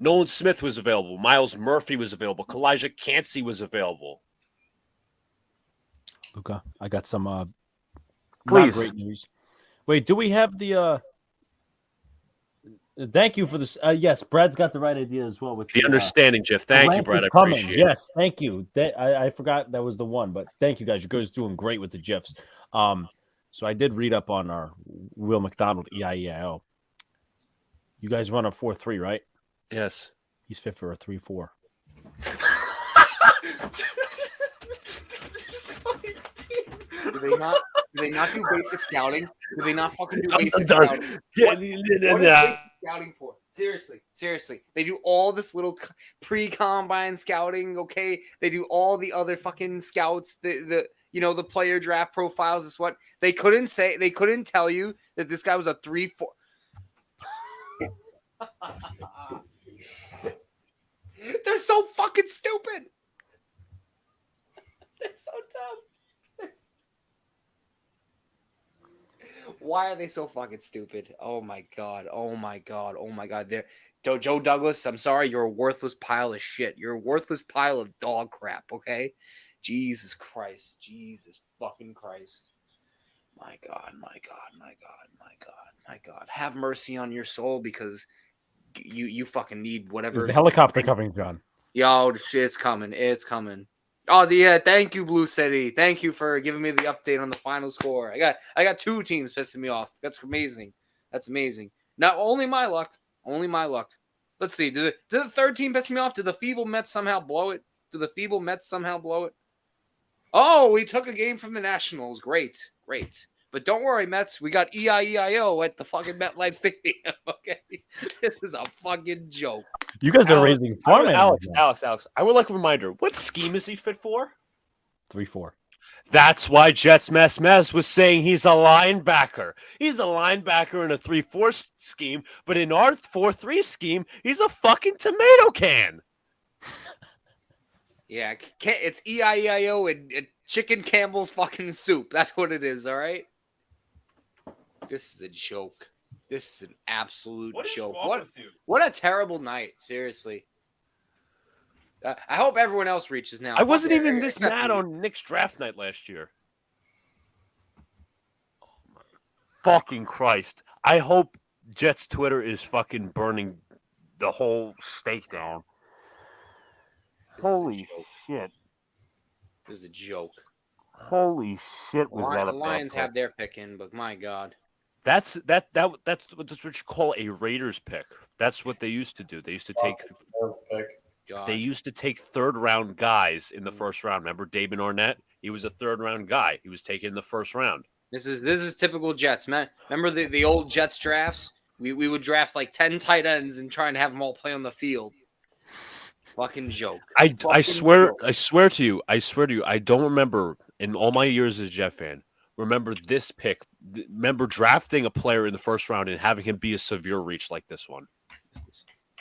Nolan Smith was available. Miles Murphy was available. Kalijah Cansey was available. Luca, I got some not Please. great news. Wait, do we have the thank you for this. Yes, Brad's got the right idea as well with The understanding, Jeff. Thank you, rank Brad. is I coming. appreciate it. Yes, thank you. I forgot that was the one, but thank you guys. You guys are doing great with the GIFs. So I did read up on our Will McDonald EIEIO. You guys run a 4.3, right? Yes. He's fit for a 3.4. Do they not do basic scouting? Do they not fucking do I'm basic done. scouting? Yeah, What is basic scouting for? Seriously. They do all this little pre-combine scouting, okay? They do all the other fucking scouts, the player draft profiles is what they couldn't tell you that this guy was a 3-4. They're so fucking stupid. They're so dumb. Why are they so fucking stupid? Oh my god. They're Joe Douglas, I'm sorry, you're a worthless pile of shit. You're a worthless pile of dog crap, okay? Jesus Christ. Jesus fucking Christ. My God. Have mercy on your soul because you fucking need whatever. Is the helicopter coming, John? Yo, it's coming. It's coming. Oh, yeah. Thank you, Blue City. Thank you for giving me the update on the final score. I got two teams pissing me off. That's amazing. Not only my luck. Let's see. Did the third team piss me off? Did the feeble Mets somehow blow it? Oh, we took a game from the Nationals. Great. But don't worry, Mets. We got EIEIO at the fucking MetLife Stadium. Okay, this is a fucking joke. You guys are raising farm animals. Alex. I would like a reminder. What scheme is he fit for? 3-4. That's why Jets Mess was saying he's a linebacker. He's a linebacker in a 3-4 scheme, but in our 4-3 scheme, he's a fucking tomato can. Yeah, it's EIEIO and Chicken Campbell's fucking soup. That's what it is, all right? This is a joke. This is an absolute joke. What a terrible night, seriously. I hope everyone else reaches now. I wasn't even this mad on Nick's draft night last year. Oh my fucking Christ. I hope Jets Twitter is fucking burning the whole stake down. Holy shit. This is a joke. Holy shit was that The a Lions bad pick. have their pick in, but my God. That's what you call a Raiders pick. That's what they used to do. They used to take God. They used to take third-round guys in the first round. Remember Damon Arnett? He was a third-round guy. He was taken in the first round. This is typical Jets, man. Remember the old Jets drafts? We would draft like 10 tight ends and try and have them all play on the field. Fucking joke. I swear to you, I don't remember in all my years as a Jet fan, remember this pick. Remember drafting a player in the first round and having him be a severe reach like this one.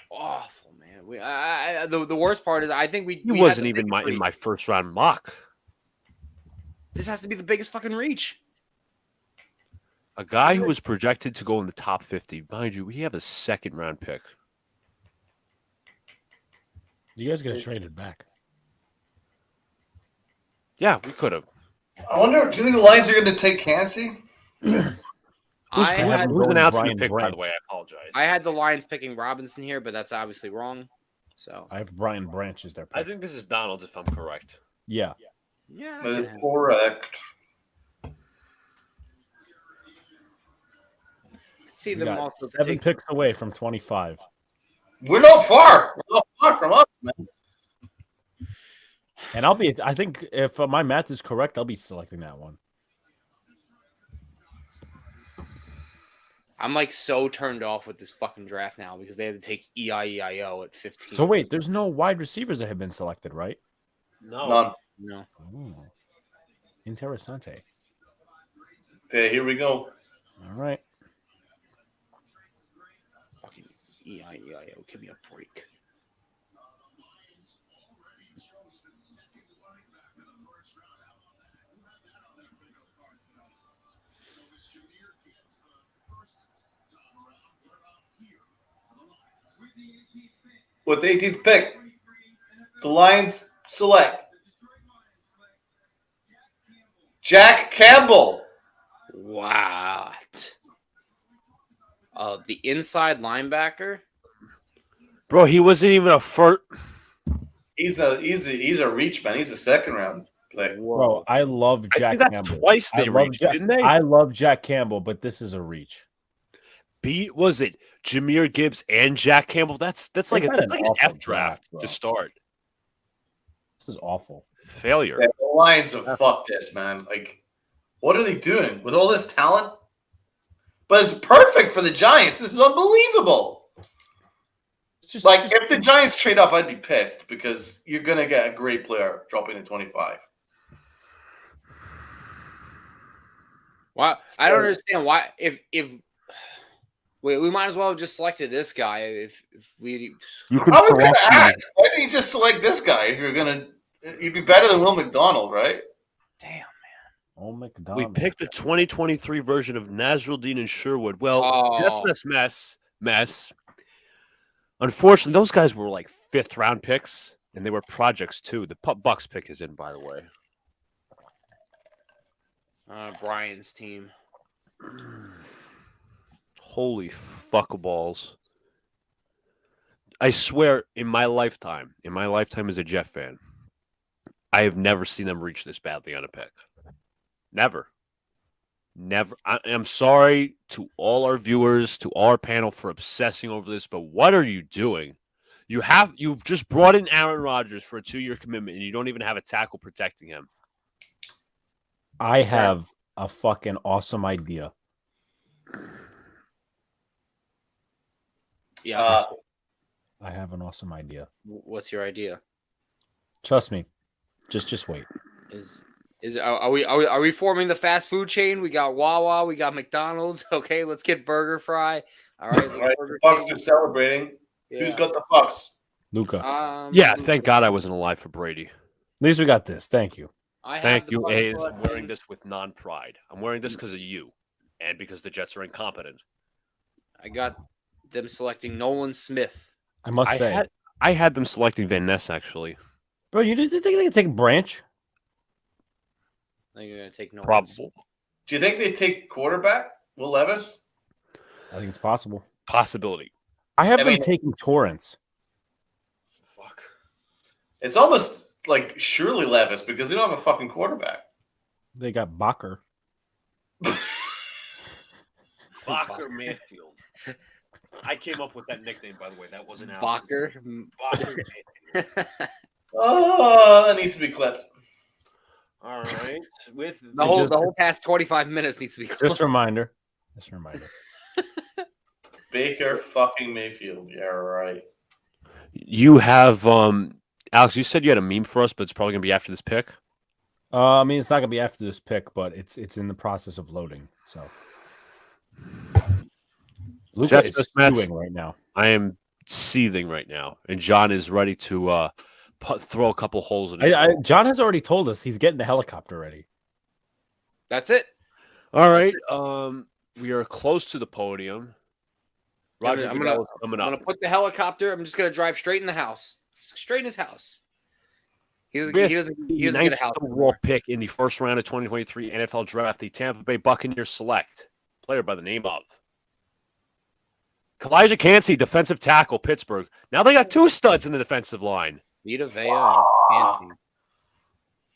Awful. The worst part is I think we wasn't even in my first round mock. This has to be the biggest fucking reach. A guy who was projected to go in the top 50. Mind you, we have a second round pick. You guys got traded back. Yeah, we could have. I wonder, do you think the Lions are going to take Kancey? Who's announcing the pick, by the way? I apologize. I had the Lions picking Robinson here, but that's obviously wrong. So I have Brian Branch as their pick. I think this is Donald's, if I'm correct. Yeah. Yeah. That is correct. See We them got also 7 picks away from 25. We're not far. We're not far from us, man. And I think if my math is correct, I'll be selecting that one. I'm like so turned off with this fucking draft now because they had to take EIEIO at 15. So wait, there's no wide receivers that have been selected, right? None. No. Ooh. Interessante. Okay, here we go. All right. Fucking EIEIO, give me a break. With the 18th pick, the Lions select Jack Campbell. What? The inside linebacker? Bro, he wasn't even a first. He's a reach, man. He's a second round pick. Bro, I love I Jack think that's Campbell. twice they reached, didn't they? I love Jack Campbell, but this is a reach. Was it Jahmyr Gibbs and Jack Campbell? That's like had an awful F draft bro. to start. This is awful. Failure. Yeah, the Lions have fucked this, man. Like, what are they doing with all this talent? But it's perfect for the Giants. This is unbelievable. If the Giants trade up, I'd be pissed because you're gonna get a great player dropping to 25. Why? I don't understand why. If we might as well have just selected this guy. If we, You could I was gonna select ask, why didn't you just select this guy if you're gonna? You'd be better than Will McDonald, right? damn. Oh, we McDonald. picked the 2023 version of Nasruddin and Sherwood. Well, just mess. Unfortunately, those guys were like 5th round picks, and they were projects too. The Bucks pick is in, by the way. Brian's team. Holy fuckaballs. I swear, in my lifetime as a Jet fan, I have never seen them reach this badly on a pick. Never. I'm sorry to all our viewers, to our panel for obsessing over this, but what are you doing? You've just brought in Aaron Rodgers for a 2-year commitment, and you don't even have a tackle protecting him. I have a fucking awesome idea. Yeah. I have an awesome idea. What's your idea? Trust me. Just wait. Are we forming the fast food chain? We got Wawa, we got McDonald's. Okay, let's get Burger Fry. All right, All right, the Bucks are celebrating. Yeah. Who's got the Bucks? Luca. Yeah, thank God I wasn't alive for Brady. At least we got this. Thank you. Thank you, A's. I'm wearing this with non-pride. I'm wearing this because of you, and because the Jets are incompetent. I got them selecting Nolan Smith. I must say. I had them selecting Van Ness, actually. Bro, you think they can take a branch? I think you're going to take Nolan Probable. Smith. Do you think they take quarterback? Will Levis? I think it's possible. Possibility. I have them taking Torrance. Fuck. It's almost like surely Levis because they don't have a fucking quarterback. They got Bacher. Bacher Mayfield. I came up with that nickname, by the way. That wasn't Alex. Bacher. Oh, that needs to be clipped. All right. With the whole past 25 minutes needs to be closed. Just a reminder. Baker fucking Mayfield. Yeah, right. You have Alex, you said you had a meme for us, but it's probably gonna be after this pick. I mean, it's not gonna be after this pick, but it's in the process of loading. So Luca is stewing right now. I am seething right now, and John is ready to throw a couple holes in it. John has already told us he's getting the helicopter ready. That's it. All right. We are close to the podium. Roger, I'm gonna put the helicopter. I'm just gonna drive straight in the house, straight in his house. He doesn't get a house. Overall pick in the first round of 2023 NFL Draft, the Tampa Bay Buccaneers select player by the name of Elijah Cansey, defensive tackle, Pittsburgh. Now they got two studs in the defensive line. Vita Vea and Cansey.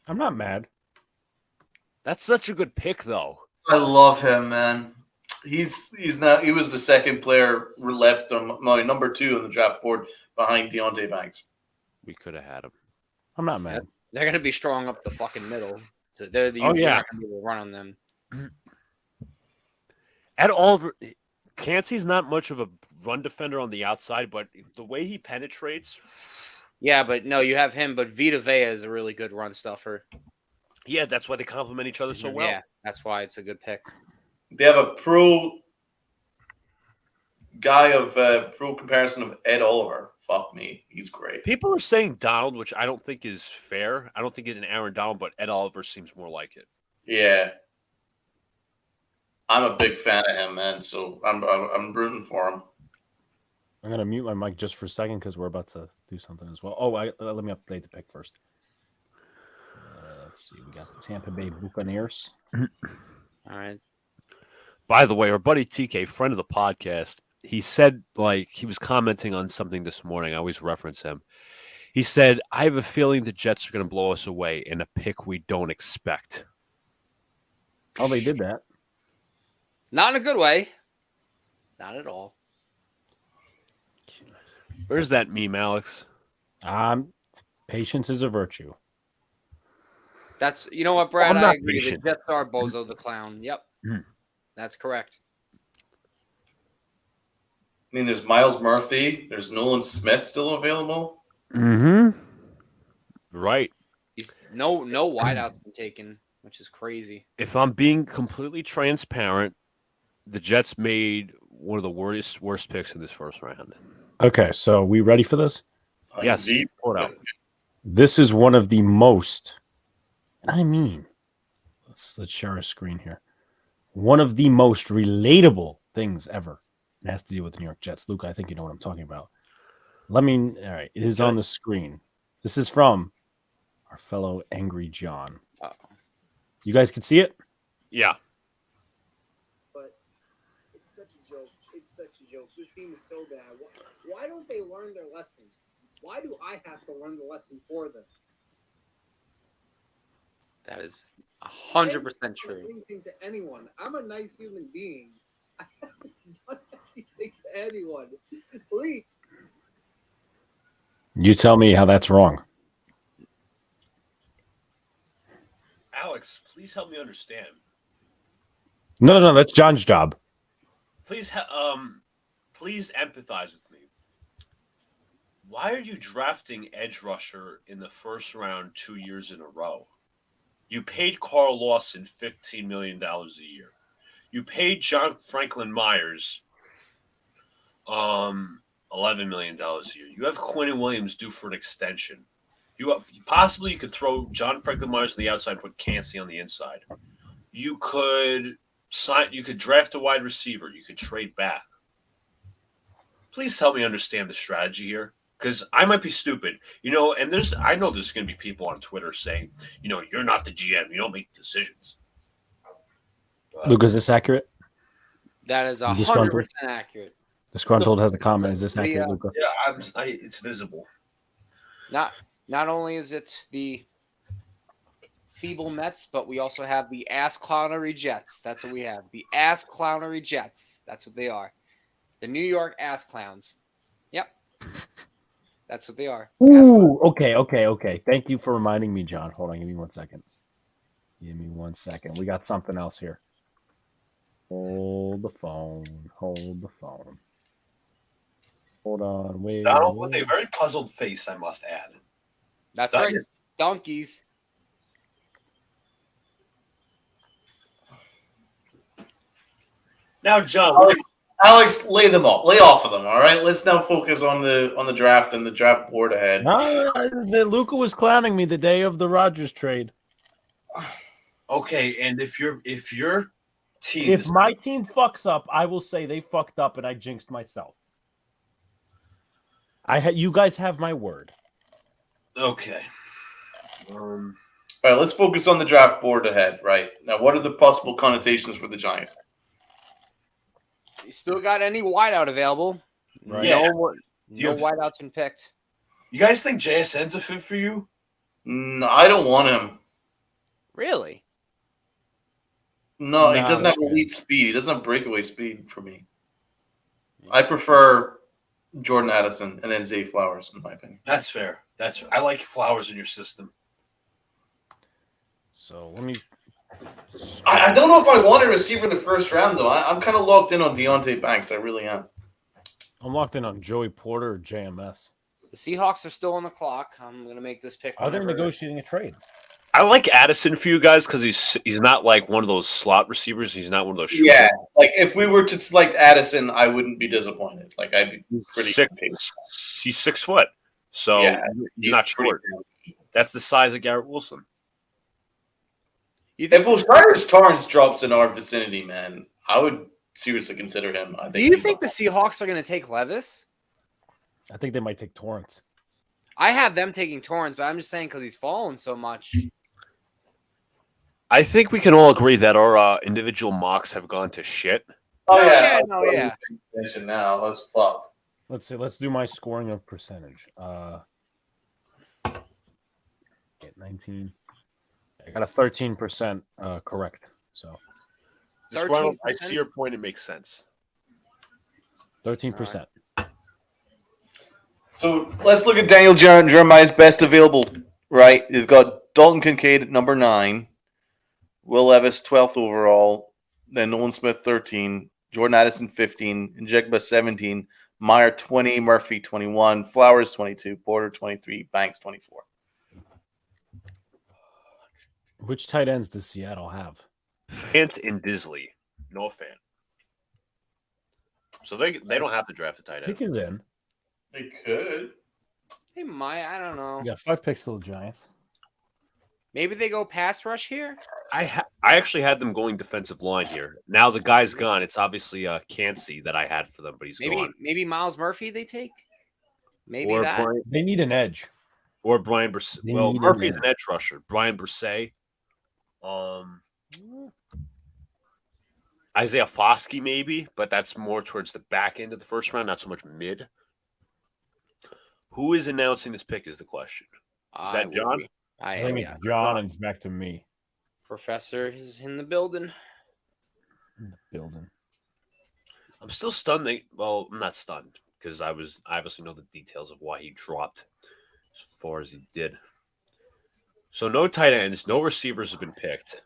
I'm not mad. That's such a good pick, though. I love him, man. He's not. He was the second player left on my number 2 on the draft board behind Deontay Banks. We could have had him. I'm not mad. They're gonna be strong up the fucking middle. So they're not gonna be able to run on them. At all, Cansey's not much of a run defender on the outside, but the way he penetrates. Yeah, but no, you have him. But Vita Vea is a really good run stuffer. Yeah, that's why they complement each other so well. Yeah, that's why it's a good pick. They have a pro comparison of Ed Oliver. Fuck me, he's great. People are saying Donald, which I don't think is fair. I don't think he's an Aaron Donald, but Ed Oliver seems more like it. Yeah, I'm a big fan of him, man. So I'm rooting for him. I'm gonna mute my mic just for a second because we're about to do something as well. Oh, let me update the pick first. Let's see. We got the Tampa Bay Buccaneers. All right. By the way, our buddy TK, friend of the podcast, he said, he was commenting on something this morning. I always reference him. He said, I have a feeling the Jets are going to blow us away in a pick we don't expect. Oh, they did that. Not in a good way. Not at all. Where's that meme, Alex? Patience is a virtue. That's, you know what, Brad? I'm I not agree. patient. The Jets are Bozo the Clown. Yep. That's correct. I mean, there's Miles Murphy. There's Nolan Smith still available. Mm-hmm. Right. No wideouts been taken, which is crazy. If I'm being completely transparent, the Jets made one of the worst picks in this first round. Okay, so we ready for this? Yes. Deep. Hold out. This is one of the most, and I mean, let's share a screen here. One of the most relatable things ever. It has to do with the New York Jets. Luke, I think you know what I'm talking about. All right, it is on the screen. This is from our fellow Angry John. Uh-oh. You guys can see it? Yeah. But it's such a joke. It's such a joke. This team is so bad. Why don't they learn their lessons? Why do I have to learn the lesson for them? That is 100% true. Anything to anyone. I'm a nice human being. I haven't done anything to anyone. Please. You tell me how that's wrong. Alex, please help me understand. No, that's John's job. Please, please empathize with me. Why are you drafting edge rusher in the first round 2 years in a row? You paid Carl Lawson $15 million a year. You paid John Franklin Myers $11 million a year. You have Quinn Williams due for an extension. You could throw John Franklin Myers on the outside and put Cansey on the inside. You could draft a wide receiver. You could trade back. Please help me understand the strategy here, because I might be stupid, and I know there's going to be people on Twitter saying, you're not the GM, you don't make decisions. Luke, is this accurate? That is 100% accurate. Disgruntled has a comment. Is this accurate, Luca? Yeah, it's visible. Not only is it the feeble Mets, but we also have the ass clownery Jets. That's what we have. The ass clownery Jets. That's what they are. The New York ass clowns. Yep. That's what they are. Ooh, okay. Thank you for reminding me, John. Hold on, give me 1 second. We got something else here. Hold the phone. Hold on, wait. Donald with a very puzzled face, I must add. That's right. Donkeys. Now, John, Alex, lay off of them. All right, let's now focus on the draft and the draft board ahead. Luca was clowning me the day of the Rodgers trade. Okay, and if your team, if my team fucks up, I will say they fucked up and I jinxed myself. You guys have my word. Okay. All right, let's focus on the draft board ahead. Right now, what are the possible connotations for the Giants? You still got any wideout available? Right. Yeah. No wideouts been picked. You guys think JSN's a fit for you? No, I don't want him. Really? No, he doesn't have elite speed. He doesn't have breakaway speed for me. I prefer Jordan Addison and then Zay Flowers, in my opinion. That's fair. I like Flowers in your system. So let me. I don't know if I want a receiver in the first round, though. I'm kind of locked in on Deontay Banks. I really am. I'm locked in on Joey Porter or JMS. The Seahawks are still on the clock. I'm going to make this pick. Are they negotiating a trade? I like Addison for you guys because he's not like one of those slot receivers. He's not one of those. Yeah, like if we were to select Addison, I wouldn't be disappointed. Like I'd be pretty. He's 6 foot, so yeah, he's not short. That's the size of Garrett Wilson. If Osiris Torrance drops in our vicinity, man, I would seriously consider him. I think. Do you think the Seahawks are going to take Levis? I think they might take Torrance. I have them taking Torrance, but I'm just saying because he's fallen so much. I think we can all agree that our individual mocks have gone to shit. Oh yeah, yeah. Now that's fucked. Let's see. Let's do my scoring of percentage. Get 19. I got a 13% correct. So 13%? I see your point. It makes sense. 13%. So let's look at Daniel Jeremiah's best available. Right, he's got Dalton Kincaid at number 9, Will Levis 12th overall, then Nolan Smith 13, Jordan Addison 15, Njigba 17, Meyer 20, Murphy 21, Flowers 22, Porter 23, Banks 24. Which tight ends does Seattle have? Fant and Disley. No Fant. So they don't have to draft a tight end. Pick is in. They could. They might. I don't know. You got 5 picks to the Giants. Maybe they go pass rush here. I actually had them going defensive line here. Now the guy's gone. It's obviously Cansey that I had for them, but he's gone. Maybe Miles Murphy they take. Maybe Or that. They need an edge. Or Brian Brisset. Well, Murphy's an edge rusher. Brian Brisset. Isaiah Foskey maybe, but that's more towards the back end of the first round, not so much mid. Who is announcing this pick is the question. Is that John? I think it's John, and it's back to me. Professor is in the building. I'm still stunned. Well, I'm not stunned because I obviously know the details of why he dropped as far as he did. So no tight ends, no receivers have been picked.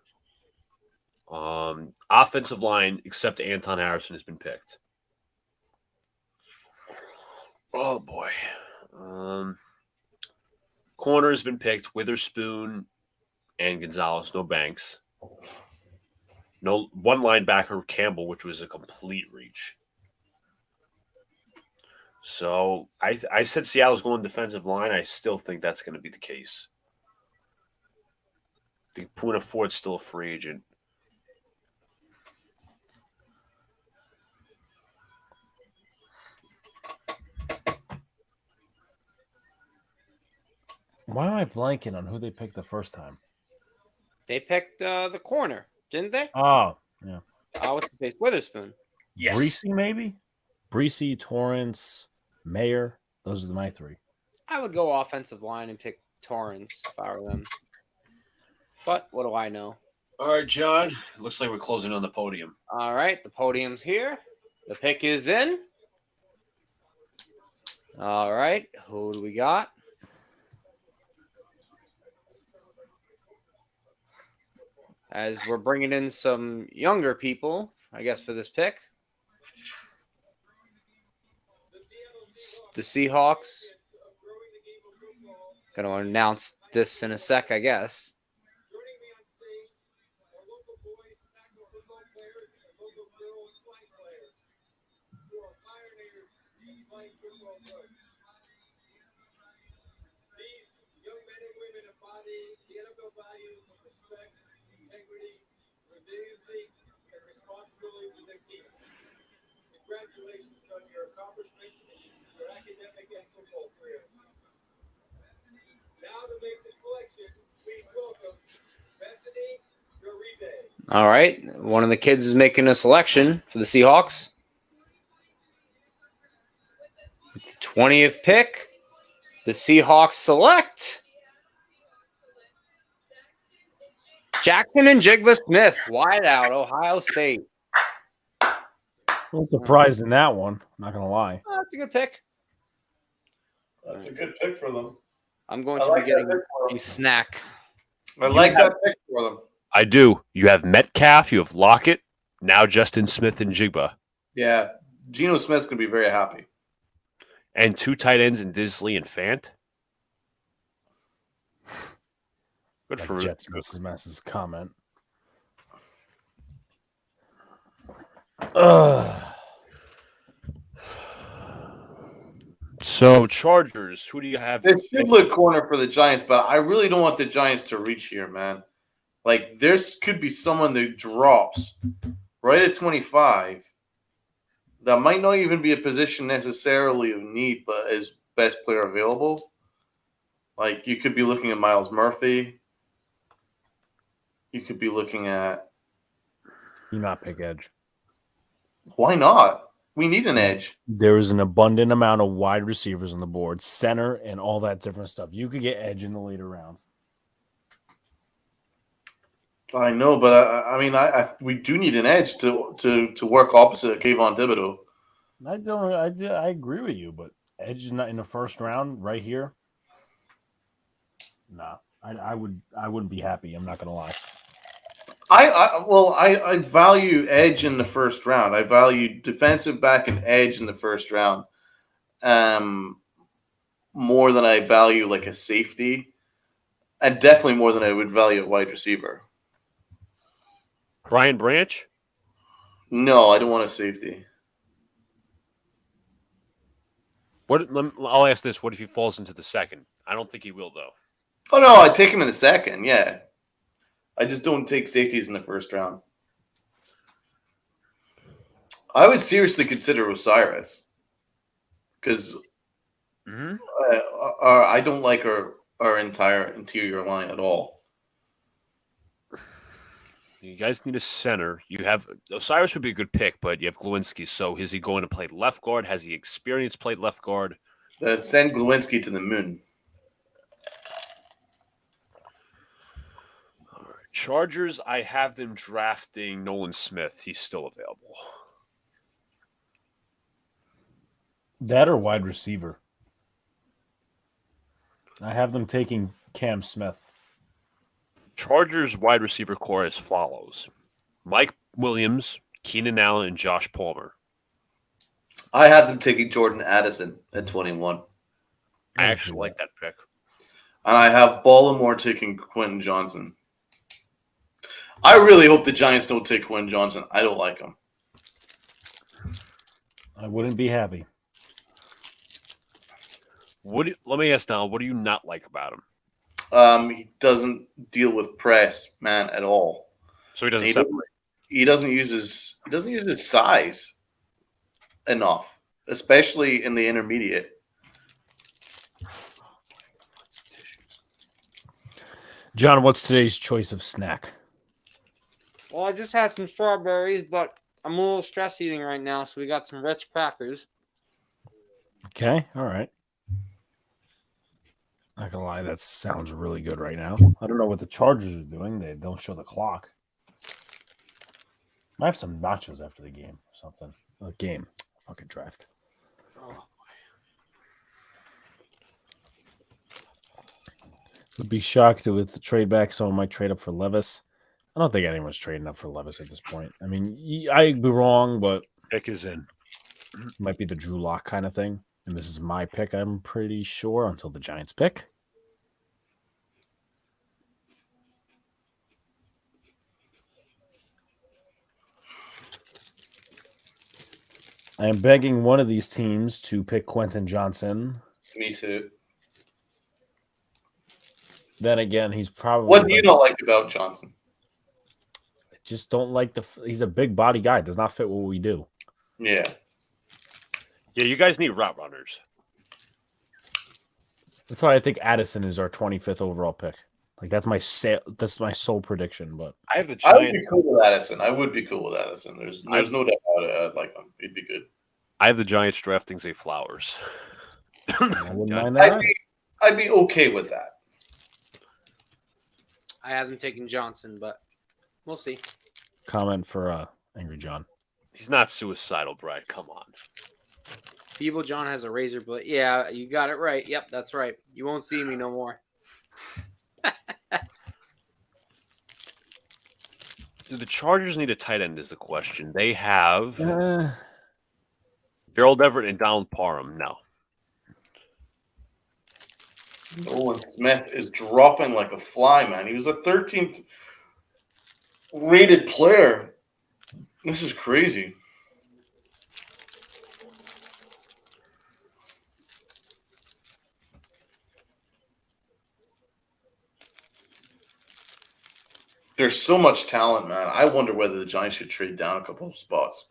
Offensive line, except Anton Harrison, has been picked. Oh boy. Corner has been picked. Witherspoon and Gonzalez. No Banks. No one linebacker, Campbell, which was a complete reach. So I said Seattle's going defensive line. I still think that's going to be the case. I think Puna Ford's still a free agent. Why am I blanking on who they picked the first time? They picked the corner, didn't they? Oh, yeah. What's the face? Witherspoon. Yes. Breesy, maybe? Breesy, Torrance, Mayer. Those are my three. I would go offensive line and pick Torrance if I were them. But what do I know? All right, John. Looks like we're closing on the podium. All right, the podium's here. The pick is in. All right, who do we got? As we're bringing in some younger people, I guess, for this pick. The Seahawks. Going to announce this in a sec, I guess. Congratulations on your accomplishments in your academic and football career. Now to make the selection, please welcome Bethany Uribe. All right, one of the kids is making a selection for the Seahawks. With the 20th pick, the Seahawks select Jackson and Jigba Smith, wide out, Ohio State. A little surprised in that one. Not going to lie. Oh, that's a good pick. That's a good pick for them. I'm going I to like be that getting pick for them. a snack. I like that pick for them. I do. You have Metcalf. You have Lockett. Now Justin Smith and Jigba. Yeah, Geno Smith's gonna be very happy. And 2 tight ends in Disley and Fant. Good Like for Jets Mess's comment. So Chargers, who do you have? It should look corner for the Giants, but I really don't want the Giants to reach here, man. Like, there's could be someone that drops right at 25 that might not even be a position necessarily of need, but is best player available. Like, you could be looking at Miles Murphy. You could be looking at... Do not pick edge. Why not? We need an edge. There is an abundant amount of wide receivers on the board, center, and all that different stuff. You could get edge in the later rounds. I know, but we do need an edge to work opposite Kayvon Thibodeau. I agree with you, but edge is not in the first round right here. Nah, I wouldn't be happy. I'm not gonna lie. I value edge in the first round. I value defensive back and edge in the first round, more than I value like a safety, and definitely more than I would value a wide receiver. Brian Branch? No, I don't want a safety. I'll ask this. What if he falls into the second? I don't think he will, though. Oh, no, I'd take him in a second, yeah. I just don't take safeties in the first round. I would seriously consider Osiris because I don't like our entire interior line at all. You guys need a center. You have Osiris would be a good pick, but you have Glowinski. So is he going to play left guard? Has he experience played left guard? Send Glowinski to the moon. All right. Chargers, I have them drafting Nolan Smith. He's still available. That or wide receiver. I have them taking Cam Smith. Chargers wide receiver core as follows. Mike Williams, Keenan Allen, and Josh Palmer. I have them taking Jordan Addison at 21. I actually like that pick. And I have Baltimore taking Quentin Johnson. I really hope the Giants don't take Quentin Johnson. I don't like him. I wouldn't be happy. Let me ask now, what do you not like about him? He doesn't deal with press, man, at all. So he doesn't separate. He doesn't use his size enough, especially in the intermediate. John, what's today's choice of snack? Well, I just had some strawberries, but I'm a little stress eating right now, so we got some Ritz crackers. Okay, all right. Not gonna lie, that sounds really good right now. I don't know what the Chargers are doing. They don't show the clock. Might have some nachos after the game or something. Fucking draft. Oh. Would be shocked with the trade back. Someone might trade up for Levis. I don't think anyone's trading up for Levis at this point. I mean, I'd be wrong, but Pick is in. it might be the Drew Lock kind of thing. And this is my pick, I'm pretty sure, until the Giants pick. I am begging one of these teams to pick Quentin Johnson. Me too. Then again, he's probably... What do you not like about Johnson? I just don't like he's a big body guy. Does not fit what we do. Yeah. Yeah, you guys need route runners. That's why I think Addison is our 25th overall pick. Like that's my sole prediction. But I have the I Giants. would be cool with Addison. I would be cool with Addison. There's no doubt about it. I'd like him. He'd be good. I have the Giants drafting Zay Flowers. I wouldn't mind that. I'd be okay with that. I haven't taken Johnson, but we'll see. Comment for Angry John. He's not suicidal, Brad. Come on. Feeble John has a razor blade. Yeah, you got it right. Yep, that's right. You won't see me no more. Do the Chargers need a tight end is the question. They have Gerald Everett and Donald Parham. No. Nolan Smith is dropping like a fly, man. He was a 13th rated player. This is crazy. There's so much talent, man. I wonder whether the Giants should trade down a couple of spots.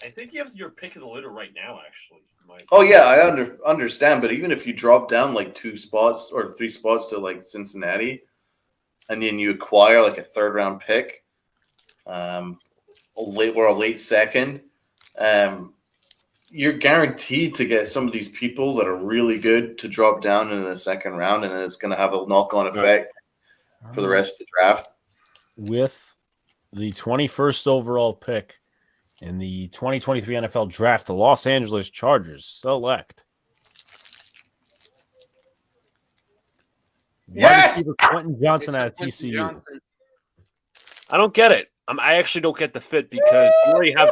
I think you have your pick of the litter right now, actually. Oh, yeah, I understand. But even if you drop down like 2 spots or 3 spots to like Cincinnati, and then you acquire like a third-round pick, a late second, you're guaranteed to get some of these people that are really good to drop down in the second round, and it's going to have a knock-on effect for the rest of the draft. With the 21st overall pick in the 2023 NFL Draft, the Los Angeles Chargers select wide receiver Quentin Johnson out of TCU. I don't get it. I actually don't get the fit because you already have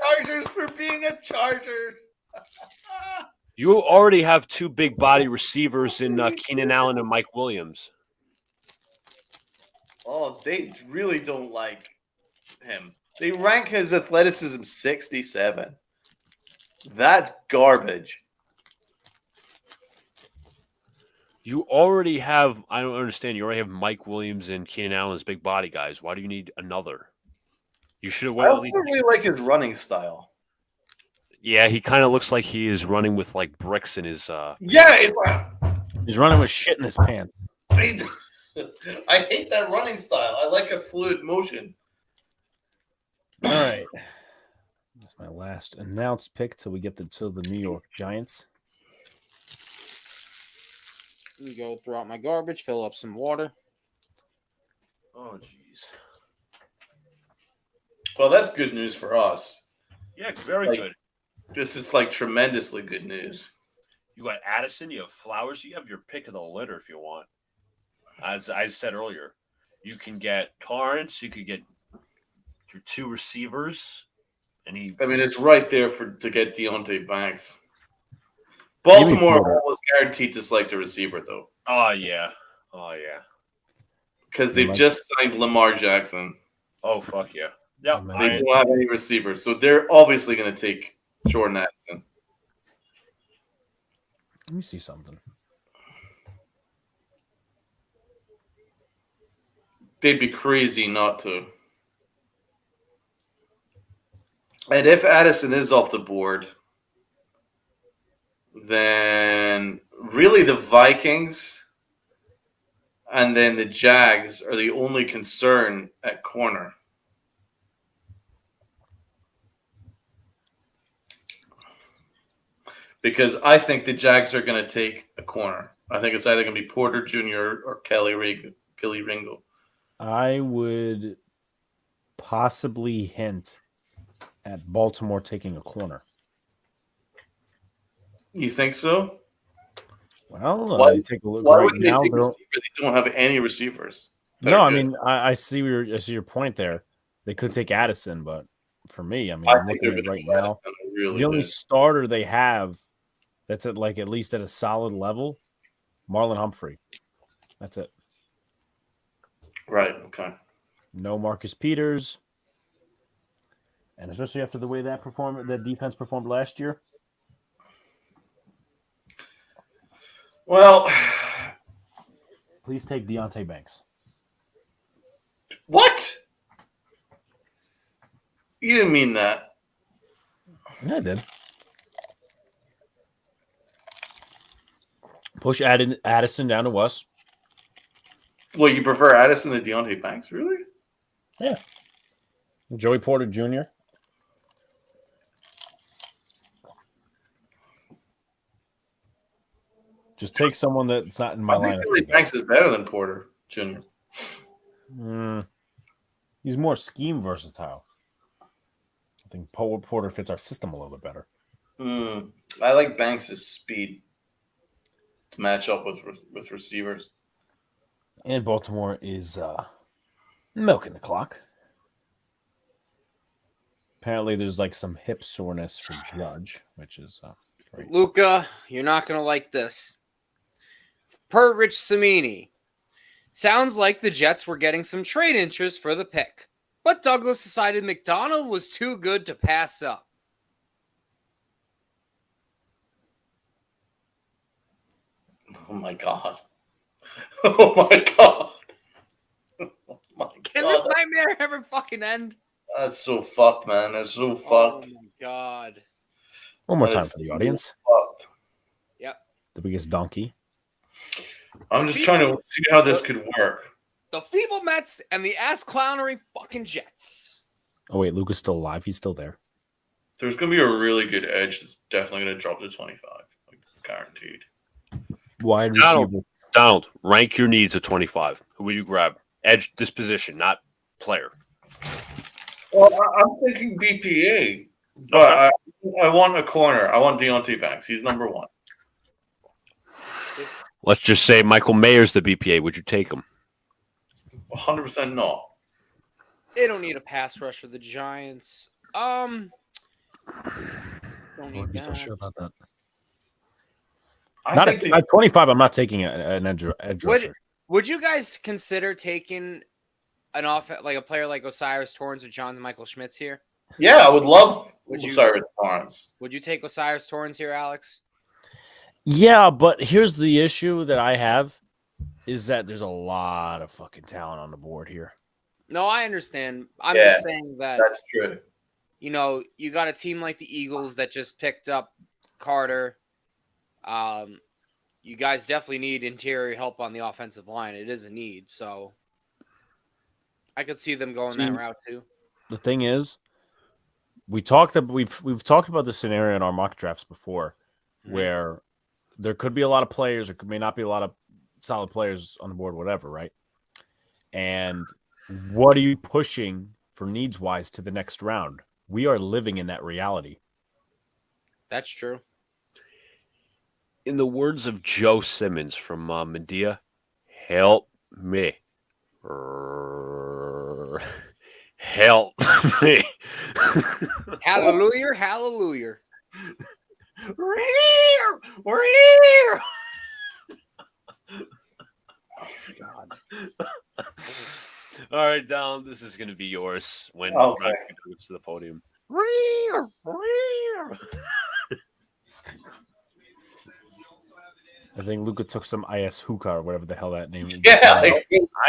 Chargers for being a Chargers. You already have 2 big body receivers in Keenan Allen and Mike Williams. Oh, they really don't like him. They rank his athleticism 67. That's garbage. You already have, I don't understand, you already have Mike Williams and Keenan Allen as big body guys. Why do you need another? You should have I went. also really like his running style. Yeah, he kind of looks like he is running with like bricks in his. Yeah, it's like, He's running with shit in his pants. I hate that running style. I like a fluid motion. All right. That's my last announced pick till we get to the New York Giants. Let me go throw out my garbage, fill up some water. Oh, jeez. Well, that's good news for us. Yeah, very good. This is like tremendously good news. You got Addison, you have Flowers, you have your pick of the litter if you want. As I said earlier, you can get Torrance, you could get your 2 receivers, I mean, it's right there to get Deontay Banks. Baltimore almost guaranteed to select a receiver, though. Oh yeah. Because they've just signed Lamar Jackson. Oh fuck yeah. Yep. They don't have any receivers, so they're obviously going to take Jordan Addison. Let me see something. They'd be crazy not to. And if Addison is off the board, then really the Vikings and then the Jags are the only concern at corner. Because I think the Jags are going to take a corner. I think it's either going to be Porter Jr. or Kelly Ringo. I would possibly hint at Baltimore taking a corner. You think so? Well, take a look why right would they now. take receivers? They don't have any receivers. No, I mean, I see your point there. They could take Addison, but for me, I mean, I'm looking at it right now. The only starter they have that's at least at a solid level, Marlon Humphrey. That's it. Right. Okay. No Marcus Peters, and especially after the way that defense performed last year. Well, please take Deontay Banks. What? You didn't mean that. Yeah, I did. Push Addison down to us. Well, you prefer Addison to Deontay Banks, really? Yeah. Joey Porter Jr. Just take someone that's not in my lineup. Deontay Banks is better than Porter Jr. He's more scheme versatile. I think Porter fits our system a little bit better. I like Banks' speed to match up with receivers. And Baltimore is milking the clock. Apparently, there's some hip soreness for Judge, which is great. Luca, you're not going to like this. Per Rich Samini, sounds like the Jets were getting some trade interest for the pick, but Douglas decided McDonald was too good to pass up. Oh my god. Oh my god. Oh my Can this nightmare ever fucking end? That's so fucked, man. That's so fucked. Oh my god. One more time for the audience. Fucked. Yep. The biggest donkey. I'm just trying to see how this could work. The feeble Mets and the ass clownery fucking Jets. Oh, wait. Luke is still alive. He's still there. There's going to be a really good edge that's definitely going to drop to 25. Guaranteed. Wide receiver. Donald, rank your needs at 25. Who will you grab? Edge disposition, not player. Well, I'm thinking BPA, but I want a corner. I want Deontay Banks. He's number one. Let's just say Michael Mayer's the BPA. Would you take him? 100% no. They don't need a pass rush for the Giants. Don't need I'm that. not sure about that. I think at 25, I'm not taking an edge rusher. Would you guys consider taking a player like Osiris Torrance or John Michael Schmitz here? Yeah, I would love Osiris Torrance. Would you take Osiris Torrance here, Alex? Yeah, but here's the issue that I have is that there's a lot of fucking talent on the board here. No, I understand. I'm just saying that that's true. You got a team like the Eagles that just picked up Carter. You guys definitely need interior help on the offensive line. It is a need, so I could see them going that route too. The thing is, we've talked about the scenario in our mock drafts before, where there could be a lot of players, or may not be a lot of solid players on the board, whatever, right? And what are you pushing for needs wise to the next round? We are living in that reality. That's true. In the words of Joe Simmons from Medea, help me. Help me. Hallelujah, hallelujah. We're here. We're here. All right, Donald, this is going to be yours when Ryan goes to the podium. I think Luca took some IS hookah or whatever the hell that name is. Yeah,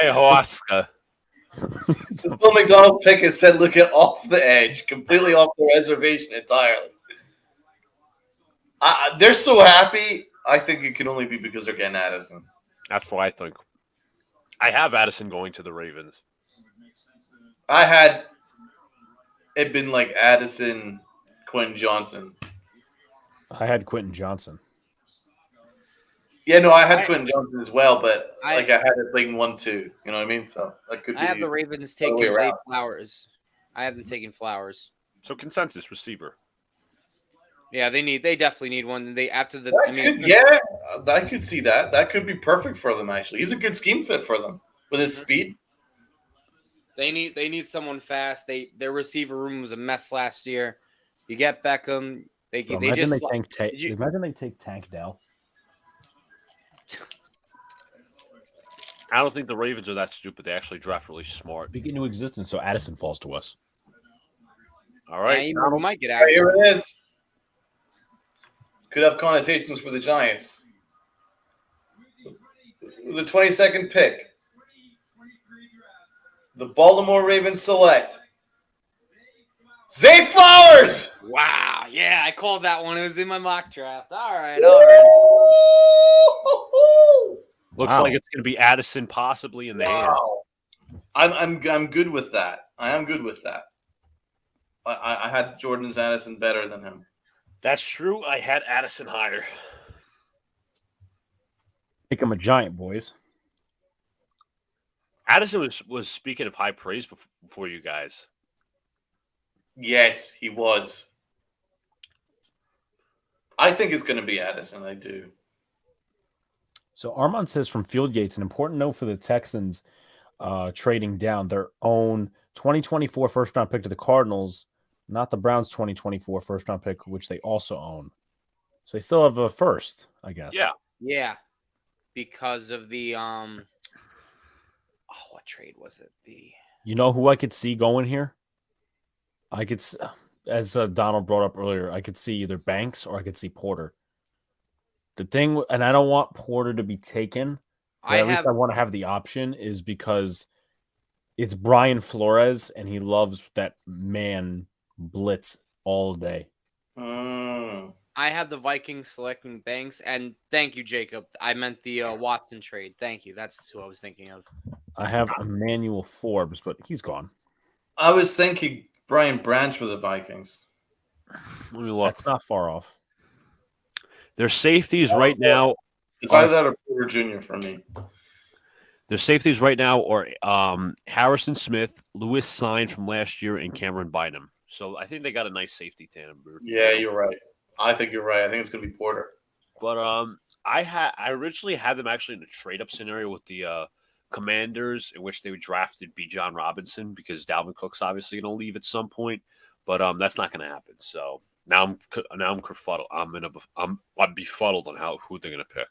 Ayahuasca. this Bill McDonald pick has said look at off the edge, completely off the reservation entirely. They're so happy. I think it can only be because they're getting Addison. That's what I think. I have Addison going to the Ravens. I had it been like Addison, Quentin Johnson. I had Quentin Johnson. Yeah, no, I had Quentin Johnson as well, but I had it like 1-2. You know what I mean? So that could be. I have the Ravens taking Zay Flowers. I have them taking Flowers. So consensus receiver. Yeah, they definitely need one. They after the. I could see that. That could be perfect for them. Actually, he's a good scheme fit for them with his speed. They need someone fast. Their receiver room was a mess last year. You get Beckham. Imagine they take Tank Dell. I don't think the Ravens are that stupid. They actually draft really smart. Speak into existence, so Addison falls to us. All right, yeah, we might get Addison. Here it is. Could have connotations for the Giants. The 22nd pick. The Baltimore Ravens select Zay Flowers. Wow. Yeah, I called that one. It was in my mock draft. All right. Looks like it's going to be Addison possibly in the hands. I'm good with that. I am good with that. I had Jordan's Addison better than him. That's true. I had Addison higher. Make him a Giant, boys. Addison was speaking of high praise before you guys. Yes, he was. I think it's going to be Addison. I do. So Armand says from Fieldgates, an important note for the Texans trading down their own 2024 first-round pick to the Cardinals, not the Browns' 2024 first-round pick, which they also own. So they still have a first, I guess. Yeah. Because of the what trade was it? You know who I could see going here? I could, as Donald brought up earlier, I could see either Banks or I could see Porter. The thing, and I don't want Porter to be taken, but at least I want to have the option, is because it's Brian Flores, and he loves that man blitz all day. I have the Vikings selecting Banks, and thank you, Jacob. I meant the Watson trade. Thank you. That's who I was thinking of. I have Emmanuel Forbes, but he's gone. I was thinking Brian Branch with the Vikings. Let me look. That's not far off. Their safeties right now. It's either that or Porter Jr. for me. Their safeties right now are Harrison Smith, Lewis Sign from last year, and Cameron Bynum. So I think they got a nice safety tandem. Yeah, you're right. I think you're right. I think it's going to be Porter. But I originally had them actually in a trade-up scenario with the Commanders, in which they would drafted John Robinson because Dalvin Cook's obviously going to leave at some point. But that's not going to happen. So now I'm kerfuddled. I'm befuddled on who they're going to pick.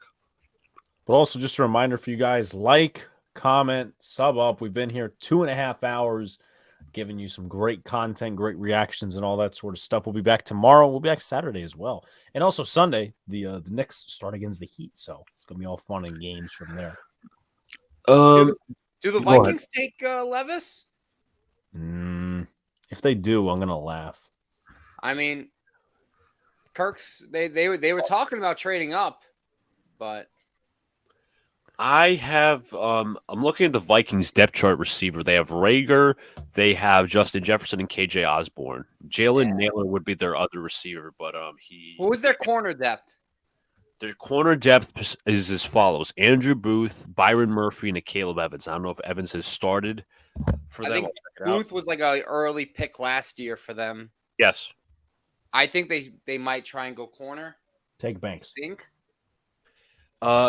But also just a reminder for you guys: like, comment, sub up. We've been here 2.5 hours, giving you some great content, great reactions, and all that sort of stuff. We'll be back tomorrow. We'll be back Saturday as well, and also Sunday. The Knicks start against the Heat, so it's gonna be all fun and games from there. Do the Vikings take Levis? If they do, I'm gonna laugh. I mean, Kirk's they were talking about trading up, but I have I'm looking at the Vikings depth chart receiver. They have Rager, they have Justin Jefferson and KJ Osborne. Jalen Naylor would be their other receiver, but who was their corner depth? Their corner depth is as follows: Andrew Booth, Byron Murphy, and Caleb Evans. I don't know if Evans has started for them. I think Booth was like an early pick last year for them. Yes. I think they might try and go corner. Take Banks. Think.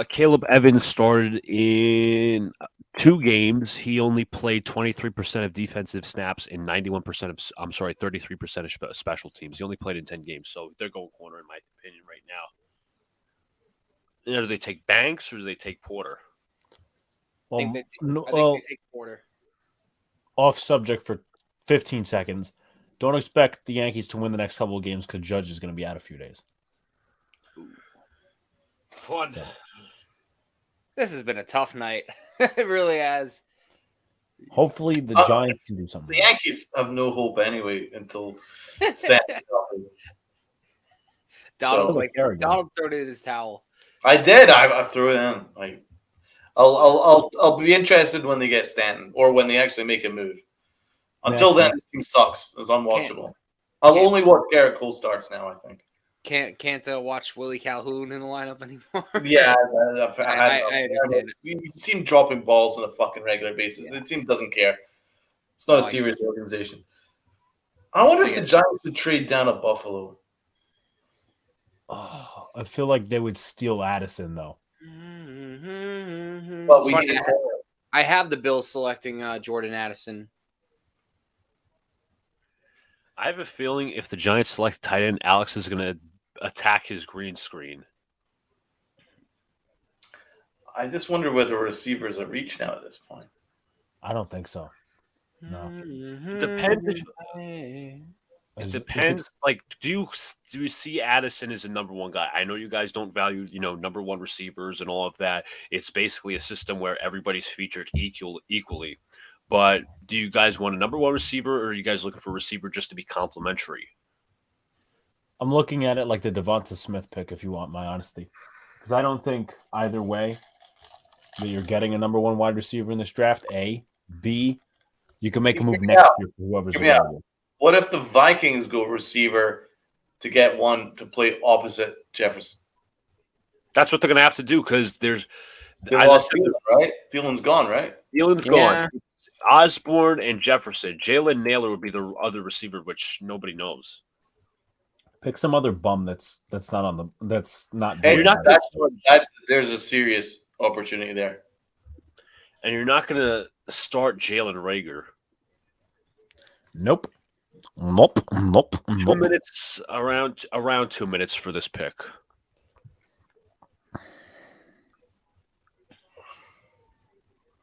Caleb Evans started in 2 games, he only played 23% of defensive snaps and 91% of, 33% of special teams. He only played in 10 games, so they're going corner in my opinion right now. You know, do they take Banks or do they take Porter? I think they take Porter. Off subject for 15 seconds. Don't expect the Yankees to win the next couple of games because Judge is going to be out a few days. Fun. So. This has been a tough night. It really has. Hopefully the Giants can do something. The Yankees have no hope anyway until Stanton's healthy. Donald threw it in his towel. I did. I threw it in. I'll be interested when they get Stanton or when they actually make a move. Until then, this team sucks. It's unwatchable. I'll only watch Garrett Cole starts now, I think. Can't watch Willie Calhoun in the lineup anymore. Yeah, I understand. You see him dropping balls on a fucking regular basis. The team doesn't care. It's not a serious organization. I wonder if the Giants would trade down to Buffalo. Oh, I feel like they would steal Addison, though. But I have the Bills selecting Jordan Addison. I have a feeling if the Giants select tight end, Alex is going to attack his green screen. I just wonder whether receivers are reached now at this point. I don't think so. No. It depends. It depends. Like, do you see Addison as a number one guy? I know you guys don't value, number one receivers and all of that. It's basically a system where everybody's featured equally. But do you guys want a number one receiver, or are you guys looking for a receiver just to be complimentary? I'm looking at it like the Devonta Smith pick, if you want my honesty. Because I don't think either way that you're getting a number one wide receiver in this draft, A. B, you can make a move next year for whoever's available. What if the Vikings go receiver to get one to play opposite Jefferson? That's what they're going to have to do because there's – They lost Thielen, right? Thielen's gone, right? Thielen's gone. It's Osborne and Jefferson. Jalen Naylor would be the other receiver, which nobody knows. Pick some other bum that's not on the – that's not – Hey, there's a serious opportunity there. And you're not going to start Jalen Reagor. Nope. 2 minutes, around 2 minutes for this pick.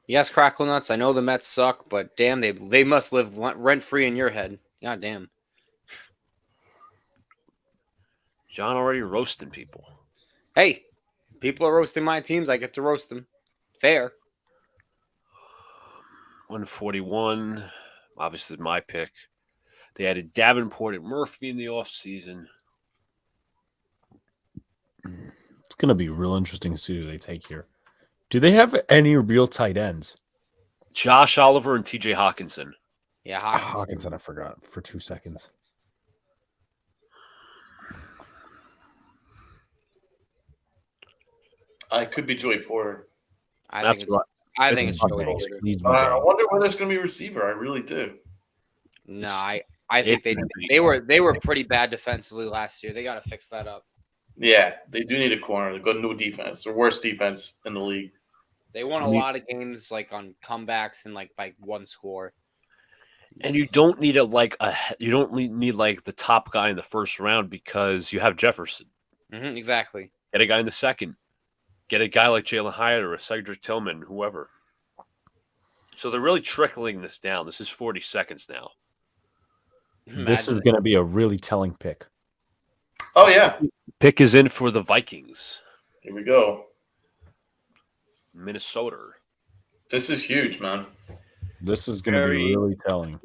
Yes, Crackle Nuts. I know the Mets suck, but damn, they must live rent free in your head. God damn. John already roasting people. Hey, people are roasting my teams. I get to roast them. Fair. 141. Obviously, my pick. They added Davenport and Murphy in the offseason. It's going to be real interesting to see who they take here. Do they have any real tight ends? Josh Oliver and TJ Hawkinson. Yeah, Hawkinson, I forgot for 2 seconds. I could be Joey Porter. I think it's Joey Porter. I wonder where there's going to be a receiver. I really do. No, I think they were pretty bad defensively last year. They got to fix that up. Yeah, they do need a corner. They've got no defense. They're worst defense in the league. They won a lot of games like on comebacks and like by one score. And you don't need need the top guy in the first round because you have Jefferson. Mm-hmm, exactly. Get a guy in the second. Get a guy like Jalen Hyatt or a Cedric Tillman, whoever. So they're really trickling this down. This is 40 seconds now. This is going to be a really telling pick. Oh, yeah. Pick is in for the Vikings. Here we go. Minnesota. This is huge, man. This is going to be really telling.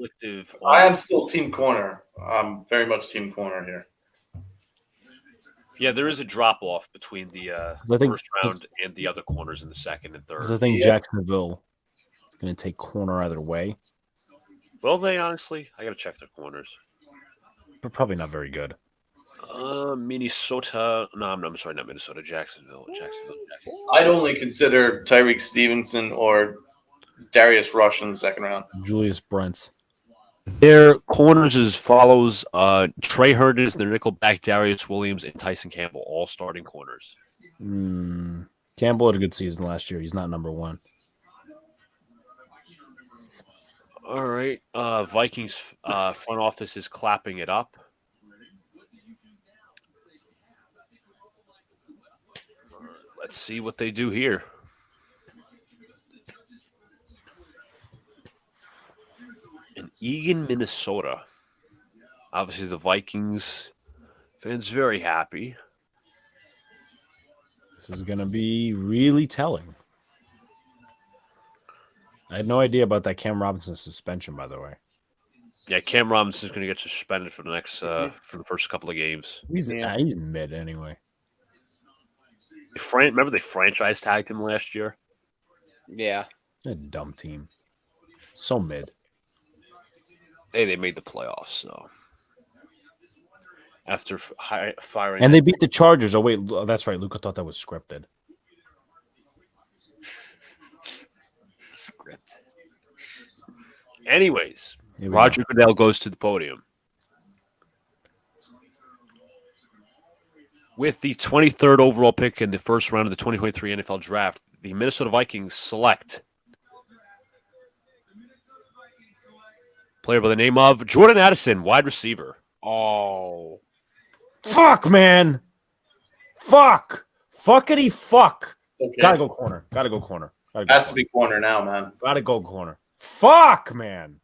I am still team corner. I'm very much team corner here. Yeah, there is a drop-off between the first round and the other corners in the second and third. Because I think Jacksonville is going to take corner either way. Well, they honestly, I got to check their corners. But probably not very good. Minnesota. No, I'm sorry, not Minnesota. Jacksonville. I'd only consider Tyreek Stevenson or Darius Rush in the second round. Julius Brents. Their corners as follows: Trey Herndon, their nickelback, Darius Williams, and Tyson Campbell, all starting corners. Campbell had a good season last year. He's not number one. All right. Vikings front office is clapping it up. Let's see what they do here. In Eagan, Minnesota. Obviously, the Vikings fans very happy. This is going to be really telling. I had no idea about that Cam Robinson suspension, by the way. Yeah, Cam Robinson's going to get suspended for the next for the first couple of games. He's mid anyway. Remember they franchise tagged him last year? Yeah. A dumb team. So mid. Hey, they made the playoffs, so after firing, and they beat the Chargers. Oh wait, that's right. Luca thought that was scripted. Script. Anyways, Roger Goodell goes to the podium. With the 23rd overall pick in the first round of the 2023 NFL Draft, the Minnesota Vikings select player by the name of Jordan Addison, wide receiver. Oh. Fuck, man. Fuck. Fuckity fuck. Okay. Gotta go corner. Gotta go corner. Has to be corner now, man. Gotta go corner. Fuck, man.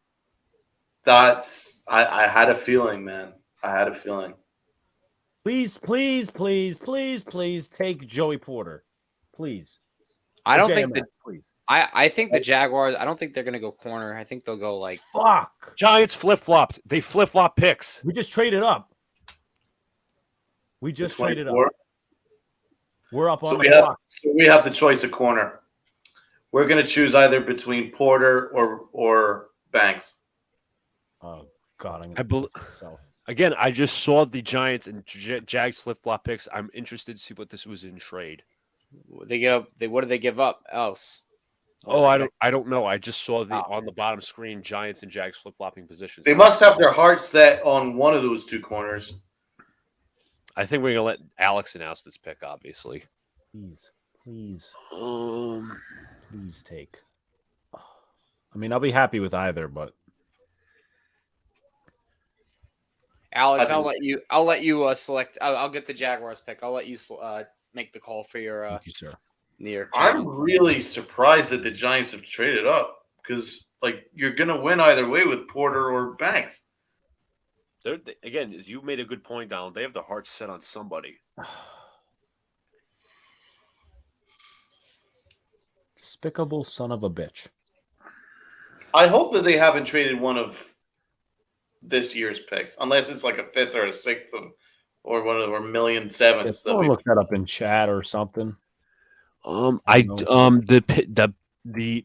That's I had a feeling, man. I had a feeling. Please take Joey Porter. Please. I don't think please. I think the Jaguars, I don't think they're gonna go corner. I think they'll go like fuck. Giants flip-flopped. They flip-flop picks. We just traded up. We just traded up. We're up on the clock. So we have the choice of corner. We're gonna choose either between Porter or Banks. Oh God, Again, I just saw the Giants and Jags flip-flop picks. I'm interested to see what this was in trade. what did they give up else? Oh, I don't know. I just saw on the bottom screen Giants and Jags flip-flopping positions. They must have their heart set on one of those two corners. I think we're gonna let Alex announce this pick, obviously. Please take. I mean, I'll be happy with either, but Alex, I'll let you select. I'll get the Jaguars pick. I'll let you make the call for your. Thank you, sir. I'm really surprised that the Giants have traded up because, like, you're gonna win either way with Porter or Banks. Again, you made a good point, Donald. They have their hearts set on somebody. Despicable son of a bitch. I hope that they haven't traded one of this year's picks, unless it's like a fifth or a sixth or one of our million sevens. Someone look that up in chat or something. The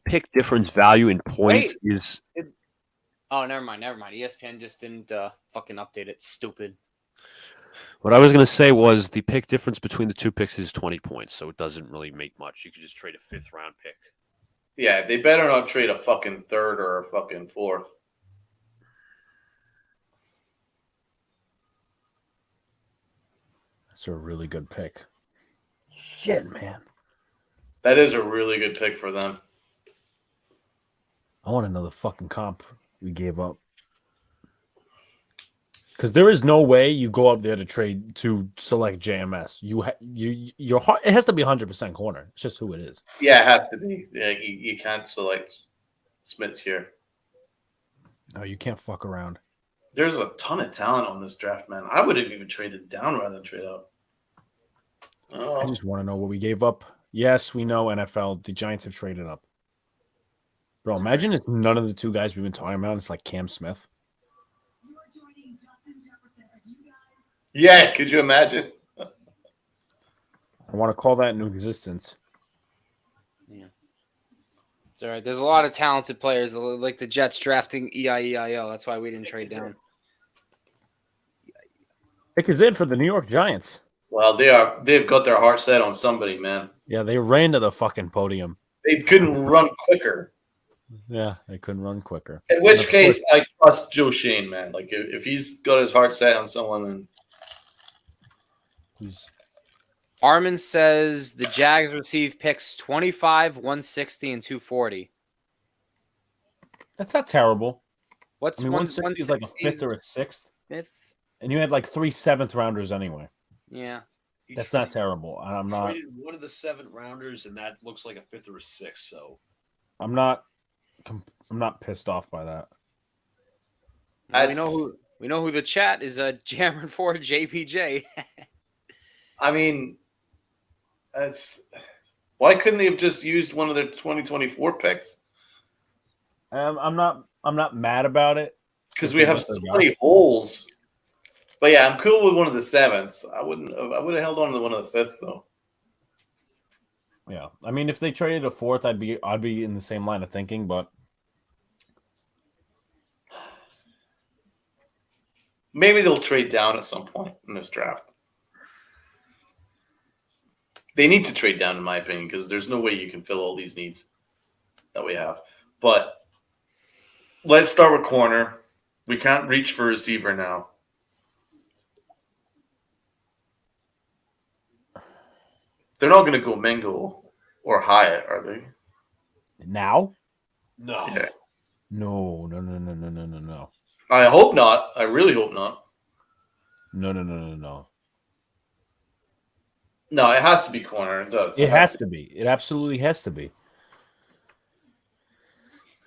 pick difference value in points is. Oh, never mind. ESPN just didn't fucking update it. Stupid. What I was going to say was the pick difference between the two picks is 20 points, so it doesn't really make much. You could just trade a fifth-round pick. Yeah, they better not trade a fucking third or a fucking fourth. That's a really good pick. Shit, man. That is a really good pick for them. I want to know the fucking comp we gave up. Because there is no way you go up there to select JMS. Your heart, it has to be 100% corner. It's just who it is. Yeah, it has to be. Yeah, you can't select Smiths here. No, you can't fuck around. There's a ton of talent on this draft, man. I would have even traded down rather than trade up. I just want to know what we gave up. Yes, we know NFL. The Giants have traded up. Bro, imagine it's none of the two guys we've been talking about. It's like Cam Smith. Yeah, could you imagine? I want to call that into existence. Yeah. It's all right. There's a lot of talented players, like the Jets drafting EIEIO. That's why we didn't trade down. Pick is in for the New York Giants. Well, they've got their heart set on somebody, man. Yeah, they ran to the fucking podium. They couldn't run quicker. Yeah, they couldn't run quicker. In which case, I trust Joe Shane, man. Like, if he's got his heart set on someone, then Armin says the Jags receive picks 25, 160, and 240. That's not terrible. What's I mean, 160 is like a 5th or a 6th, fifth? and you had like 3 7th rounders anyway. Yeah. He That's not traded- terrible. I'm not. Traded one of the 7th rounders, and that looks like a 5th or a 6th. So I'm not. I'm not pissed off by that. Well, we know who the chat is jamming for, JPJ. I mean, that's why couldn't they have just used one of their 2024 picks? I'm not mad about it Because we have so many holes. But yeah, I'm cool with one of the 7ths. I would have held on to one of the 5ths though. Yeah, I mean, if they traded a 4th, I'd be in the same line of thinking, but Maybe they'll trade down at some point in this draft. They need to trade down, in my opinion, because there's no way you can fill all these needs that we have. But let's start with corner. We can't reach for receiver now. They're not going to go Mingo or Hyatt, are they? now, no. Yeah. no. I hope not. I really hope not. No. No, it has to be corner. It does. It has to be. It absolutely has to be.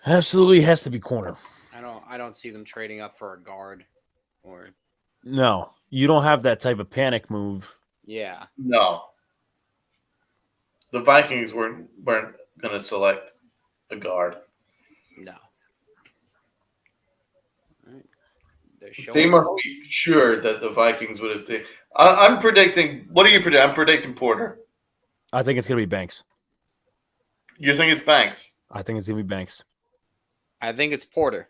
Absolutely has to be corner. I don't see them trading up for a guard or No, you don't have that type of panic move. yeah. No. The Vikings weren't going to select a guard. No. They must be sure that the Vikings would have taken. I'm predicting. What do you predict? I'm predicting Porter. I think it's gonna be Banks. You think it's Banks? I think it's gonna be Banks. I think it's Porter.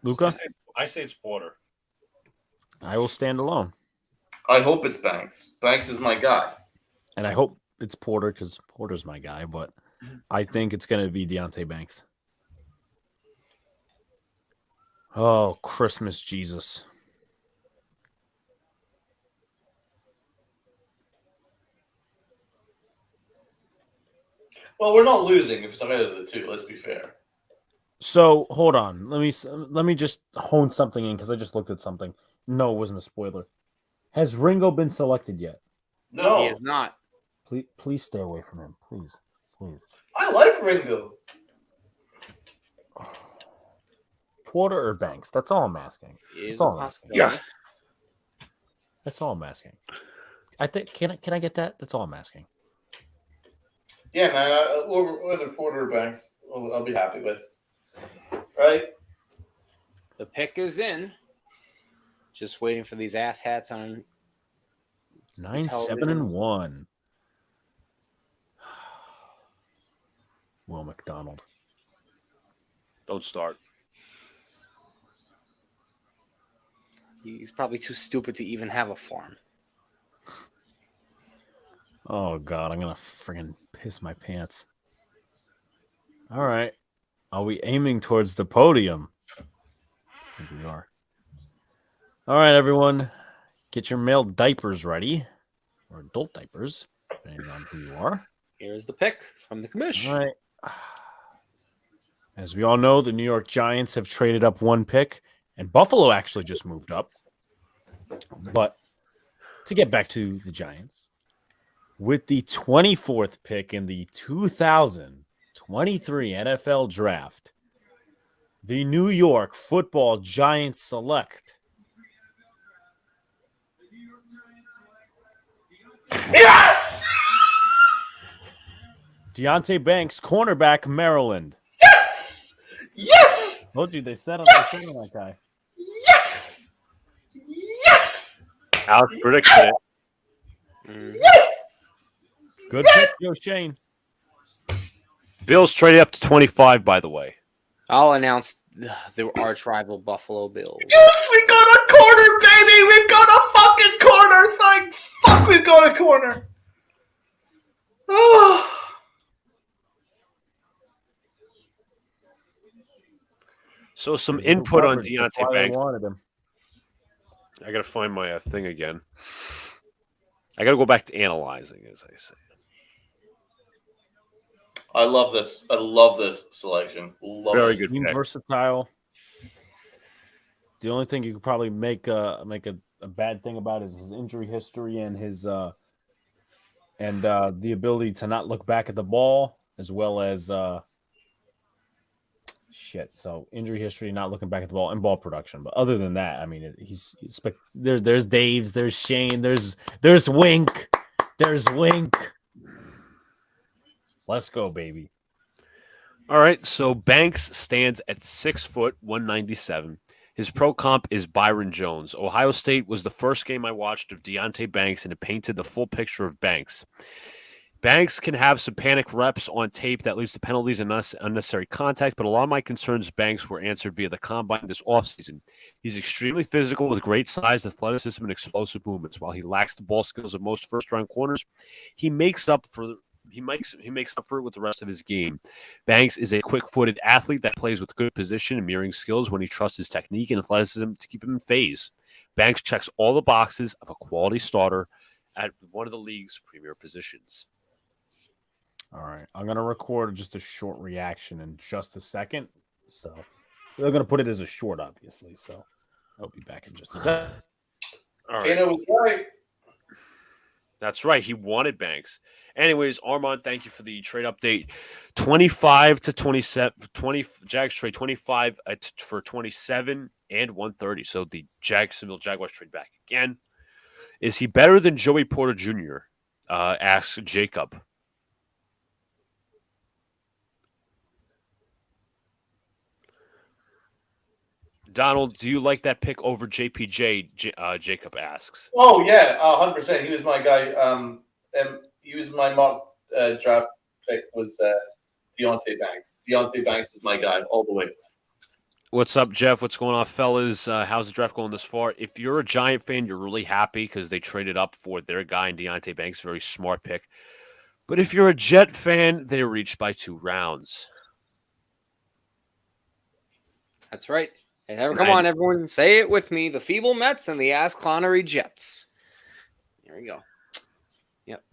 Luca, I say it's Porter. I will stand alone, I hope it's Banks. Banks is my guy. and I hope it's Porter because Porter's my guy. But I think it's gonna be Deontay Banks. Oh, Christmas Jesus. Well, we're not losing if it's either of the two. Let's be fair. So hold on. Let me just hone something in because I just looked at something. No, it wasn't a spoiler. Has Ringo been selected yet? No, He is not. Please stay away from him. Please. I like Ringo. Porter or Banks? That's all I'm asking. He is That's a all I'm asking. possibility. That's all I'm asking. I think can I get that? That's all I'm asking. Yeah, man. Whether Porter or Banks, I'll be happy with. Right? The pick is in. Just waiting for these ass hats on 9-7-1. Will McDonald. Don't start. He's probably too stupid to even have a farm. Oh God, I'm gonna friggin' piss my pants. All right. Are we aiming towards the podium? I think we are. All right, everyone. Get your male diapers ready. Or adult diapers, depending on who you are. Here's the pick from the commission. All right. As we all know, the New York Giants have traded up one pick, and Buffalo actually just moved up. But to get back to the Giants, with the 24th pick in the 2023 NFL Draft, the New York Football Giants select Yes! Deontay Banks, cornerback, Maryland. Yes! Yes! Told you they said on Yes! that guy. Yes! Yes! Alex predicted it. Yes! Good Yes! pick, Joe Shane. Bills traded up to 25, by the way. I'll announce the arch rival Buffalo Bills. Yes, we got a corner, baby! We've got a fucking corner! Thank fuck we've got a corner! Oh. So some input on Deontay Banks. Wanted him. I got to find my thing again. I got to go back to analyzing, as I say. I love this. I love this selection. Love Very it. good Being pick. versatile. The only thing you could probably make a bad thing about is his injury history and his the ability to not look back at the ball, as well as So injury history, not looking back at the ball, and ball production. But other than that, I mean, he's there's Dave's, there's Shane, there's Wink, there's Wink. Let's go, baby. All right, so Banks stands at 6 foot 197. His pro comp is Byron Jones. Ohio State was the first game I watched of Deontay Banks, and it painted the full picture of Banks. Banks can have some panic reps on tape that leads to penalties and unnecessary contact, but a lot of my concerns Banks were answered via the combine this offseason. He's extremely physical with great size, athleticism, and explosive movements. While he lacks the ball skills of most first-round corners, he makes up for it with the rest of his game. Banks is a quick-footed athlete that plays with good position and mirroring skills when he trusts his technique and athleticism to keep him in phase. Banks checks all the boxes of a quality starter at one of the league's premier positions. All right, I'm gonna record just a short reaction in just a second. So they're gonna put it as a short, obviously. So I'll be back in just a second. All right. Tina was right. That's right. He wanted Banks. Anyways, Armand, thank you for the trade update. 25 to 27, 20 Jags trade 25 for 27 and 130. So the Jacksonville Jaguars trade back again. Is he better than Joey Porter Jr.? Asks Jacob. Donald, do you like that pick over JPJ? Jacob asks. Oh yeah, 100%. He was my guy. And he was my mock draft pick was Deontay Banks. Deontay Banks is my guy all the way. What's up, Jeff? What's going on, fellas? How's the draft going this far? If you're a Giant fan, you're really happy because they traded up for their guy in Deontay Banks. Very smart pick. But if you're a Jet fan, they reached by 2 rounds. That's right. Hey, come on, everyone. Say it with me. The feeble Mets and the ass clownery Jets. There we go. Yep.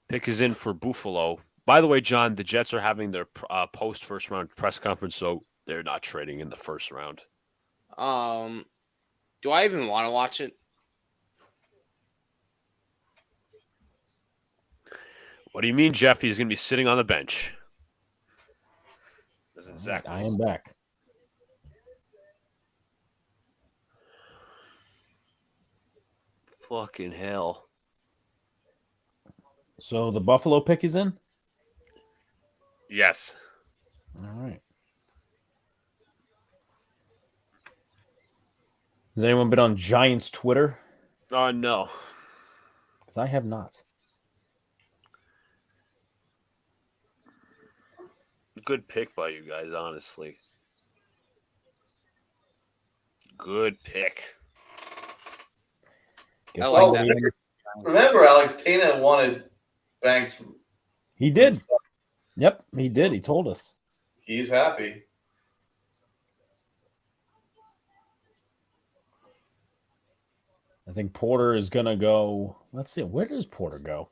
Pick is in for Buffalo. By the way, John, the Jets are having their post-first round press conference, so they're not trading in the first round. Do I even want to watch it? What do you mean, Jeff? He's going to be sitting on the bench. That's exactly. I am back. Fucking hell. So the Buffalo pick is in? Yes. All right. Has anyone been on Giants Twitter? No. Because I have not. Good pick by you guys, honestly. Good pick. I like that. Remember, Alex, Tina wanted Banks. He did. Yep, he did. He told us. He's happy. I think Porter is going to go. Let's see. Where does Porter go?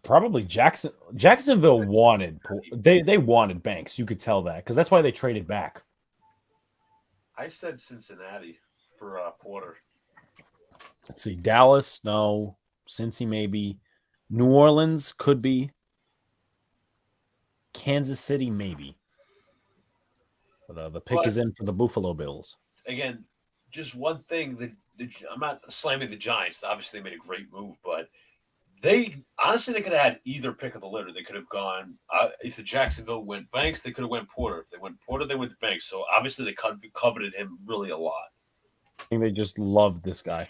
Probably Jacksonville wanted. They wanted Banks. You could tell that because that's why they traded back. I said Cincinnati for Porter. Let's see. Dallas, no. Cincy, maybe. New Orleans could be. Kansas City, maybe. But the pick is in for the Buffalo Bills. Again, just one thing. I'm not slamming the Giants. Obviously, they made a great move, but they honestly they could have had either pick of the litter. They could have gone if the Jacksonville went Banks, they could have went Porter. If they went Porter, they went Banks. So obviously, they coveted him really a lot. I think they just loved this guy.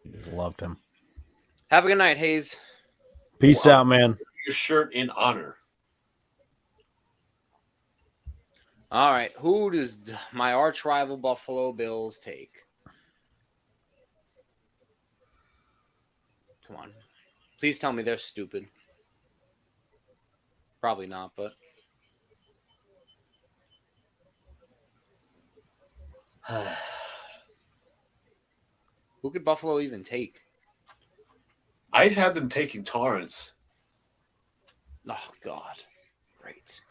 They just loved him. Have a good night, Hayes. Peace out, man. Your shirt in honor. All right. Who does my arch rival Buffalo Bills take? Come on. Please tell me they're stupid. Probably not, but. Who could Buffalo even take? I've had them taking Torrance. Oh God, great.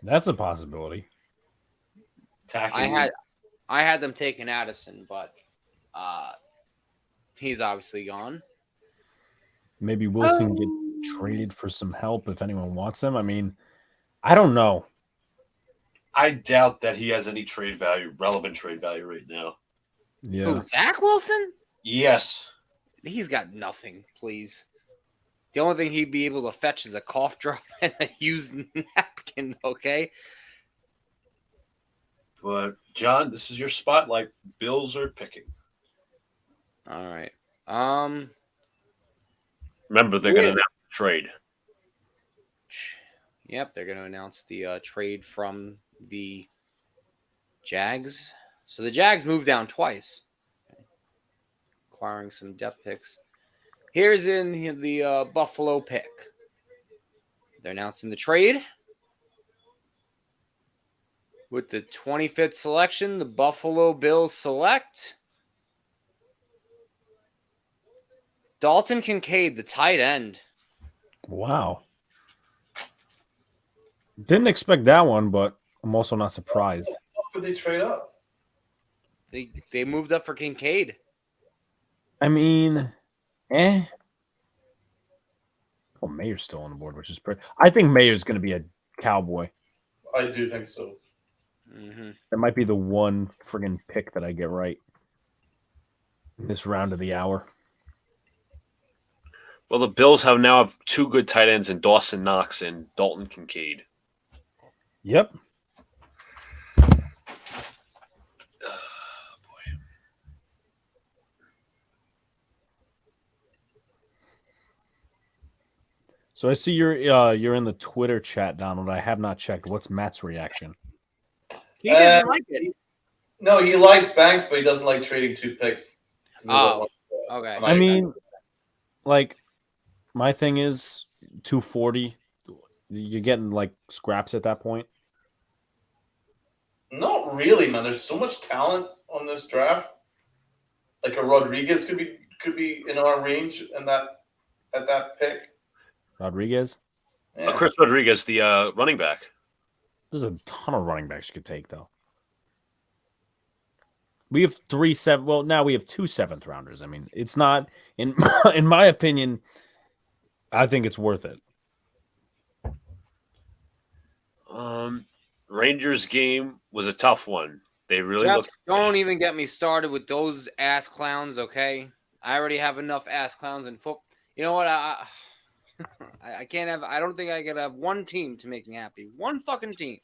That's a possibility. I had them taking Addison, but he's obviously gone. Maybe Wilson get traded for some help if anyone wants him. I mean, I don't know. I doubt that he has any relevant trade value right now. Yeah. Who, Zach Wilson? Yes. He's got nothing, please. The only thing he'd be able to fetch is a cough drop and a used napkin, okay? But, John, this is your spotlight. Bills are picking. All right. Remember, they're going to announce the trade. Yep, they're going to announce the trade from the Jags. So the Jags moved down twice, acquiring some depth picks. Here's in the Buffalo pick. They're announcing the trade. With the 25th selection, the Buffalo Bills select Dalton Kincaid, the tight end. Wow. Didn't expect that one, but I'm also not surprised. How could they trade up? They moved up for Kincaid. I mean, Oh, Mayer's still on the board, which is pretty. I think Mayer's going to be a Cowboy. I do think so. Mm-hmm. That might be the one friggin' pick that I get right in this round of the hour. Well, the Bills now have two good tight ends in Dawson Knox and Dalton Kincaid. Yep. So I see you're in the Twitter chat, Donald. I have not checked. What's Matt's reaction? He doesn't like it. No, he likes Banks, but he doesn't like trading 2 picks. Oh, okay. I mean, like, my thing is 240. You're getting like scraps at that point. Not really, man. There's so much talent on this draft. Like a Rodriguez could be in our range at that pick. Rodriguez. Yeah. Chris Rodriguez, the running back. There's a ton of running backs you could take, though. We have 3 7. Well, now we have 2 7th rounders. I mean, it's not in my opinion. I think it's worth it. Rangers game was a tough one. They really Jeff, looked. don't even get me started with those ass clowns, okay? I already have enough ass clowns in football. You know what? I can't have. I don't think I could have one team to make me happy. One fucking team.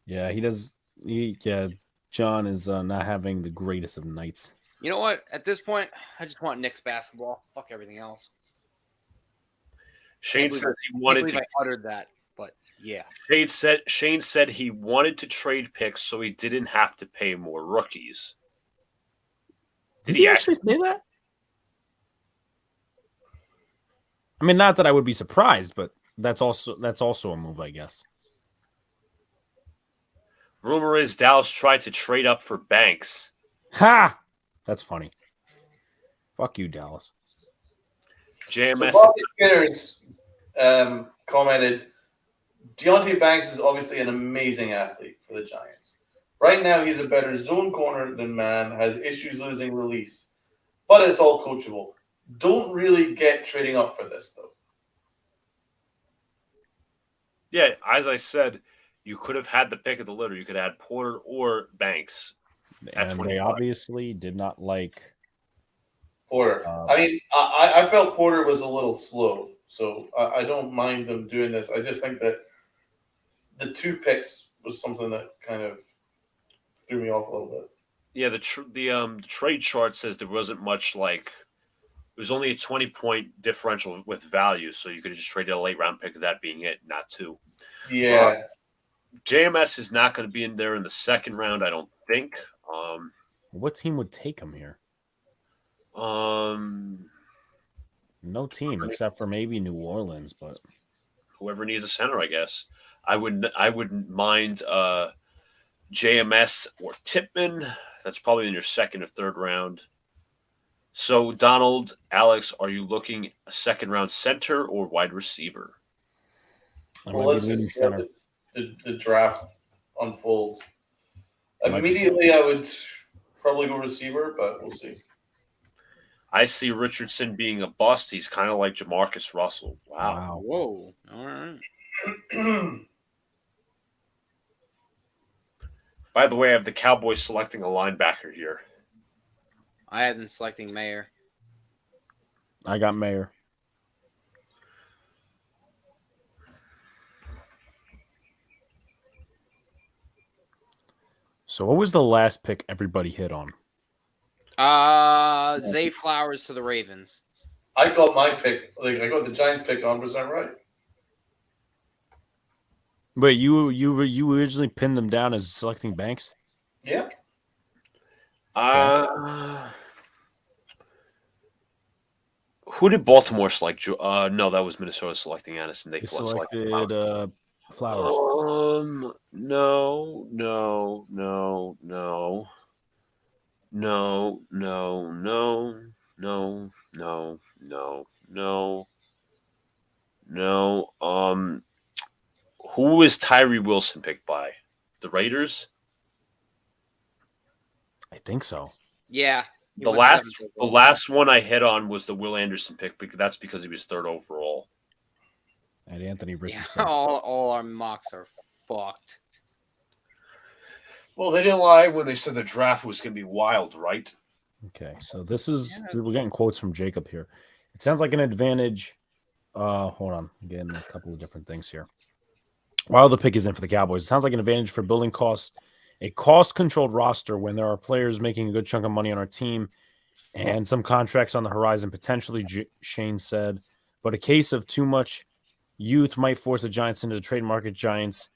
Yeah, he does. Yeah, John is not having the greatest of nights. You know what? At this point, I just want Knicks basketball. Fuck everything else. Shane says he wanted to. I uttered that, but yeah. Shane said he wanted to trade picks so he didn't have to pay more rookies. Did he actually say that? I mean, not that I would be surprised, but that's also a move, I guess. Rumor is Dallas tried to trade up for Banks. Ha! That's funny. Fuck you, Dallas. JMS. So Bobby Skinners commented, Deontay Banks is obviously an amazing athlete for the Giants. Right now, he's a better zone corner than man, has issues losing release. But it's all coachable. Don't really get trading up for this, though. Yeah, as I said, you could have had the pick of the litter. You could have had Porter or Banks. And they obviously did not like Porter. I mean, I felt Porter was a little slow, so I don't mind them doing this. I just think that the 2 picks was something that kind of threw me off a little bit. Yeah, the trade chart says there wasn't much like. It was only a 20-point differential with value, so you could have just traded a late round pick of that being it, not 2. Yeah. JMS is not going to be in there in the second round, I don't think. What team would take him here? No team except for maybe New Orleans, but whoever needs a center, I guess. I wouldn't mind JMS or Tipman. That's probably in your second or third round. So, Donald, Alex, are you looking a second round center or wide receiver? I Well, might be let's leaning just see how center. the draft unfolds. Might be Immediately, I would probably go receiver, but we'll see. I see Richardson being a bust. He's kind of like Jamarcus Russell. Wow. Whoa. All right. By the way, I have the Cowboys selecting a linebacker here. I had them selecting Mayer. I got Mayer. So what was the last pick everybody hit on? Zay Flowers to the Ravens. I got my pick. Like I got the Giants pick 100% right. But you originally pinned them down as selecting Banks? Yeah. Who did Baltimore select? No, that was Minnesota selecting Addison. They selected Flowers. No. Who was Tyree Wilson picked by? The Raiders? I think so. Yeah. The last one I hit on was the Will Anderson pick because that's because he was third overall. And Anthony Richardson. Yeah, all our mocks are fucked. Well, they didn't lie when they said the draft was going to be wild, right? Okay, so this is we're getting quotes from Jacob here. It sounds like an advantage. Hold on, getting a couple of different things here. While the pick is in for the Cowboys, it sounds like an advantage for building costs, a cost-controlled roster when there are players making a good chunk of money on our team, and some contracts on the horizon potentially. Shane said, but a case of too much youth might force the Giants into the trade market. Giants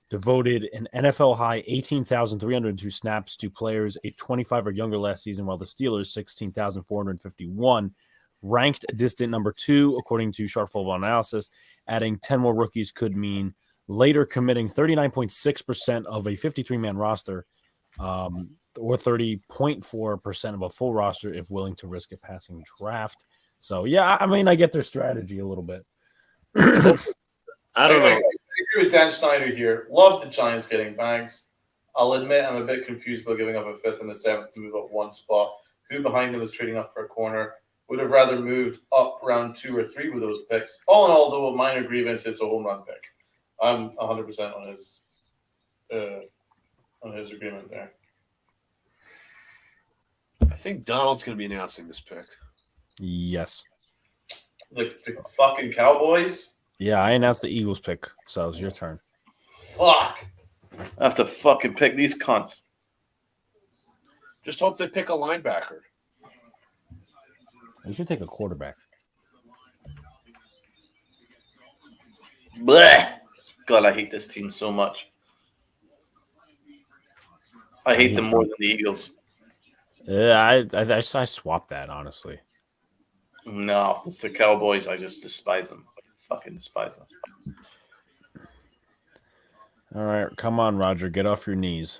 devoted an NFL high 18,302 snaps to players age 25 or younger last season, while the Steelers 16,451 ranked a distant number 2, according to Sharp Football Analysis. Adding 10 more rookies could mean later committing 39.6% of a 53-man roster, or 30.4% of a full roster if willing to risk a passing draft. So, yeah, I mean, I get their strategy a little bit. I don't know. I agree with Dan Snyder here. Love the Giants getting Banks. I'll admit I'm a bit confused about giving up a 5th and a 7th to move up one spot. Who behind them is trading up for a corner? Would have rather moved up round 2 or 3 with those picks. All in all, though, a minor grievance, it's a home run pick. I'm 100% on his agreement there. I think Donald's going to be announcing this pick. Yes. The fucking Cowboys? Yeah, I announced the Eagles pick, so it's your turn. Fuck. I have to fucking pick these cunts. Just hope they pick a linebacker. You should take a quarterback. Blech. God, I hate this team so much. I hate them more than the Eagles. Yeah, I swapped that, honestly. No, it's the Cowboys. I just despise them. I fucking despise them. All right, come on, Roger. Get off your knees.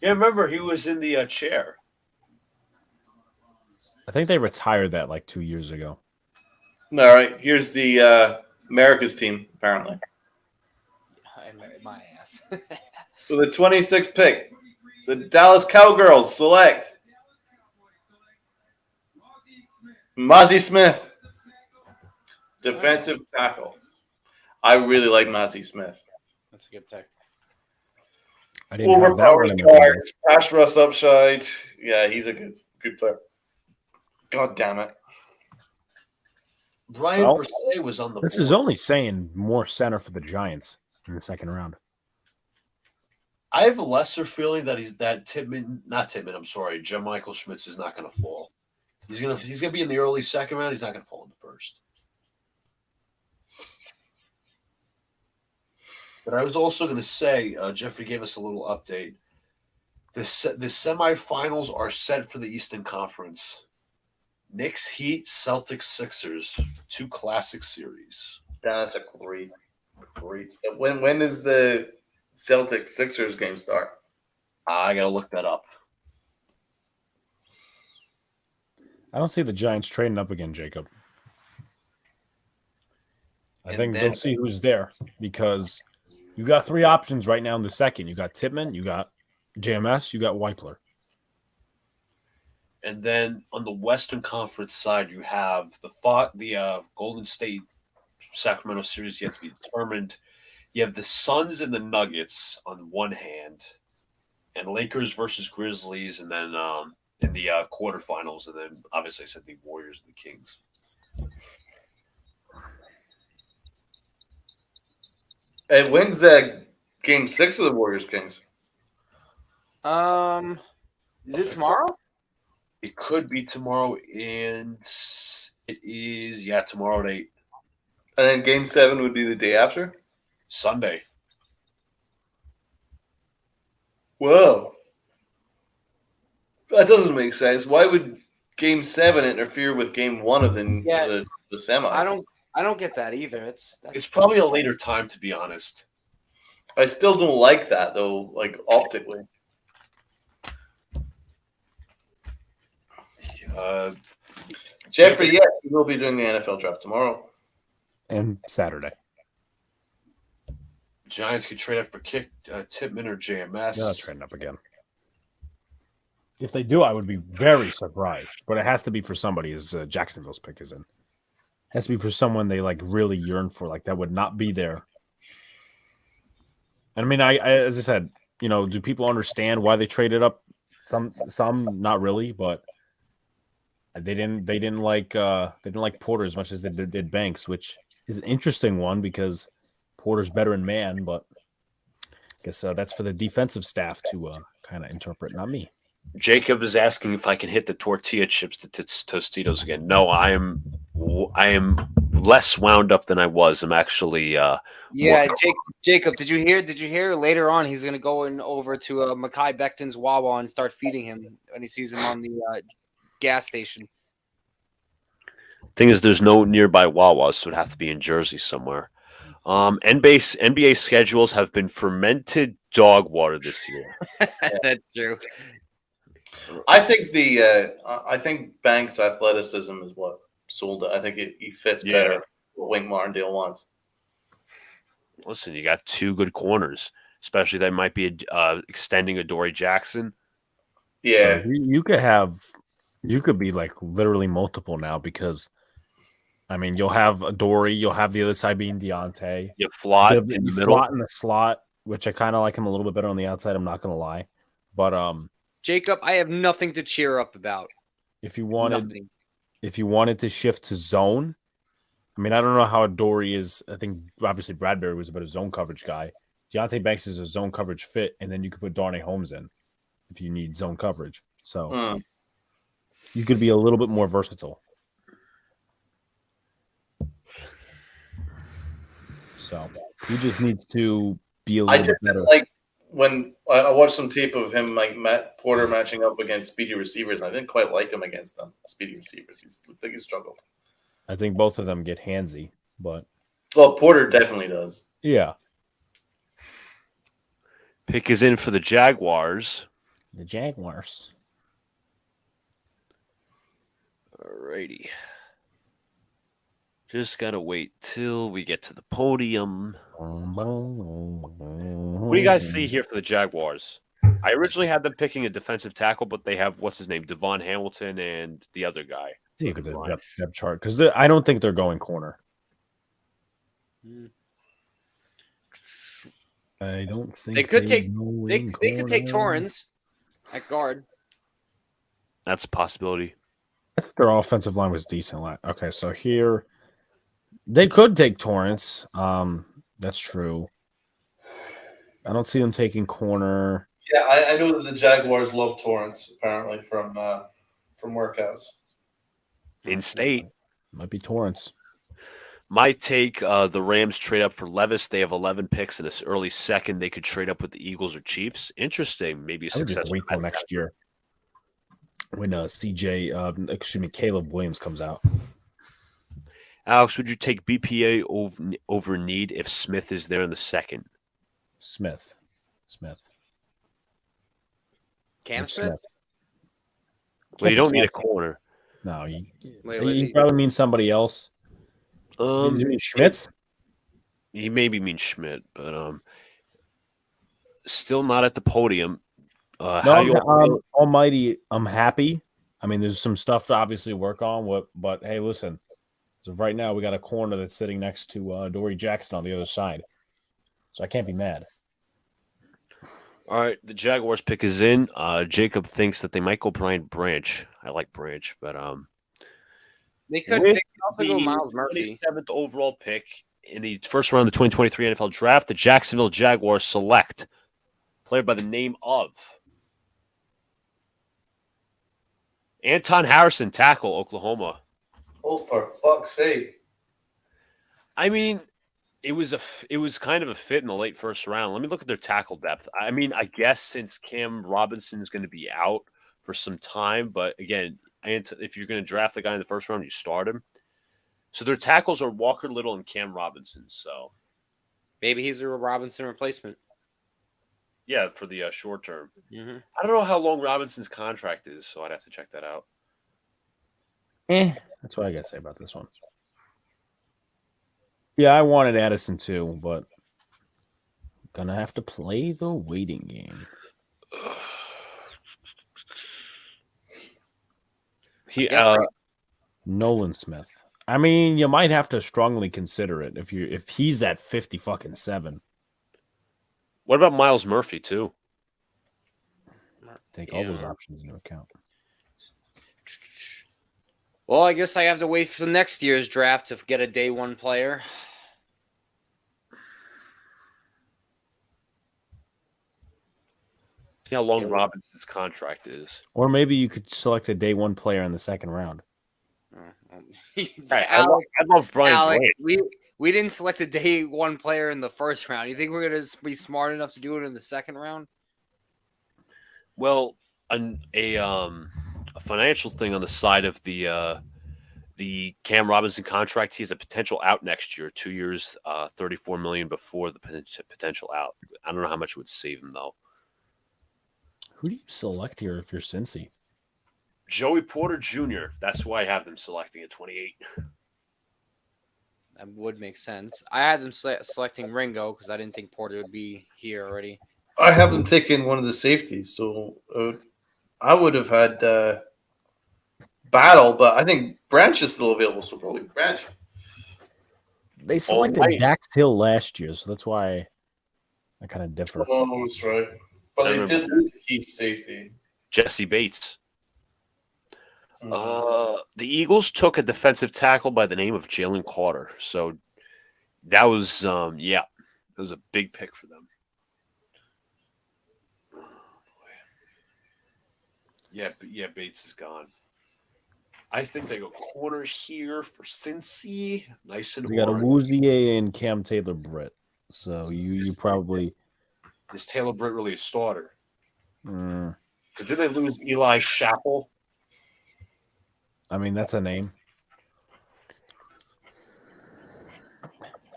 Yeah, remember, he was in the chair. I think they retired that like 2 years ago. All right, here's the America's team, apparently. My ass. With the 26th pick, the Dallas Cowgirls select Mozzie Smith, defensive tackle. I really like Mozzie Smith. That's a good pick. I didn't have that one in my guards, pass rush upside. Yeah, he's a good player. God damn it. Brian Brisset was on the This board. is only saying more center for the Giants in the second round. I have a lesser feeling that J. Michael Schmitz is not going to fall. He's gonna be in the early second round. He's not going to fall in the first. But I was also going to say, Jeffrey gave us a little update. The semifinals are set for the Eastern Conference. Knicks, Heat, Celtics, Sixers. 2 classic series. That's a great stuff. When does the Celtics Sixers game start? I got to look that up. I don't see the Giants trading up again, Jacob. I And think then- they'll see who's there because you got three options right now in the second. You got Tippmann, you got JMS, you got Weipler. And then on the Western Conference side, you have the Golden State Sacramento series yet to be determined. You have the Suns and the Nuggets on one hand, and Lakers versus Grizzlies, and then in the quarterfinals, and then obviously I said the Warriors and the Kings. And when's that game 6 of the Warriors Kings? Is it tomorrow? It could be tomorrow, and it is tomorrow at 8. And then game 7 would be the day after? Sunday. Whoa. That doesn't make sense. Why would game 7 interfere with game 1 of the semis? I don't get that either. It's probably a later time, to be honest. I still don't like that though, like optically. Jeffrey, yes, we will be doing the NFL draft tomorrow and Saturday. Giants could trade up for Tippmann or JMS. They're not trading up again. If they do, I would be very surprised. But it has to be for somebody, as Jacksonville's pick is in. It has to be for someone they like really yearn for, like that would not be there. And I mean, I as I said, do people understand why they traded up? Some not really, but they didn't like Porter as much as they did Banks, which is an interesting one because Porter's better in man, but I guess that's for the defensive staff to kind of interpret, not me. Jacob is asking if I can hit the tortilla chips to Tostitos again. No, I am less wound up than I was. I'm actually Jacob, did you hear later on he's going to go over to Mekhi Becton's Wawa and start feeding him when he sees him on the gas station. Thing is, there's no nearby Wawas, so it'd have to be in Jersey somewhere. NBA schedules have been fermented dog water this year. That's true. I think Banks' athleticism is what sold it. I think he fits better what Wink Martindale wants. Listen, you got two good corners, especially that might be extending Adoree Jackson. Yeah, you could be like literally multiple now because, I mean, you'll have Adoree, you'll have the other side being Deontay. You flot in the middle. Flot in the slot, which I kind of like him a little bit better on the outside. I'm not going to lie, but Jacob, I have nothing to cheer up about. If you wanted to shift to zone, I mean, I don't know how Adoree is. I think obviously Bradbury was a bit of zone coverage guy. Deontay Banks is a zone coverage fit, and then you could put Darnay Holmes in if you need zone coverage. So you could be a little bit more versatile. So he just needs to be a little bit better. Like when I watched some tape of him, like Matt Porter matching up against speedy receivers. I didn't quite like him against them. Speedy receivers. I think he struggled. I think both of them get handsy, but Porter definitely does. Yeah. Pick is in for the Jaguars. The Jaguars. Alrighty. Just gotta wait till we get to the podium. What do you guys see here for the Jaguars? I originally had them picking a defensive tackle, but they have what's his name, Devon Hamilton, and the other guy. Look at the depth chart because I don't think they're going corner. I don't think they could take Torrance at guard. That's a possibility. I think their offensive line was decent. Okay, so here they could take Torrance. That's true. I don't see them taking corner. Yeah, I know that the Jaguars love Torrance apparently from workouts. In state. Might be Torrance. My take, the Rams trade up for Levis. They have 11 picks in this early second. They could trade up with the Eagles or Chiefs. Interesting. Maybe a success. Wait till next year when Caleb Williams comes out. Alex, would you take BPA over need if Smith is there in the second? Smith. Cam Smith? Well, you don't need a corner. No, you Wait, was he? probably mean somebody else. Do you mean Schmitz? He maybe means Schmidt, but still not at the podium. How you all feel? Almighty, I'm happy. I mean, there's some stuff to obviously work on. But hey, listen. So right now, we got a corner that's sitting next to Dory Jackson on the other side, so I can't be mad. All right, the Jaguars pick is in. Jacob thinks that they might go Brian Branch. I like Branch, but They could with also go Miles Murphy. 27th overall pick in the first round of the 2023 NFL Draft, the Jacksonville Jaguars select a player by the name of Anton Harrison, tackle, Oklahoma. Oh, for fuck's sake! I mean, it was kind of a fit in the late first round. Let me look at their tackle depth. I mean, I guess since Cam Robinson is going to be out for some time, but again, if you're going to draft the guy in the first round, you start him. So their tackles are Walker Little and Cam Robinson. So maybe he's a Robinson replacement. Yeah, for the short term. Mm-hmm. I don't know how long Robinson's contract is, so I'd have to check that out. That's what I got to say about this one. Yeah, I wanted Addison too, but gonna have to play the waiting game. Nolan Smith. I mean, you might have to strongly consider it if he's at 50-7. What about Miles Murphy too? Take all those options into account. Well, I guess I have to wait for next year's draft to get a day one player. See how long Robinson's contract is. Or maybe you could select a day one player in the second round. I love Brian Alex, Blake. we didn't select a day one player in the first round. You think we're going to be smart enough to do it in the second round? Well, a financial thing on the side of the Cam Robinson contract, he has a potential out next year, 2 years, $34 million before the potential out. I don't know how much it would save him though. Who do you select here if you're Cincy? Joey Porter Jr. That's why I have them selecting at 28. That would make sense. I had them selecting Ringo because I didn't think Porter would be here already. I have them taking one of the safeties, so I would have had Battle, but I think Branch is still available, so probably Branch. They selected Dax Hill last year, so that's why I kind of differ. Oh, that's right. But they did lose a key safety. Jesse Bates. The Eagles took a defensive tackle by the name of Jalen Carter. So that was, it was a big pick for them. Yeah, Bates is gone. I think they go corner here for Cincy. Nice and We got a Woozier and Cam Taylor Britt. So you probably... Is Taylor Britt really a starter? Mm. Because did they lose Eli Chappell? I mean, that's a name.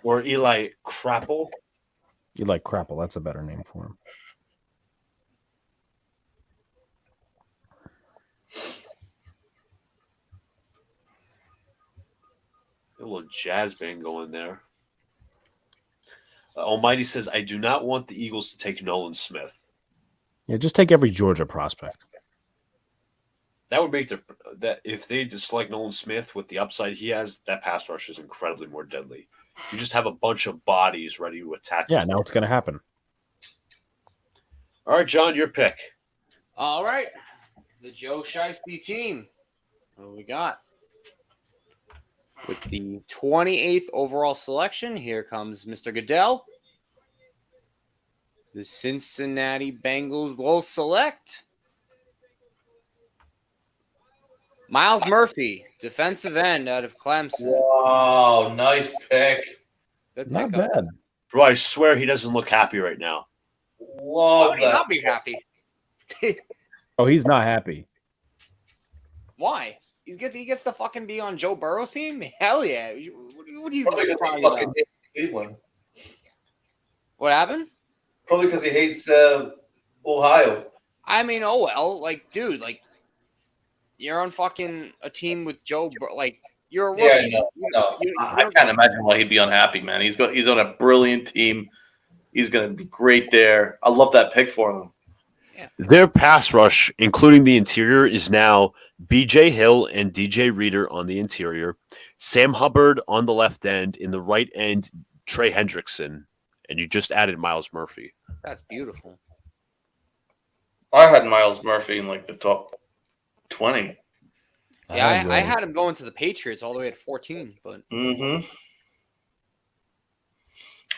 Or Eli Crapple? Eli Crapple, that's a better name for him. A little jazz band going there. Almighty says, I do not want the Eagles to take Nolan Smith. Yeah, just take every Georgia prospect. That would make that if they just select Nolan Smith with the upside he has, that pass rush is incredibly more deadly. You just have a bunch of bodies ready to attack. Yeah, now it's going to happen. All right, John, your pick. All right. The Joe Shiesty team. What we got? With the 28th overall selection, here comes Mr. Goodell. The Cincinnati Bengals will select Miles Murphy, defensive end out of Clemson. Wow, nice pick. Good Not pickup. bad. Bro, I swear he doesn't look happy right now. Love Why would he that. not be happy? Oh, he's not happy. Why? He gets to fucking be on Joe Burrow's team? Hell yeah. What are you Probably because crying he fucking about? hates Cleveland. What happened? Probably because he hates Ohio. I mean, oh well, like, dude, like, You're on fucking a team with Joe. Like you're a Yeah, rookie. no. I can't imagine why he'd be unhappy, man. He's on a brilliant team. He's gonna be great there. I love that pick for them. Their pass rush, including the interior, is now B.J. Hill and D.J. Reader on the interior, Sam Hubbard on the left end, in the right end, Trey Hendrickson, and you just added Miles Murphy. That's beautiful. I had Miles Murphy in like the top 20. Yeah, I had him going to the Patriots all the way at 14, but I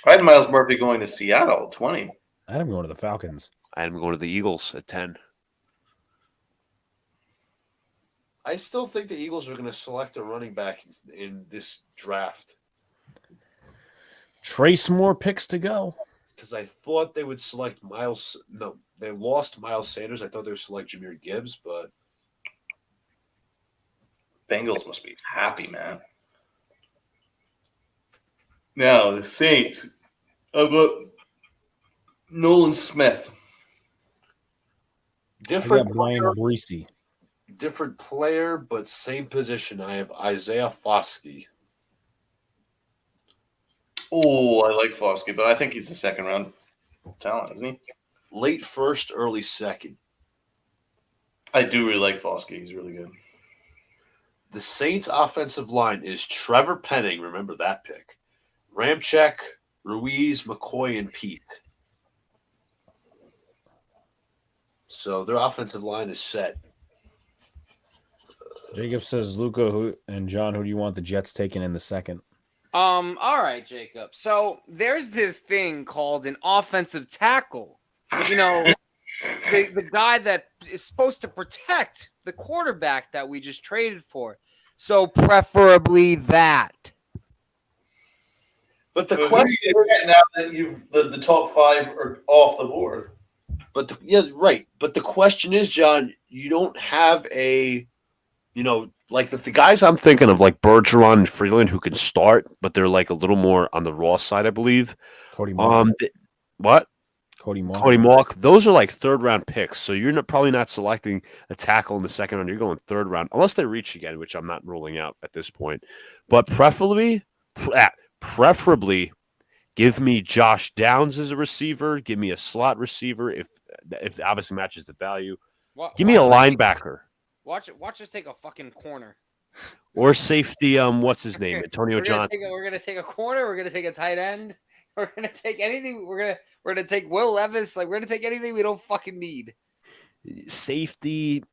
had Miles Murphy going to Seattle, 20. I had him going to the Falcons. I had him going to the Eagles at 10. I still think the Eagles are going to select a running back in this draft. Trace more picks to go. Because I thought they would select Miles. No, they lost Miles Sanders. I thought they would select Jahmyr Gibbs, but Bengals must be happy, man. Now, the Saints. I've got Nolan Smith. different Brian player, Breesy. different player, but same position. I have Isaiah Foskey. Oh, I like Foskey, but I think he's a second round talent, isn't he? Late first, early second. I do really like Foskey. He's really good. The Saints' offensive line is Trevor Penning. Remember that pick. Ramczyk, Ruiz, McCoy, and Pete. So their offensive line is set. Jacob says, Luca and John, who do you want the Jets taking in the second? all right, Jacob. So there's this thing called an offensive tackle. You know, the guy that is supposed to protect the quarterback that we just traded for. So preferably that. But the Who question, do you get now that the top 5 are off the board? but yeah, right. But the question is, John, you don't have a, like the guys I'm thinking of, like Bergeron and Freeland, who can start, but they're like a little more on the raw side, I believe. Cody Moore. What? Cody Moore. Cody Mock, those are like third round picks. So you're probably not selecting a tackle in the second round. You're going third round, unless they reach again, which I'm not ruling out at this point. But preferably, give me Josh Downs as a receiver. Give me a slot receiver if obviously matches the value. Give me a linebacker. Watch us take a fucking corner. Or safety, what's his name? Antonio Johnson. We're gonna take a corner. We're gonna take a tight end. We're gonna take anything. We're gonna take Will Levis. Like we're gonna take anything we don't fucking need. Safety,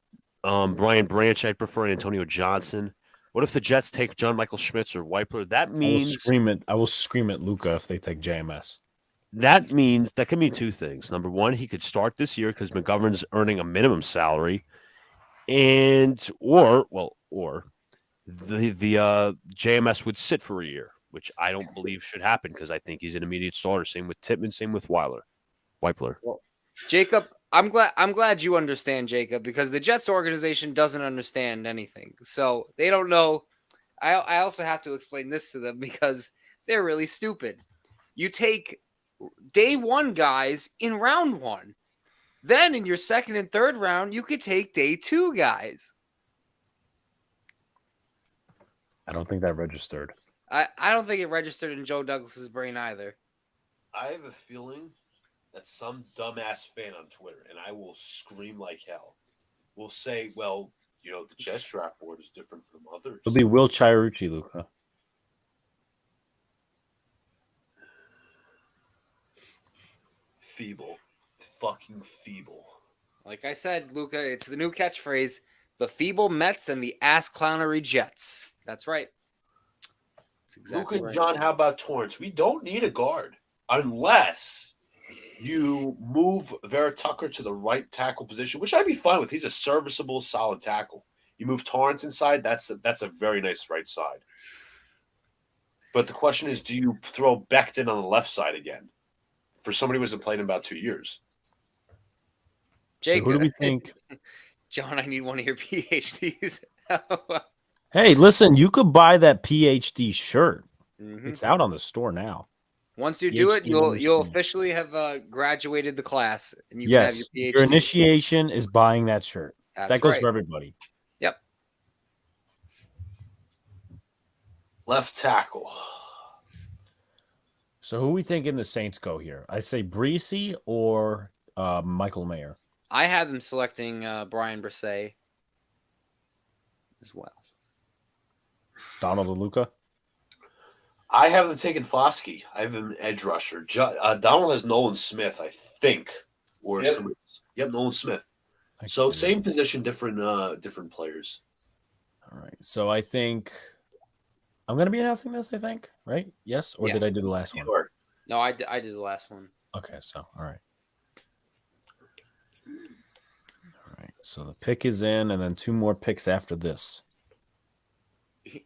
Brian Branch. I'd prefer Antonio Johnson. What if the Jets take John Michael Schmitz or Weipler? That means I will scream at Luca if they take JMS. That means that can mean two things. Number one, he could start this year because McGovern's earning a minimum salary, or the JMS would sit for a year, which I don't believe should happen because I think he's an immediate starter. Same with Tippmann, same with Weipler. Well, Jacob, I'm glad you understand, Jacob, because the Jets organization doesn't understand anything, so they don't know. I also have to explain this to them because they're really stupid. You take day one guys in round one. Then in your second and third round, you could take day two guys. I don't think that registered. I don't think it registered in Joe Douglas's brain either. I have a feeling that some dumbass fan on Twitter, and I will scream like hell, will say, well, the Jets draft board is different from others. It'll be Will Chiarucci, Luca. Feeble. Fucking feeble. Like I said, Luca, it's the new catchphrase, the feeble Mets and the ass clownery Jets. That's right. That's exactly Luca and right. John, how about Torrance? We don't need a guard unless you move Vera Tucker to the right tackle position, which I'd be fine with. He's a serviceable, solid tackle. You move Torrance inside, that's a very nice right side. But the question is, do you throw Becton on the left side again for somebody who hasn't played in about 2 years? So who do we think? John, I need one of your PhDs. Hey, listen, you could buy that PhD shirt. Mm-hmm. It's out on the store now. Once you do it, PhD you'll officially have graduated the class, and you yes, can have your PhD. your initiation is buying that shirt. That's that goes right. for everybody. Yep. Left tackle. So who we thinking the Saints go here? I say Breesy or Michael Mayer. I have them selecting Brian Brisset as well. Donald DeLuca. I have them taking Foskey. I have him edge rusher. Donald has Nolan Smith, I think, or Yep. somebody. Yep, Nolan Smith. I can So see same that. position, different players. All right. So I think I'm going to be announcing this. I think, right? Yes, or did I do the last one? Sure. No, I did the last one. Okay. So all right. All right. So the pick is in, and then 2 more picks after this.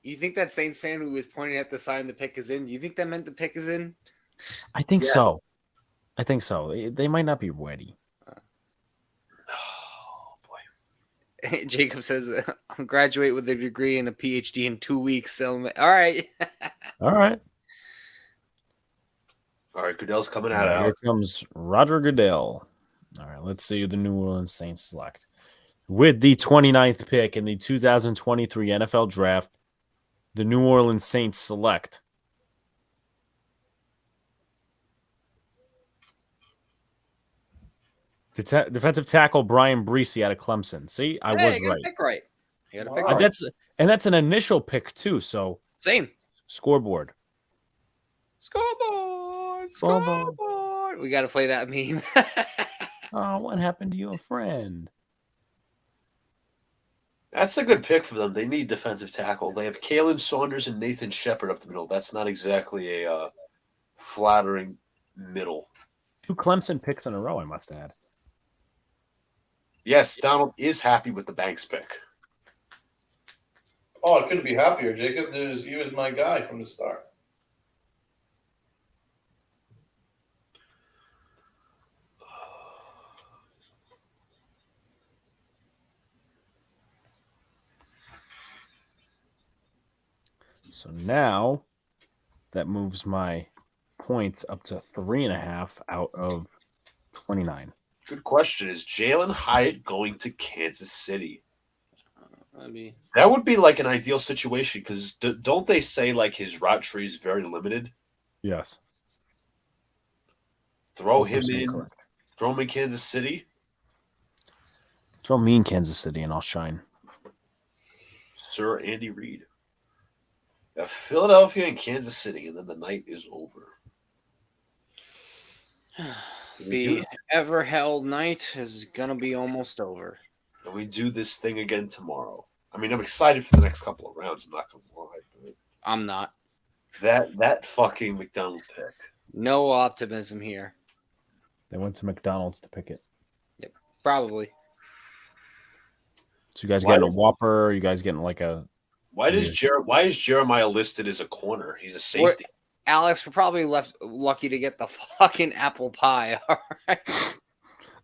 You think that Saints fan who was pointing at the sign the pick is in? Do you think that meant the pick is in? I think so. I think so. They might not be ready. Oh boy. Jacob says, "I'll graduate with a degree and a PhD in 2 weeks." So, all right. All right. All right, Goodell's coming All out. right, here comes Roger Goodell. All right, let's see who the New Orleans Saints select. With the 29th pick in the 2023 NFL Draft, the New Orleans Saints select defensive tackle Brian Breesy out of Clemson. See, I was You got a right. pick right. You got a pick Wow. right. That's an initial pick too. So Same. scoreboard. Scoreboard. Scoreboard. Scoreboard. We got to play that meme. Oh, what happened to your friend? That's a good pick for them. They need defensive tackle. They have Kalen Saunders and Nathan Shepard up the middle. That's not exactly a flattering middle. 2 Clemson picks in a row, I must add. Yes, Donald is happy with the Banks pick. Oh, I couldn't be happier, Jacob. He was my guy from the start. So now that moves my points up to 3.5 out of 29. Good question. Is Jalen Hyatt going to Kansas City? Maybe. That would be like an ideal situation because don't they say like his route tree is very limited? Yes. Throw him 100% in. correct. Throw him in Kansas City. Throw me in Kansas City and I'll shine. Sir Andy Reid. Philadelphia and Kansas City, and then the night is over. The ever held night is gonna be almost over. And we do this thing again tomorrow. I mean, I'm excited for the next couple of rounds. I'm not gonna lie, but I'm not. that fucking McDonald pick. No optimism here. They went to McDonald's to pick it. Probably. So you guys Why getting a did- Whopper? Or you guys getting like a... Why is Jeremiah listed as a corner? He's a safety. Alex, we're probably lucky to get the fucking apple pie. All right.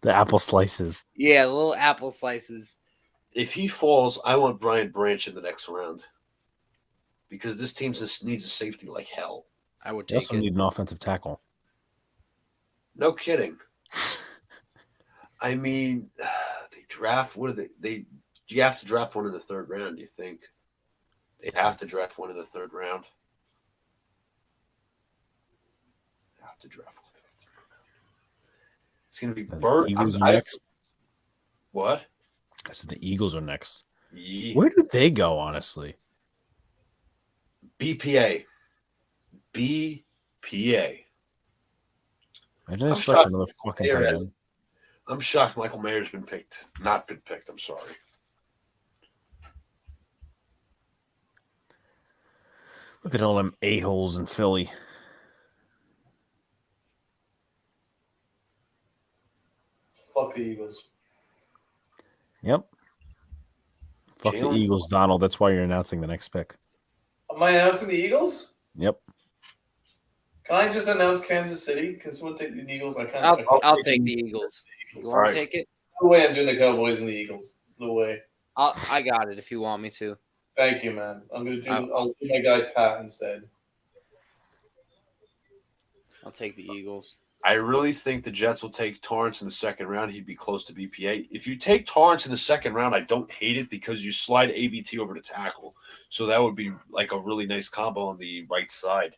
The apple slices. Yeah, little apple slices. If he falls, I want Brian Branch in the next round because this team just needs a safety like hell. I would They take also it. need an offensive tackle. No kidding. I mean, they draft. What are they? You have to draft one in the 3rd round. You think they have to draft one in the 3rd round? They have to draft one. It's going to be The Bird. Eagles are next. What? I said the Eagles are next. Yeah. Where do they go, honestly? BPA. BPA. Imagine they I'm select shocked another fucking Mayer tight has- end. I'm shocked Michael Mayer's been picked. Not been picked. I'm sorry. Look at all them a-holes in Philly. Fuck the Eagles. Yep. Fuck the Jalen- Eagles, Donald. That's why you're announcing the next pick. Am I announcing the Eagles? Yep. Can I just announce Kansas City? Can someone take the Eagles? I can't. I'll take the Eagles. You All want right. to take it? No way I'm doing the Cowboys and the Eagles. There's no way. I got it if you want me to. Thank you, man. I'll do my guy Pat instead. I'll take the Eagles. I really think the Jets will take Torrance in the second round. He'd be close to BPA. If you take Torrance in the second round, I don't hate it because you slide ABT over to tackle. So that would be like a really nice combo on the right side.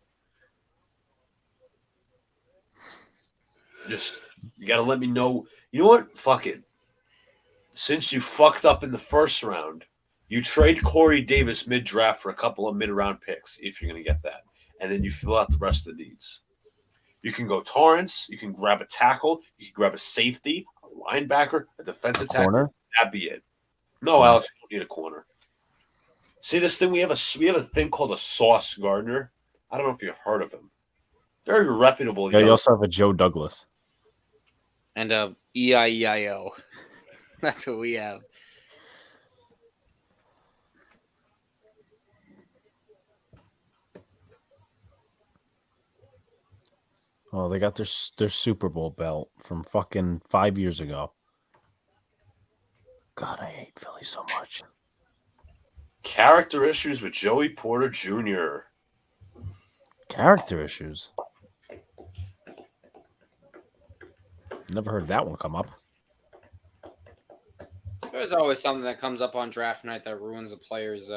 Just, you got to let me know. You know what? Fuck it. Since you fucked up in the first round, you trade Corey Davis mid-draft for a couple of mid-round picks if you're going to get that. And then you fill out the rest of the needs. You can go Torrance. You can grab a tackle. You can grab a safety, a linebacker, a defensive tackle. That'd be it. No, Alex, you don't need a corner. See this thing? We have a thing called a Sauce Gardner. I don't know if you've heard of him. Very reputable. Yeah, you also have a Joe Douglas. And a EIEIO. That's what we have. Oh, they got their Super Bowl belt from fucking 5 years ago. God, I hate Philly so much. Character issues with Joey Porter Jr. Character issues. Never heard that one come up. There's always something that comes up on draft night that ruins a player's.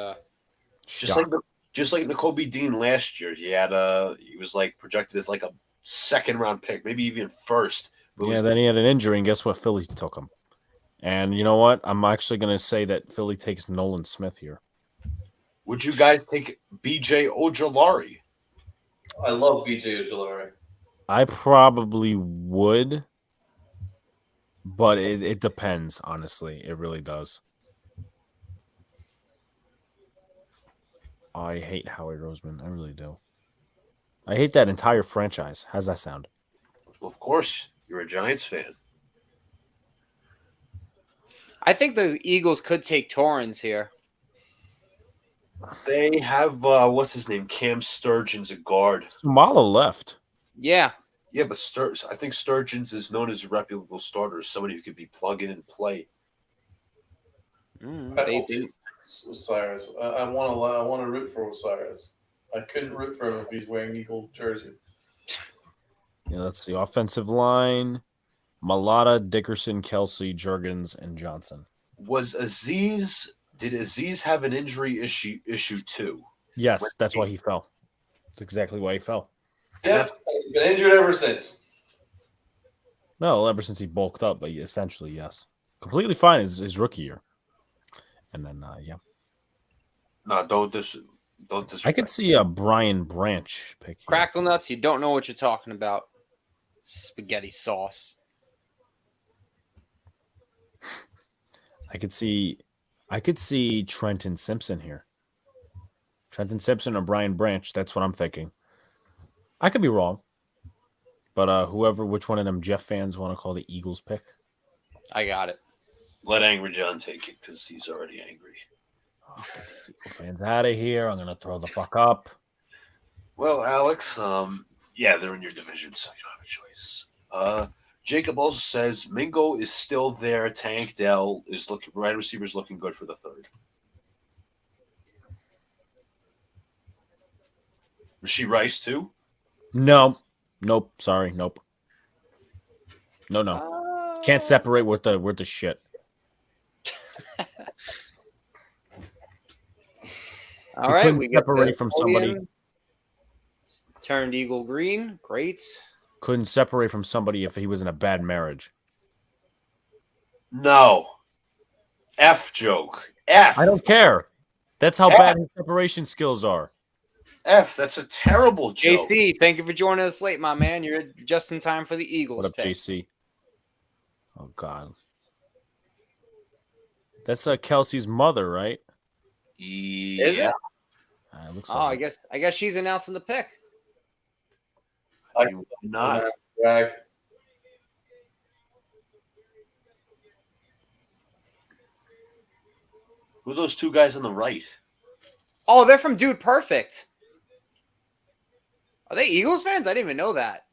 Just like N'Kobe Dean last year, he was like projected as like a second round pick, maybe even first. Yeah, then he had an injury, and guess what? Philly took him. And you know what? I'm actually going to say that Philly takes Nolan Smith here. Would you guys take BJ Ojolari? I love BJ Ojolari. I probably would, but it depends, honestly. It really does. I hate Howie Roseman. I really do. I hate that entire franchise. How's that sound? Well, of course, you're a Giants fan. I think the Eagles could take Torrance here. They have what's his name? Cam Sturgeon's a guard. Malo left. Yeah. Yeah, but I think Sturgeon's is known as a reputable starter, somebody who could be plug in and play. Osiris. I want to root for Osiris. I couldn't root for him if he's wearing Eagle jersey. Yeah, that's the offensive line. Malata, Dickerson, Kelsey, Juergens, and Johnson. Did Aziz have an injury issue too? Yes, that's why he fell. That's exactly why he fell. Yeah, he's been injured ever since. No, ever since he bulked up, but essentially, yes. Completely fine his rookie year. And then, yeah. No, don't disrespect. I could see a Brian Branch pick here. Crackle nuts, you don't know what you're talking about. Spaghetti sauce. I could see Trenton Simpson here. Trenton Simpson or Brian Branch. That's what I'm thinking. I could be wrong. But which one of them Jeff fans want to call the Eagles pick? I got it. Let Angry John take it because he's already angry. Oh, get these Eagle fans out of here. I'm going to throw the fuck up. Well, Alex, yeah, they're in your division, so you don't have a choice. Jacob also says Mingo is still there. Tank Dell is looking. Wide receiver's looking good for the third. Rasheed Rice too? No. Nope. Sorry. Nope. No. Can't separate with the shit. All right, we separate from somebody. Turned Eagle green. Great. Couldn't separate from somebody if he was in a bad marriage. No. F joke. F. I don't care. That's how bad his separation skills are. F. That's a terrible joke. JC, thank you for joining us late, my man. You're just in time for the Eagles. What up, pick. JC? Oh, God. That's Kelsey's mother, right? Yeah. Is it? Looks Oh, like I guess she's announcing the pick. I'm not. Drag. Who are those two guys on the right? Oh, they're from Dude Perfect. Are they Eagles fans? I didn't even know that.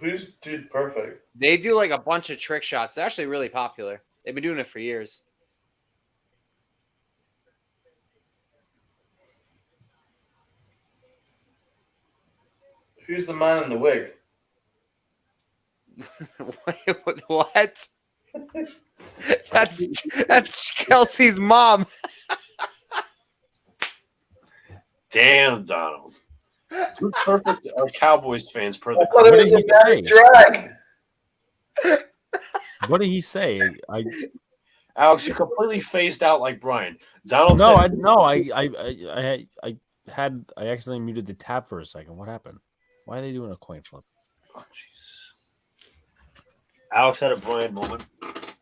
Who's Dude Perfect? They do like a bunch of trick shots. They're actually really popular. They've been doing it for years. Who's the man in the wig? What? That's Kelsey's mom. Damn, Donald. Two perfect Cowboys fans per the. I thought it was a bad drag. What did he say? Alex, you completely phased out like Brian. Donald No, said, I accidentally muted the tab for a second. What happened? Why are they doing a coin flip? Oh, Jesus. Alex had a Brian moment.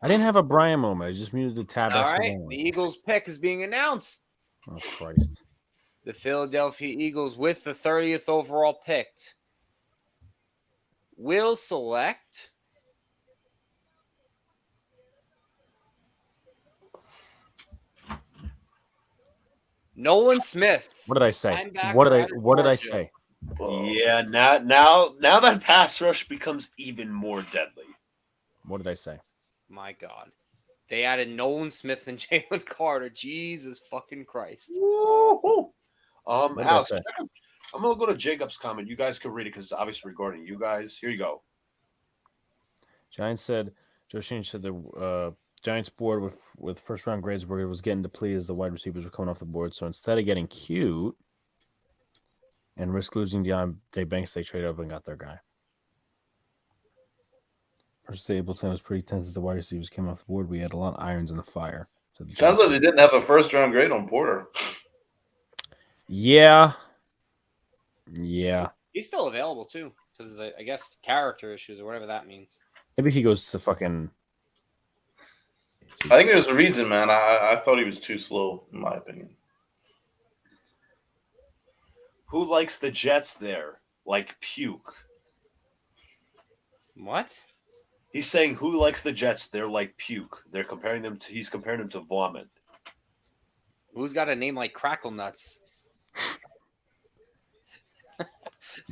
I didn't have a Brian moment. I just muted the tab. All right, accidentally. the Eagles pick is being announced. Oh Christ! The Philadelphia Eagles with the 30th overall picked will select Nolan Smith. What did I say? linebacker What out did of I Georgia. say? Yeah, now that pass rush becomes even more deadly. What did I say? My God. They added Nolan Smith and Jalen Carter. Jesus fucking Christ. Woo-hoo. What did I Alex, say? I'm gonna go to Jacob's comment. You guys can read it because it's obviously regarding you guys. Here you go. Giants said Joe Shane said the Giants board with first round grades where it was getting depleted as the wide receivers were coming off the board. So instead of getting cute and risk losing Deontay Banks, they traded up and got their guy. First day Ableton was pretty tense as the wide receivers came off the board. We had a lot of irons in the fire. So Sounds like they didn't have a first round grade on Porter. Yeah. He's still available too because of the, I guess, character issues or whatever that means. Maybe he goes to fucking. I think there's a reason, man. I thought he was too slow, in my opinion. Who likes the Jets there? Like puke. What? He's saying who likes the Jets? They're like puke. He's comparing them to vomit. Who's got a name like Crackle Nuts?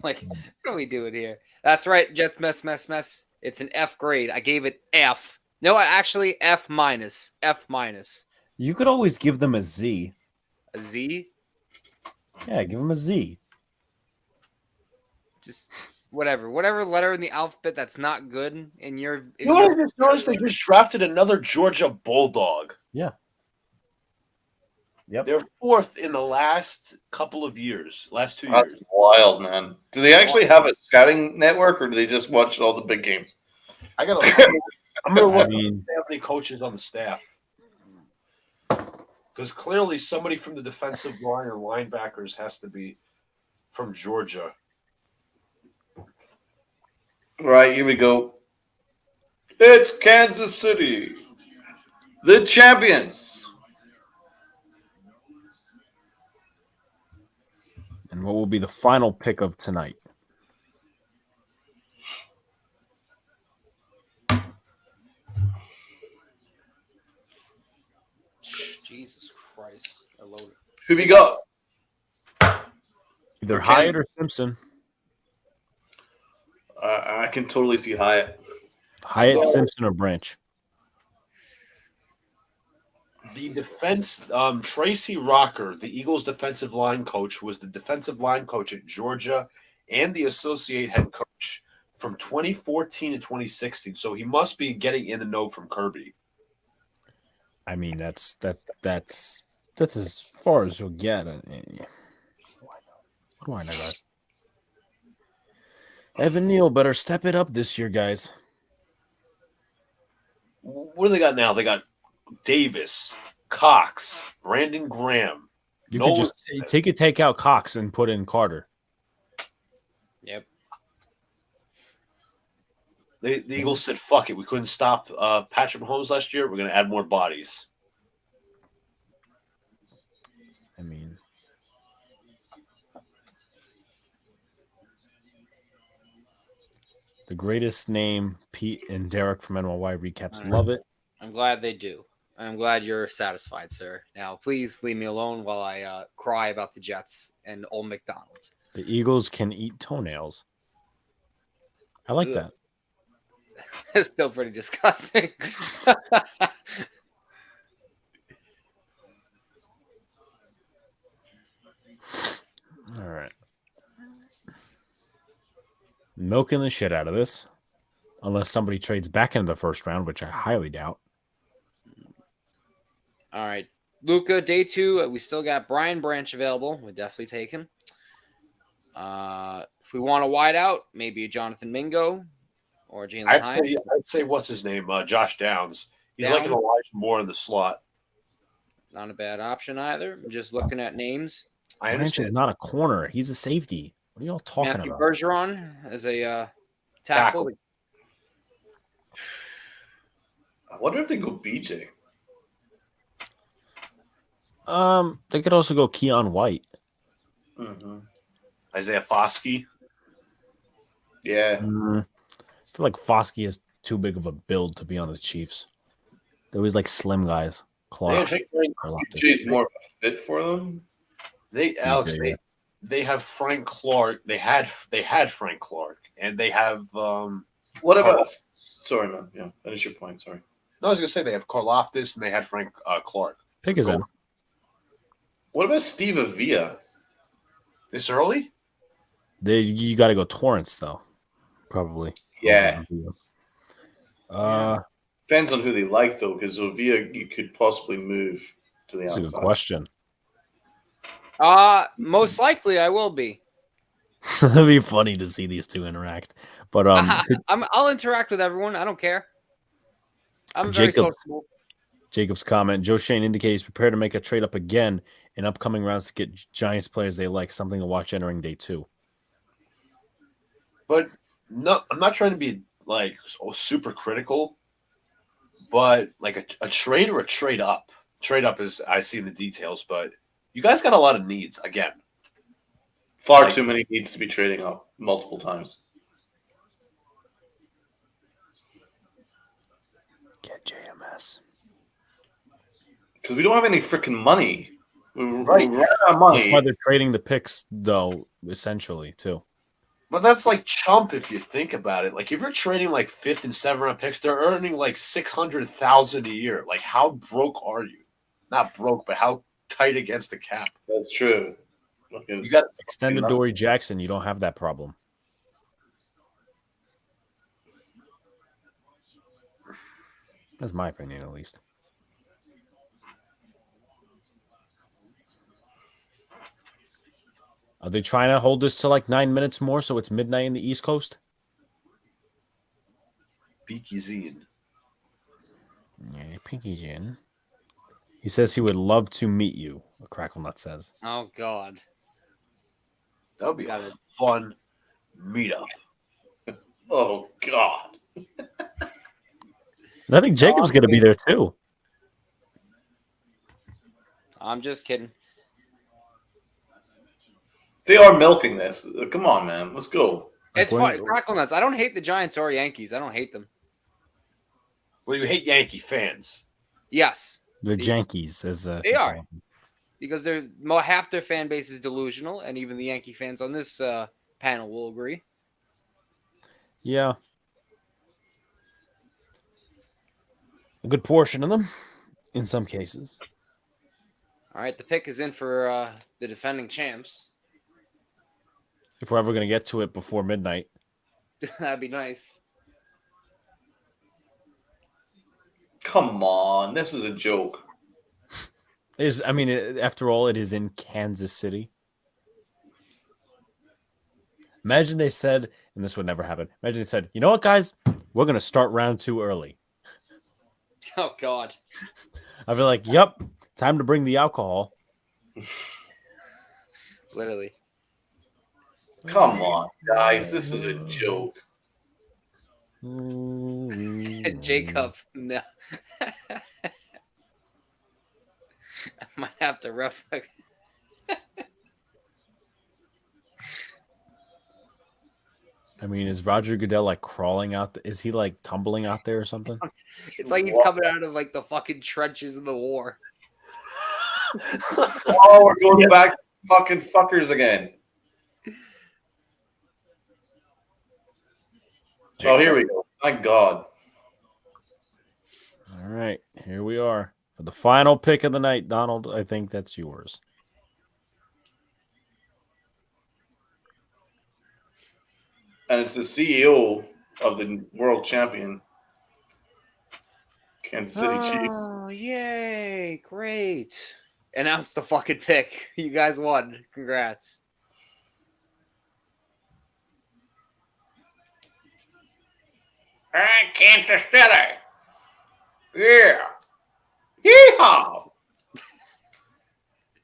Like, what are we doing here? That's right, Jets mess. It's an F grade. I gave it F. No, actually F minus. F minus. You could always give them a Z. A Z? Yeah, give them a Z. Just whatever letter in the alphabet that's not good in your. You know what I just noticed? They just drafted another Georgia Bulldog. Yeah. Yep. They're fourth in the last couple of years, last 2 That's years. wild, man. Do they actually have a scouting network, or do they just watch all the big games? I'm gonna look I mean, how many coaches on the staff. Because clearly somebody from the defensive line or linebackers has to be from Georgia. Right, here we go. It's Kansas City, the champions. and what will be the final pick of tonight? Jesus Christ. I load it. Who we got? Either For Hyatt Kansas. or Simpson. I can totally see Hyatt. Hyatt, Simpson, or Branch. The defense, Tracy Rocker, the Eagles' defensive line coach, was the defensive line coach at Georgia and the associate head coach from 2014 to 2016. So he must be getting in the know from Kirby. I mean, that's as far as you'll get. What do I know, guys? Evan Neal better step it up this year, guys. What do they got now? They got Davis, Cox, Brandon Graham. You Nolan could just take out Cox and put in Carter. Yep. The Eagles said, fuck it. We couldn't stop Patrick Mahomes last year. We're going to add more bodies. I mean, the greatest name, Pete and Derek from NYY Recaps. Love it. I'm glad they do. I'm glad you're satisfied, sir. Now, please leave me alone while I cry about the Jets and Old McDonald. The Eagles can eat toenails. I like that. It's still pretty disgusting. All right. Milking the shit out of this. Unless somebody trades back into the first round, which I highly doubt. All right. Luca, day 2. We still got Brian Branch available. We'll definitely take him. If we want a wide out, maybe a Jonathan Mingo or Jalen Hines. I'd say what's his name? Josh Downs. He's like an Elijah Moore in the slot. Not a bad option either. I'm just looking at names. I Branch understand. is not a corner. He's a safety. What are y'all talking Matthew about? Bergeron as a tackle. I wonder if they go BJ. They could also go Keon White. Mm-hmm. Isaiah Foskey. Yeah. I feel like Foskey is too big of a build to be on the Chiefs. They're always like slim guys. BJ's more of a fit for them. They have Frank Clark. They had Frank Clark, and they have what about? Sorry, man. Yeah, finish your point. Sorry. No, I was gonna say they have Karlaftis and they had Frank Clark. Pick is in. What about Steve Avila? This early? You got to go Torrance though, probably. Yeah. Depends on who they like though, because Avila you could possibly move to the outside. That's a good question. Most likely I will be. It'd be funny to see these two interact, but I'll interact with everyone. I don't care. I'm very sociable. Jacob's comment: Joe Shane indicates he's prepared to make a trade up again in upcoming rounds to get Giants players they like. Something to watch entering day 2. But no, I'm not trying to be like super critical, but like a trade or a trade up. Trade up is I see in the details, but you guys got a lot of needs again. Far too many needs to be trading up multiple times. Get JMS. Because we don't have any freaking money. We run out of money. That's why they're trading the picks, though, essentially, too. But that's like chump if you think about it. Like if you're trading like 5th and 7th round picks, they're earning like $600,000 a year. Like how broke are you? Not broke, but how tight against the cap? That's true. You got extended Dory Jackson. You don't have that problem. That's my opinion, at least. Are they trying to hold this to like 9 minutes more so it's midnight in the East Coast? Beaky Zine. Yeah, Pinky Jin. He says he would love to meet you, a Cracklenut says. Oh, God. That would be a fun meetup. Oh, God. And I think Jacob's going to be there, too. I'm just kidding. They are milking this. Come on, man. Let's go. It's funny. Cracklenuts. I don't hate the Giants or Yankees. I don't hate them. Well, you hate Yankee fans. Yes. They're Yankees. They are. Because half their fan base is delusional, and even the Yankee fans on this panel will agree. Yeah. A good portion of them, in some cases. All right, the pick is in for the defending champs. If we're ever going to get to it before midnight. That'd be nice. Come on. This is a joke. After all, it is in Kansas City. Imagine they said, and this would never happen. Imagine they said, you know what, guys? We're going to start round 2 early. Oh, God. I'd be like, yep, time to bring the alcohol. Literally. Come on, guys. This is a joke. Jacob, no. I might have to rough. Is Roger Goodell like crawling out? Is he like tumbling out there or something? It's like he's coming out of like the fucking trenches of the war. Oh, we're going back to fucking fuckers again. Oh, here we go. Thank God. All right, here we are. For the final pick of the night, Donald, I think that's yours. And it's the CEO of the world champion, Kansas City Chiefs. Oh, yay. Great. Announce the fucking pick. You guys won. Congrats. Kansas City. Yeah. Yeehaw.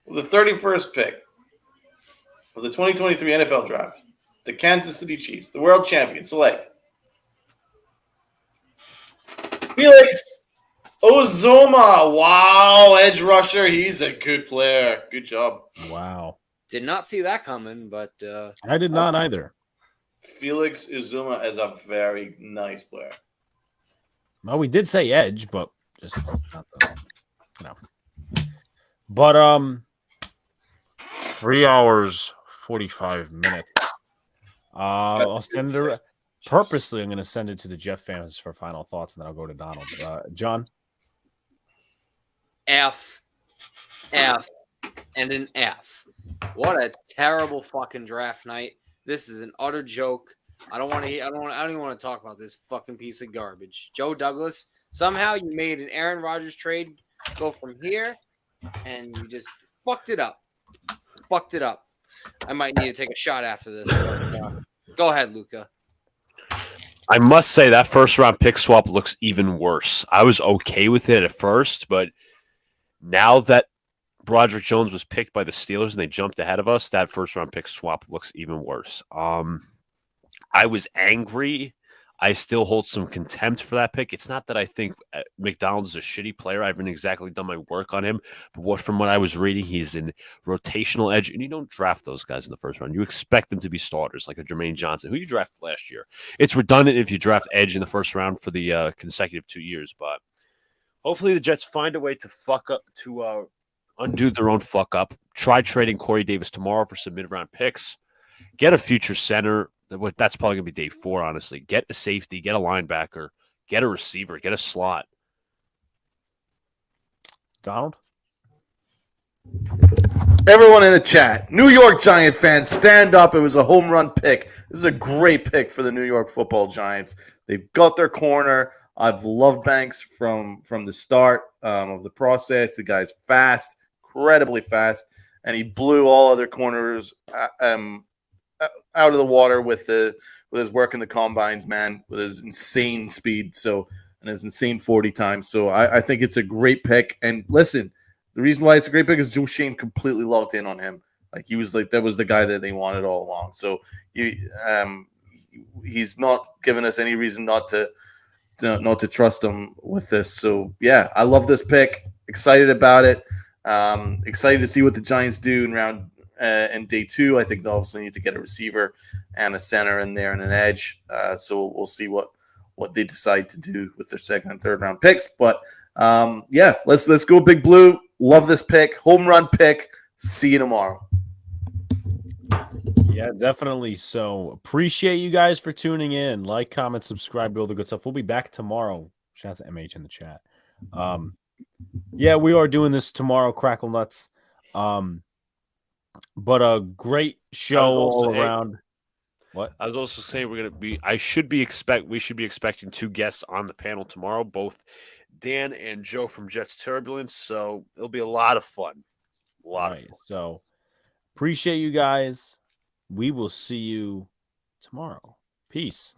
The 31st pick of the 2023 NFL Draft, the Kansas City Chiefs, the world champion, select Felix Ozoma. Wow, edge rusher. He's a good player. Good job. Wow. Did not see that coming, but I did not either. Felix Uzuma is a very nice player. Well, we did say edge, but just not the, But 3 hours 45 minutes. I'll send it purposely. I'm going to send it to the Jeff fans for final thoughts, and then I'll go to Donald. John, F, and an F. What a terrible fucking draft night. This is an utter joke. I don't even want to talk about this fucking piece of garbage. Joe Douglas, somehow you made an Aaron Rodgers trade go from here, and you just fucked it up. Fucked it up. I might need to take a shot after this. But, go ahead, Luca. I must say that first round pick swap looks even worse. I was okay with it at first, but now that Broderick Jones was picked by the Steelers and they jumped ahead of us, that first round pick swap looks even worse. I was angry. I still hold some contempt for that pick. It's not that I think McDonald is a shitty player. I haven't exactly done my work on him. But from what I was reading, he's in rotational edge. And you don't draft those guys in the first round. You expect them to be starters, like a Jermaine Johnson, who you drafted last year. It's redundant if you draft edge in the first round for the consecutive 2 years. But hopefully the Jets find a way to undo their own fuck up. Try trading Corey Davis tomorrow for some mid-round picks. Get a future center. That's probably going to be day 4, honestly. Get a safety, get a linebacker, get a receiver, get a slot. Donald? Everyone in the chat, New York Giant fans, stand up. It was a home run pick. This is a great pick for the New York Football Giants. They've got their corner. I've loved Banks from the start of the process. The guy's fast, incredibly fast, and he blew all other corners out of the water with his work in the combines, man, with his insane speed, and his insane 40 times. So I think it's a great pick. And listen, the reason why it's a great pick is Joe Shane completely locked in on him. Like that was the guy that they wanted all along. So he's not given us any reason not to trust him with this. So yeah, I love this pick. Excited about it. Excited to see what the Giants do in day 2. I think they obviously need to get a receiver and a center in there and an edge. So we'll see what they decide to do with their second and third round picks. But yeah, let's go Big Blue. Love this pick. Home run pick. See you tomorrow. Yeah, definitely. So appreciate you guys for tuning in. Like, comment, subscribe, do all the good stuff. We'll be back tomorrow. Shout out to MH in the chat. Yeah, we are doing this tomorrow, Crackle Nuts. But a great show all around. What? I was also saying we should be expecting 2 guests on the panel tomorrow, both Dan and Joe from Jets Turbulence. So it'll be a lot of fun. A lot of fun. So appreciate you guys. We will see you tomorrow. Peace.